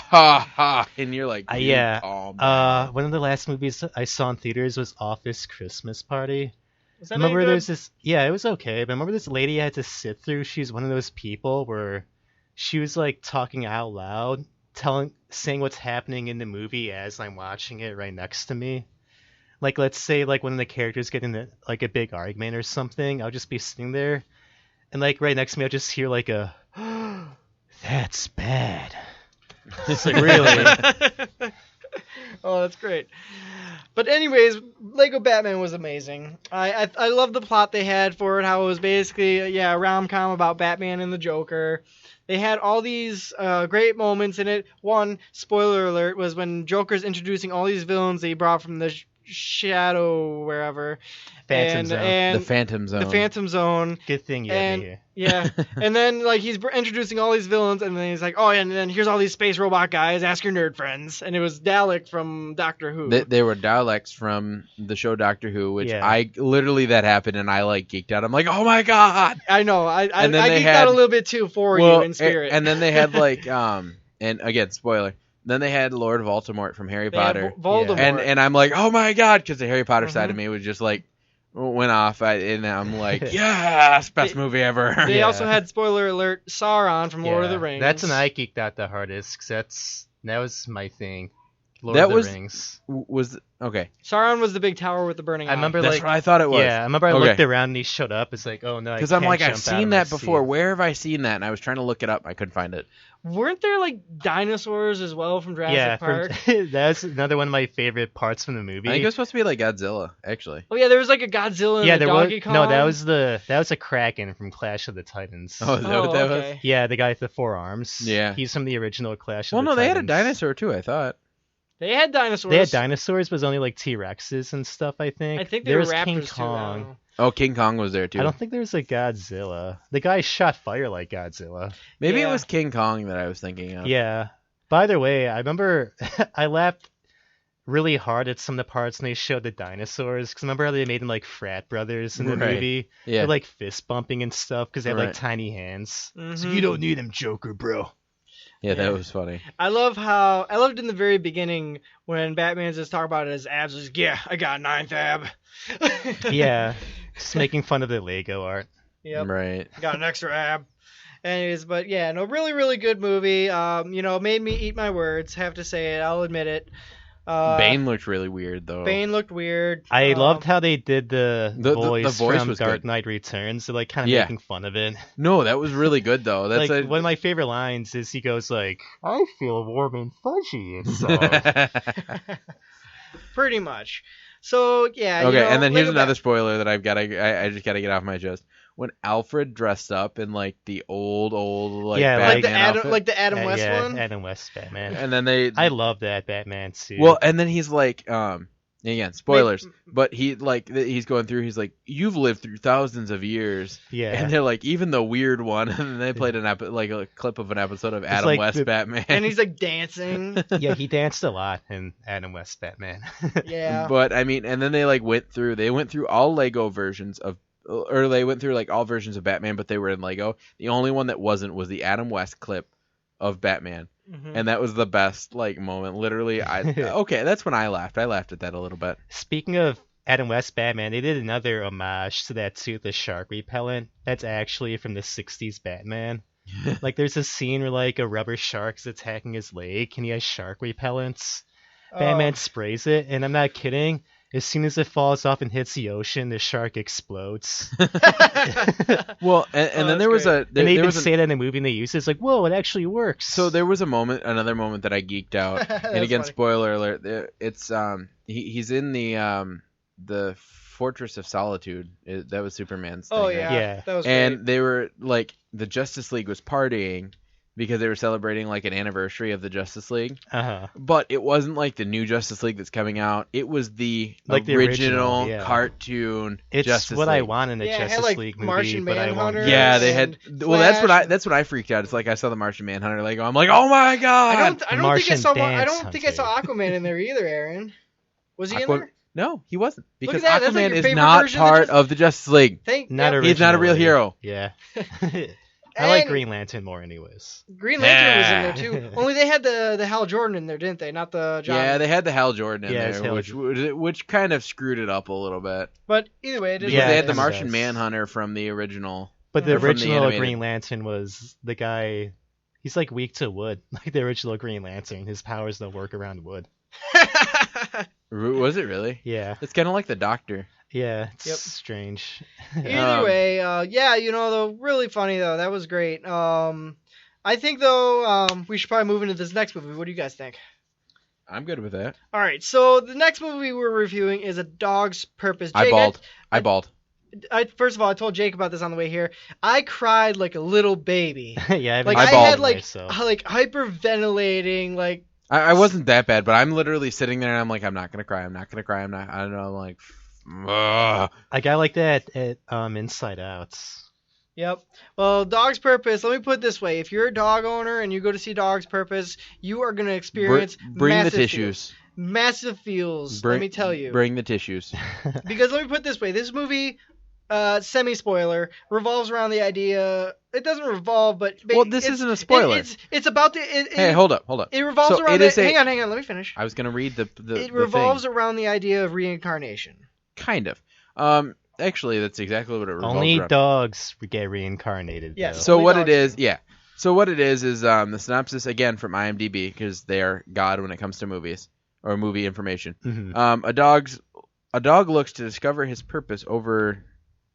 ha, ha. And you're like, dude, Yeah. oh, man. One of the last movies I saw in theaters was Office Christmas Party. Was that Remember any good? there's this. Yeah, it was okay. But remember this lady I had to sit through. She's one of those people where she was like talking out loud, saying what's happening in the movie as I'm watching it right next to me. Like, let's say like one of the characters get in like a big argument or something. I'll just be sitting there, and like right next to me, I'll just hear like a, "That's bad." It's like really. Oh, that's great. But anyways, Lego Batman was amazing. I love the plot they had for it. How it was basically a rom-com about Batman and the Joker. They had all these great moments in it. One, spoiler alert, was when Joker's introducing all these villains that he brought from the shadow wherever. Phantom Zone. And The Phantom Zone. The Phantom Zone. Good thing you had me here. Yeah, and then like he's introducing all these villains, and then he's like, oh, and then here's all these space robot guys. Ask your nerd friends, and it was Dalek from Doctor Who. They were Daleks from the show Doctor Who, which Yeah. I literally that happened and I like geeked out. I'm like, oh my god! I know, I And then they geeked had- out a little bit too for you in spirit. And then they had like and again spoiler. Then they had Lord Voldemort from Harry They had Potter, Voldemort. and I'm like, oh my god, because the Harry Potter side Mhm. of me was just like went off, and I'm like, yes, best movie ever. They Yeah. also had, spoiler alert, Sauron from Lord of the Rings. That's when I geeked out the hardest, 'cause that was my thing. Lord That of the was- Rings. Was okay. Sauron was the big tower with the burning eye. I remember That's like what I thought it was. yeah, I remember I Okay. looked around and he showed up. It's like, oh no, Because I'm like, I've seen that before. Seat. Where have I seen that? And I was trying to look it up. I couldn't find it. Weren't there like dinosaurs as well from Jurassic Yeah, Park? that's another one of my favorite parts from the movie. I think it was supposed to be like Godzilla, actually. Oh yeah, there was like a Godzilla and yeah, a there was Donkey Kong. no, that was a Kraken from Clash of the Titans. Oh, is that what that was? okay. Yeah, the guy with the 4 arms. Yeah. He's from the original Clash Well, of the no, they had a Titans. dinosaur too. I thought. They had dinosaurs. They had dinosaurs, but it was only like T-Rexes and stuff. I think. I think they there were was raptors King too. I don't Kong. know. Oh, King Kong was there too. I don't think there was a Godzilla. The guy shot fire like Godzilla. Maybe it Yeah. was King Kong that I was thinking of. Yeah. By the way, I remember I laughed really hard at some of the parts when they showed the dinosaurs. Because remember how they made them like frat brothers in the Right. movie? Yeah. They're like fist bumping and stuff because they have Right. like tiny hands. So Mhm. you don't need him, Joker, bro. Yeah, that Yeah. was funny. I loved in the very beginning when Batman just talked about his abs. He's like, yeah, I got a 9th ab. Yeah. Just making fun of the Lego art. Yep. Right. Got an extra ab. Anyways, but yeah, no, really, really good movie. Made me eat my words. Have to say it. I'll admit it. Bane looked really weird though. Bane looked weird. I loved how they did the The voice, voice from was Dark good. Knight Returns. They're like kind of Yeah. making fun of it. No, that was really good though. That's Like one of my favorite lines is he goes like, "I feel warm and fuzzy inside." Pretty much. So yeah. Okay, and then here's Lego another spoiler that I've got. I just got to get off my chest. When Alfred dressed up in like the old like Yeah, like Batman outfit, the Adam West one. Adam West Batman. and then they I love that Batman too. well, and then he's like again spoilers, but he's going through. He's like, you've lived through thousands of years, yeah, and they're like, even the weird one, and then they played like a clip of an episode of Adam like West the- Batman, And he's like dancing. yeah, he danced a lot in Adam West Batman. Yeah. But I mean, and then they went through all Lego versions of, or they went through like all versions of Batman, but they were in Lego. The only one that wasn't was the Adam West clip of Batman, Mhm. and that was the best like moment. Literally, okay, that's when I laughed. I laughed at that a little bit. Speaking of Adam West Batman, they did another homage to that too, the shark repellent. That's actually from the '60s Batman. Like, there's a scene where like a rubber shark is attacking his leg, and he has shark repellents. Batman sprays it, and I'm not kidding. As soon as it falls off and hits the ocean, the shark explodes. Well, and Oh, then there was that's a And they there even was say that in the movie, and they use it. It's like, whoa, it actually works. so there was another moment that I geeked out. And That's again, funny. spoiler alert. It's he's in the Fortress of Solitude. That was Superman's thing. Oh right? yeah, Yeah. that was And great. they were like, the Justice League was partying because they were celebrating like an anniversary of the Justice League. Uh-huh. But it wasn't like the new Justice League that's coming out. It was the Like the original, yeah. cartoon It's Justice what League. I want in a Yeah, it had, Justice like, League movie, Martian but I want. Manhunter. Yeah, they had. and Well, Flash. that's when I freaked out. It's like I saw the Martian Manhunter Lego. I'm like, oh my god! I don't think I Martian saw. I Dance don't think I saw Aquaman in there either, Aaron. Was he in there? No, he wasn't, Look because at that, that's like Aquaman your is favorite not version of the part Justice- of the Justice League. Not Yep. He's not a real originally. hero. Yeah. I like And Green Lantern more, anyways. Green Lantern was in there too. Only they had the Hal Jordan in there, didn't they? Not the John. Yeah, they had the Hal Jordan in Yeah, it's there, Hal which kind of screwed it up a little bit. But either way, it is. Because Yeah, they had the it Martian does. Manhunter from the original. But the Or from the original animated. Green Lantern was the guy. He's like weak to wood, like the original Green Lantern. His powers don't work around wood. Was it really? Yeah, It's kind of like the Doctor. yeah, it's Yep. strange. Either way, yeah, though, really funny though. That was great. I think though, we should probably move into this next movie. What do you guys think? I'm good with that. All right, so the next movie we're reviewing is A Dog's Purpose. I Jake, balled. I balled. First of all, I told Jake about this on the way here. I cried like a little baby. Yeah, I've Like been I bawled had like myself. hyperventilating, like I wasn't that bad, but I'm literally sitting there and I'm like, I'm not gonna cry. I'm not gonna cry. I'm not. I don't know. I'm like, ugh. Like I like that at Inside Out. Yep. Well, Dog's Purpose, let me put it this way. If you're a dog owner and you go to see Dog's Purpose, you are going to experience Bring the massive tissues. feels. Massive feels, let me tell you. Bring the tissues. Because let me put it this way. This movie, semi-spoiler, revolves around the idea... It doesn't revolve, but... Well, this isn't a spoiler. It's about the... Hey, hold up. It revolves So around... it is hang on, let me finish. I was gonna read the It revolves around the idea of reincarnation. Kind of. Actually, that's exactly what it revolves Only around. dogs get reincarnated. Yes. though. So Only what dogs it is, do. yeah. So what it is the synopsis again from IMDb, because they are God when it comes to movies or movie information. Mhm. A dog looks to discover his purpose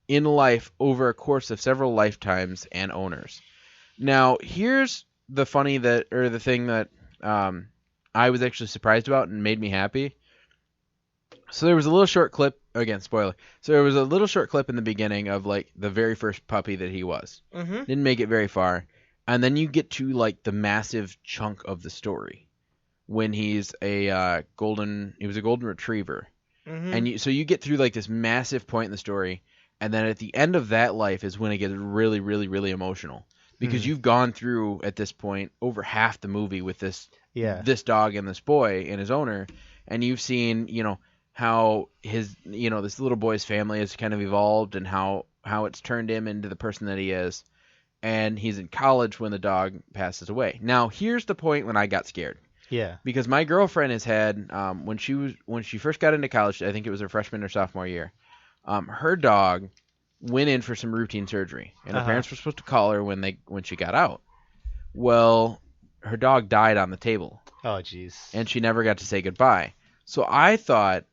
in life over a course of several lifetimes and owners. Now, here's the thing that I was actually surprised about and made me happy. So there was a little short clip, again, spoiler. So there was a little short clip in the beginning of like the very first puppy that he was. Mm-hmm. Didn't make it very far. And then you get to like the massive chunk of the story when he's a golden retriever. Mm-hmm. And so you get through like this massive point in the story, and then at the end of that life is when it gets really, really, really emotional. Because you've gone through at this point over half the movie with this dog and this boy and his owner, and you've seen, how his, this little boy's family has kind of evolved and how it's turned him into the person that he is. And he's in college when the dog passes away. Now, here's the point when I got scared. Yeah. Because my girlfriend has had, when she first got into college, I think it was her freshman or sophomore year, her dog went in for some routine surgery, and her parents were supposed to call her when she got out. Well, her dog died on the table. Oh, jeez. And she never got to say goodbye. So I thought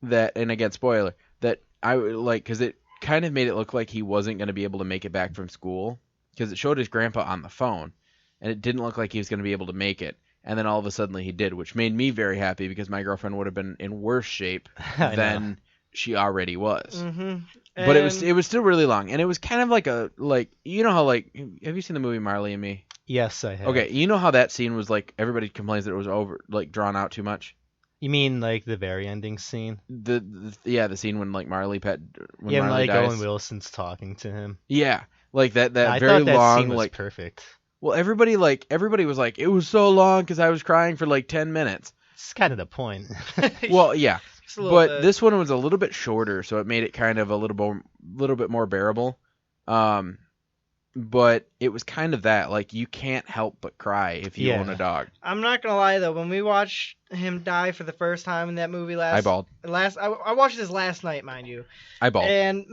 that, and again, spoiler, that I would like, because it kind of made it look like he wasn't going to be able to make it back from school, because it showed his grandpa on the phone, and it didn't look like he was going to be able to make it. And then all of a sudden he did, which made me very happy because my girlfriend would have been in worse shape than she already was. Mm-hmm. But it was still really long, and it was kind of like how have you seen the movie Marley and Me? Yes, I have. Okay, you know how that scene was like everybody complains that it was drawn out too much. You mean like the very ending scene? The scene when like Marley Yeah, Marley like dies. Owen Wilson's talking to him. Yeah, like that I very thought that long scene was like perfect. Well, everybody was like it was so long because I was crying for like 10 minutes. It's kind of the point. Well, yeah. Just a little But bit. this one was a little bit shorter, so it made it kind of a little bit more bearable. But it was kind of that, like you can't help but cry if you Yeah. own a dog. I'm not gonna lie though, when we watched him die for the first time in that movie I bawled. I watched this last night, mind you. I bawled. And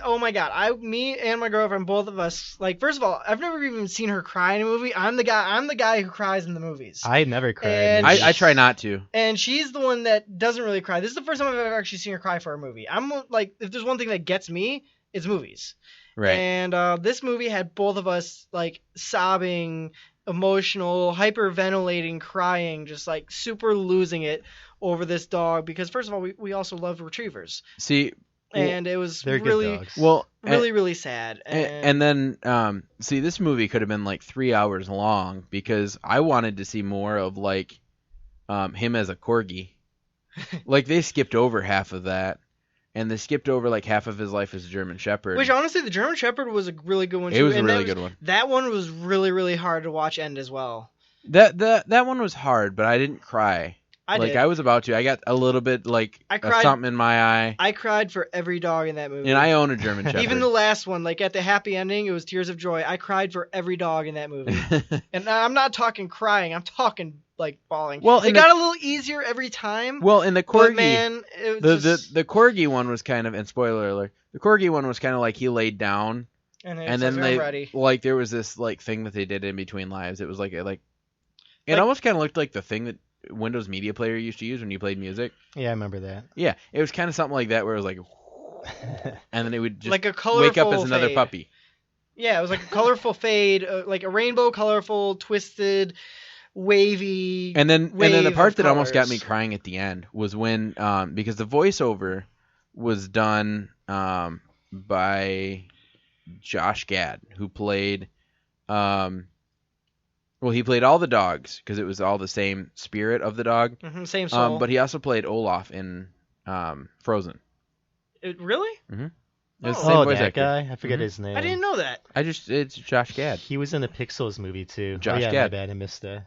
oh my god, me and my girlfriend, both of us, like, first of all, I've never even seen her cry in a movie. I'm the guy who cries in the movies. I never cried. And I try not to. And she's the one that doesn't really cry. This is the first time I've ever actually seen her cry for a movie. I'm like, if there's one thing that gets me, it's movies. Right. And this movie had both of us like sobbing, emotional, hyperventilating, crying, just like super losing it over this dog because first of all, we also love retrievers. See, and it was They're good really, dogs. Well, really sad. and then see, this movie could have been like 3 hours long because I wanted to see more of like him as a corgi. Like they skipped over half of that, and they skipped over like half of his life as a German Shepherd. Which honestly, the German Shepherd was a really good one too. It was a and really good one. That one was really hard to watch end as well. That one was hard, but I didn't cry. I like did. I was about to. I got a little bit like I cried. something in my eye. I cried for every dog in that movie. And I own a German Shepherd. Even the last one, like at the happy ending, it was tears of joy. I cried for every dog in that movie. And I'm not talking crying. I'm talking like bawling. Well, it got a little easier every time. Well, in the but corgi, man, it was the corgi one was kind of, and spoiler alert, the corgi one was kind of like he laid down, and then I'm ready. like there was this like thing that they did in between lives. It was like it Like- almost kind of looked like the thing that Windows Media Player used to use when you played music. Yeah, I remember that. Yeah, it was kind of something like that where it was like, and then it would just Like a colorful wake up as another fade. puppy. Yeah, it was like a colorful fade, like a rainbow, colorful, twisted, wavy. And then the wave part of that almost got me colors. crying at the end was when because the voiceover was done by Josh Gad, who played well, he played all the dogs because it was all the same spirit of the dog. Same soul. But he also played Olaf in Frozen. Really? It was the Oh. same Oh, voice that actor. guy? I forget Mhm. his name. I didn't know that. It's Josh Gad. He was in the Pixels movie too. Josh oh, yeah, my Gad. bad. I missed that.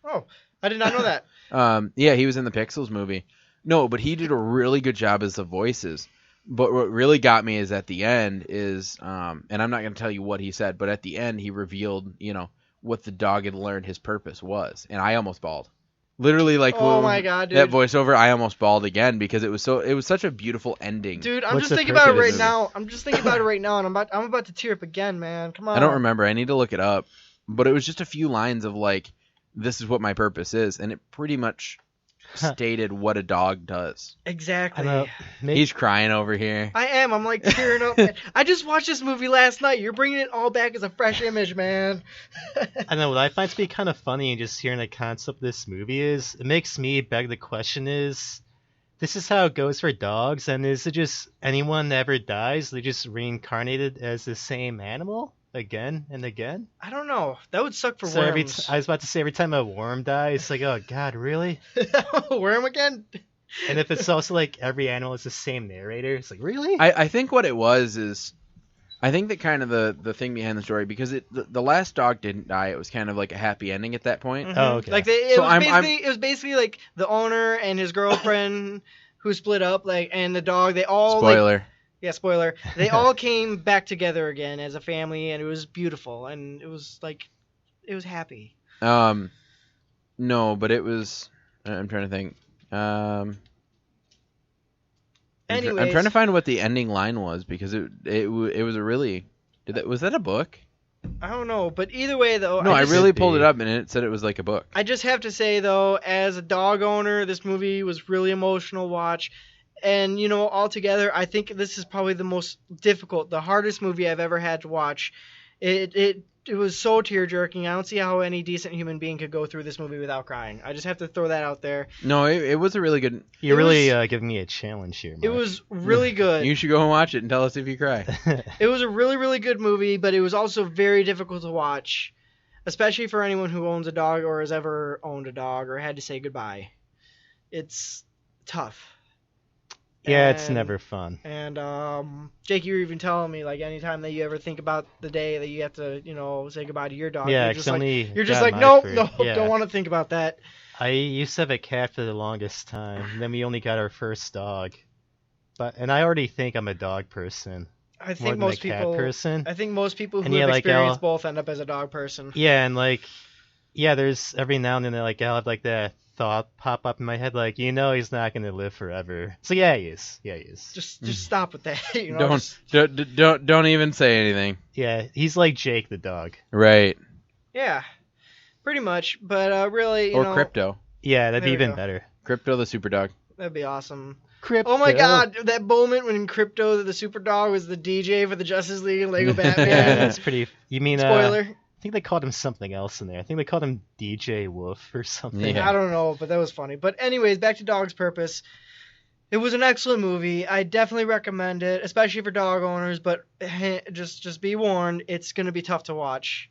Oh, I did not know that. Yeah, he was in the Pixels movie. No, but he did a really good job as the voices. But what really got me is at the end is, and I'm not going to tell you what he said, but at the end he revealed, what the dog had learned his purpose was, and I almost bawled. Literally, like, Oh my God, dude. that voiceover, I almost bawled again because it was such a beautiful ending. Dude, I'm What's just the thinking about it purpose right of the now. I'm just thinking about it right now, and I'm about to tear up again, man. Come on. I don't remember. I need to look it up. But it was just a few lines of like, this is what my purpose is, and it pretty much stated what a dog does. Exactly. I know. He's crying over here. I am. I'm like tearing up. Man. I just watched this movie last night. You're bringing it all back as a fresh image, man. I know what I find to be kind of funny and just hearing the concept of this movie is it makes me beg the question is this is how it goes for dogs, and is it just anyone that ever dies they just reincarnated as the same animal again and again? I don't know. That would suck for So worms. I was about to say every time a worm dies, it's like, oh god, really? Worm again? And if it's also like every animal is the same narrator, it's like, really? I think what it was is, I think that kind of the thing behind the story, because the last dog didn't die, it was kind of like a happy ending at that point. Mhm. Oh, okay. Like it So was basically like the owner and his girlfriend who split up, like, and the dog. They all Spoiler. yeah, spoiler. They all came back together again as a family, and it was beautiful, and it was like, it was happy. No, but it was. I'm trying to think. I'm Anyways, trying to find what the ending line was because it was a really. Was that a book? I don't know, but either way though. No, I just- really pulled it up and it said it was like a book. I just have to say though, as a dog owner, this movie was really emotional to watch. And altogether, I think this is probably the most difficult, the hardest movie I've ever had to watch. It was so tear jerking. I don't see how any decent human being could go through this movie without crying. I just have to throw that out there. No, it was a really good. You're it really giving me a challenge here, Mark. It was really good. You should go and watch it and tell us if you cry. It was a really, really good movie, but it was also very difficult to watch, especially for anyone who owns a dog or has ever owned a dog or had to say goodbye. It's tough. Yeah, it's And- never fun. And Jake, you were even telling me, like, anytime that you ever think about the day that you have to, say goodbye to your dog, Yeah, you're just like, only you're just got like, my nope, fruit. no, Yeah. don't want to think about that. I used to have a cat for the longest time. Then we only got our first dog. And I already think I'm a dog person I more think than most a cat people, person. I think most people And who yeah, have like, experienced both end up as a dog person. Yeah, and like, yeah, there's every now and then like I'll have like that thought pop up in my head, like, he's not gonna live forever. So yeah, he is. Yeah, he is. Just stop with that. Just- Don't even say anything. Yeah, he's like Jake the dog. Right. yeah, pretty much. But really, Or Crypto. Yeah, that'd be There we even go. better. Crypto the super dog. that'd be awesome. Crypto. Oh my God, that moment when Crypto the Super Dog was the DJ for the Justice League and Lego Yeah, Batman. that's pretty. You mean Spoiler. I think they called him something else in there. I think they called him DJ Wolf or something. Yeah. I don't know, but that was funny. But anyways, back to Dog's Purpose. It was an excellent movie. I definitely recommend it, especially for dog owners. But just be warned, it's gonna be tough to watch.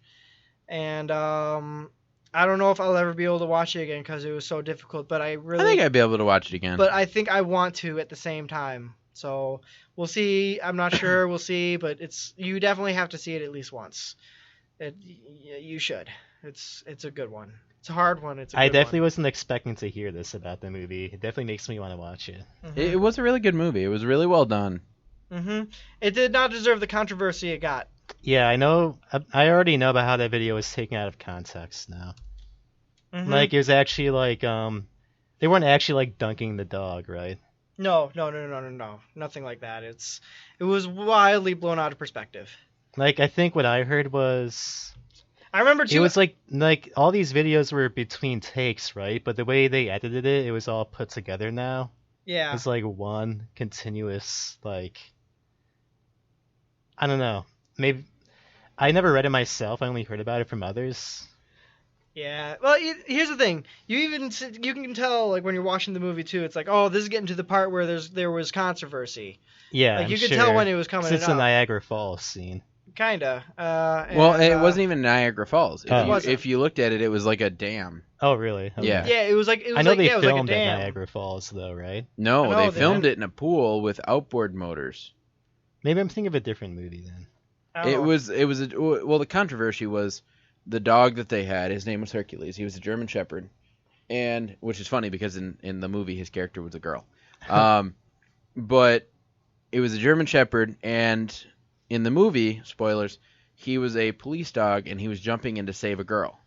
And I don't know if I'll ever be able to watch it again because it was so difficult. But I think I'd be able to watch it again. But I think I want to at the same time. So we'll see. I'm not sure. We'll see. But you definitely have to see it at least once. You should. It's a good one. It's a hard one. I definitely wasn't expecting to hear this about the movie. It definitely makes me want to watch it. Mm-hmm. It was a really good movie. It was really well done. Mm-hmm. It did not deserve the controversy it got. Yeah, I know. I already know about how that video was taken out of context now. Mm-hmm. Like, it was actually like, they weren't actually like dunking the dog, right? No. Nothing like that. It was wildly blown out of perspective. Like, I think what I heard was... I remember too. It was like all these videos were between takes, right? But the way they edited it, it was all put together now. Yeah. It's like one continuous, like... I don't know. Maybe... I never read it myself. I only heard about it from others. Yeah. Well, here's the thing. You can tell, like, when you're watching the movie too. It's like, oh, this is getting to the part where there was controversy. Yeah, like, I'm you could sure. tell when it was coming. It's the Niagara Falls scene. Kinda. It wasn't even Niagara Falls. If you looked at it, it was like a dam. Oh, really? Okay. Yeah. Yeah, it was like I know they filmed filmed like a at dam. Niagara Falls, though, right? No, they they filmed didn't. it in a pool with outboard motors. Maybe I'm thinking of a different movie then. The controversy was the dog that they had. His name was Hercules. He was a German Shepherd, and which is funny because in the movie his character was a girl. But it was a German Shepherd, and in the movie, spoilers, he was a police dog, and he was jumping in to save a girl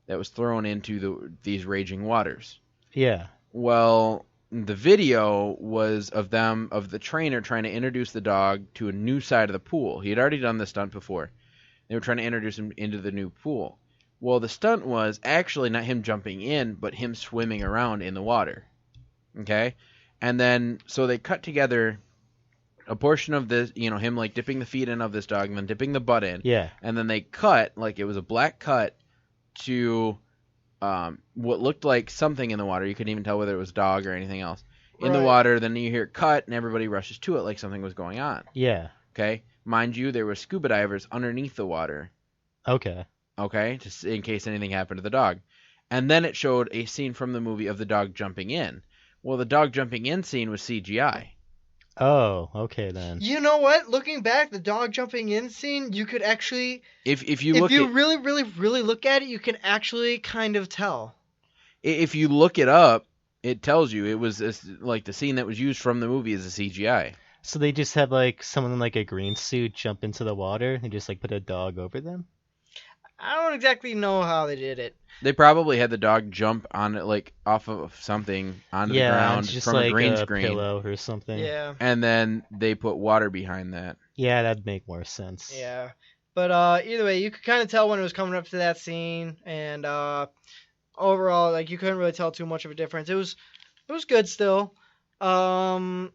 that was thrown into these raging waters. Yeah. Well, the video was of the trainer trying to introduce the dog to a new side of the pool. He had already done this stunt before. They were trying to introduce him into the new pool. Well, the stunt was actually not him jumping in, but him swimming around in the water. Okay? And then, so they cut together a portion of this, him like dipping the feet in of this dog and then dipping the butt in. Yeah. And then they cut, like it was a black cut, to what looked like something in the water. You couldn't even tell whether it was dog or anything else. In the water, then you hear it cut and everybody rushes to it like something was going on. Yeah. Okay? Mind you, there were scuba divers underneath the water. Okay. Okay? Just in case anything happened to the dog. And then it showed a scene from the movie of the dog jumping in. Well, the dog jumping in scene was CGI. Oh, okay then. You know what? Looking back, the dog jumping in scene, you could actually, If you really, really, really look at it, you can actually kind of tell. If you look it up, it tells you it was like the scene that was used from the movie is a CGI. So they just had like someone in like a green suit jump into the water and just like put a dog over them? I don't exactly know how they did it. They probably had the dog jump on it, like off of something onto the ground just from like a green screen. Pillow or something. Yeah. And then they put water behind that. Yeah, that'd make more sense. Yeah. But either way, you could kind of tell when it was coming up to that scene, and overall, like, you couldn't really tell too much of a difference. It was good still. So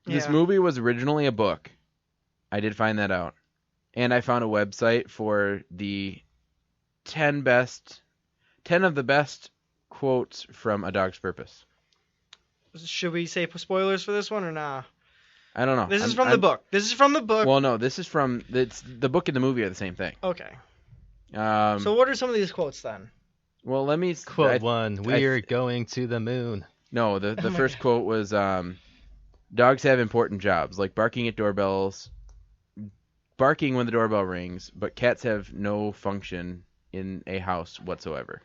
this Yeah. movie was originally a book. I did find that out. And I found a website for the 10 of the best quotes from A Dog's Purpose. Should we say spoilers for this one or nah? I don't know. This is from the book. This is from the book. Well, no, this is from the book and the movie are the same thing. Okay. So what are some of these quotes then? Well, let me Quote 1, we're going to the moon. No, the Oh my first God. quote was dogs have important jobs, like barking at doorbells, barking when the doorbell rings, but cats have no function in a house whatsoever.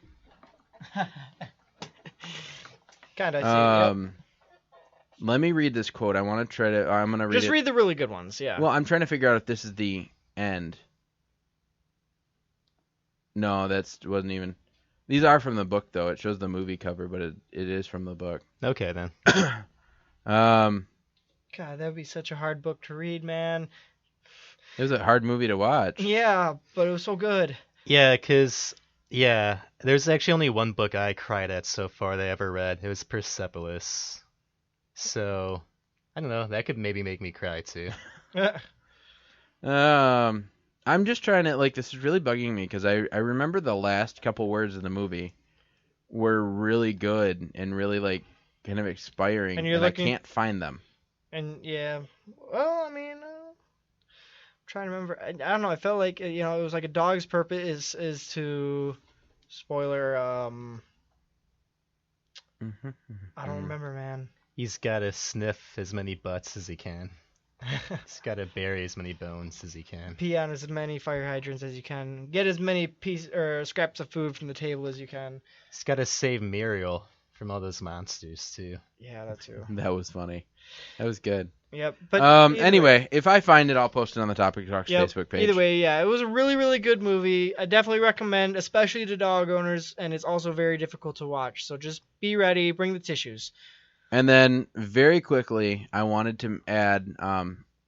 Kind of. Let me read this quote. I'm going to read Just it. read the really good ones, yeah. Well, I'm trying to figure out if this is the end. No, wasn't even. These are from the book, though. It shows the movie cover, but it is from the book. Okay, then. God, that'd be such a hard book to read, man. It was a hard movie to watch. Yeah, but it was so good. Yeah, there's actually only one book I cried at so far that I ever read. It was Persepolis. So, I don't know. That could maybe make me cry, too. I'm just trying to, like, this is really bugging me because I remember the last couple words of the movie were really good and really, like, kind of expiring, And you're and looking- I can't find them. And yeah, well, I mean, I'm trying to remember. I don't know. I felt like it was like a dog's purpose is to spoiler. I don't remember, man. He's got to sniff as many butts as he can. He's got to bury as many bones as he can. Pee on as many fire hydrants as you can. Get as many scraps of food from the table as you can. He's got to save Muriel from all those monsters too. Yeah, that too. That was funny. That was good. Yep. But either anyway, way- if I find it, I'll post it on the Topic Talks Yep, Facebook page. Either way, yeah, it was a really, really good movie. I definitely recommend, especially to dog owners, and it's also very difficult to watch. So just be ready, bring the tissues. And then very quickly, I wanted to add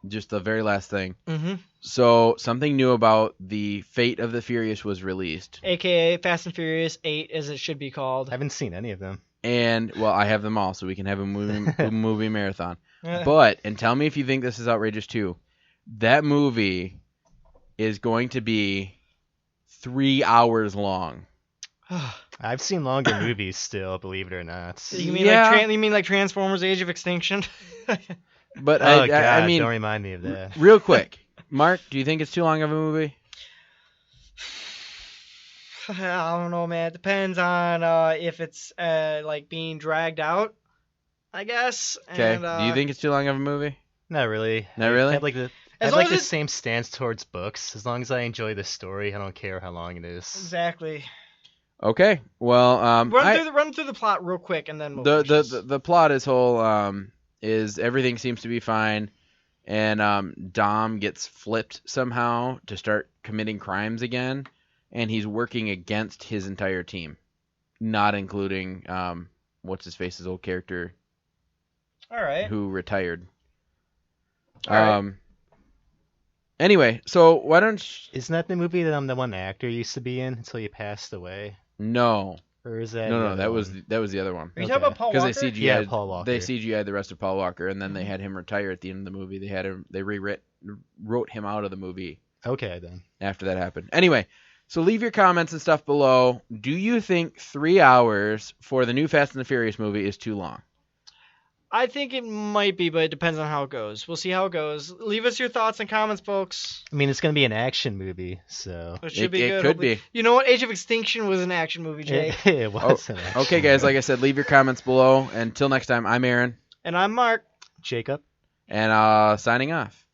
just the very last thing. Mm-hmm. So something new about the Fate of the Furious was released. AKA Fast and Furious 8, as it should be called. I haven't seen any of them. And, well, I have them all, so we can have a movie marathon. But, and tell me if you think this is outrageous too, that movie is going to be 3 hours long. I've seen longer movies still, believe it or not. You mean like Transformers: Age of Extinction? But Oh, God, I mean, don't remind me of that. real quick, Mark, do you think it's too long of a movie? I don't know, man. It depends on if it's like being dragged out, I guess. Okay. And, Do you think it's too long of a movie? Not really. Not really? I have like the As I have long like as the it's- same stance towards books. As long as I enjoy the story, I don't care how long it is. Exactly. Okay. Well, Run through the plot real quick, and then we'll finish this. the plot is is everything seems to be fine, and Dom gets flipped somehow to start committing crimes again, and he's working against his entire team, not including what's his face's old character All right. who retired. All right. Anyway, so why don't Isn't that the movie that the one actor used to be in until he passed away? no Or is that no the that other was one? the other one. Are you talking about Paul Because Walker? they CGI'd, Yeah, Paul Walker. They CGI'd the rest of Paul Walker, and then they had him retire at the end of the movie. They wrote him out of the movie Okay then. after that happened. Anyway, so leave your comments and stuff below. Do you think 3 hours for the new Fast and the Furious movie is too long? I think it might be, but it depends on how it goes. We'll see how it goes. Leave us your thoughts and comments, folks. I mean, it's gonna be an action movie, so It should be It good. could hopefully. be. You know what? Age of Extinction was an action movie, Jay. it was an action Okay, guys, movie. like I said, leave your comments below. Until next time, I'm Aaron, And I'm Mark. Jacob. and signing off.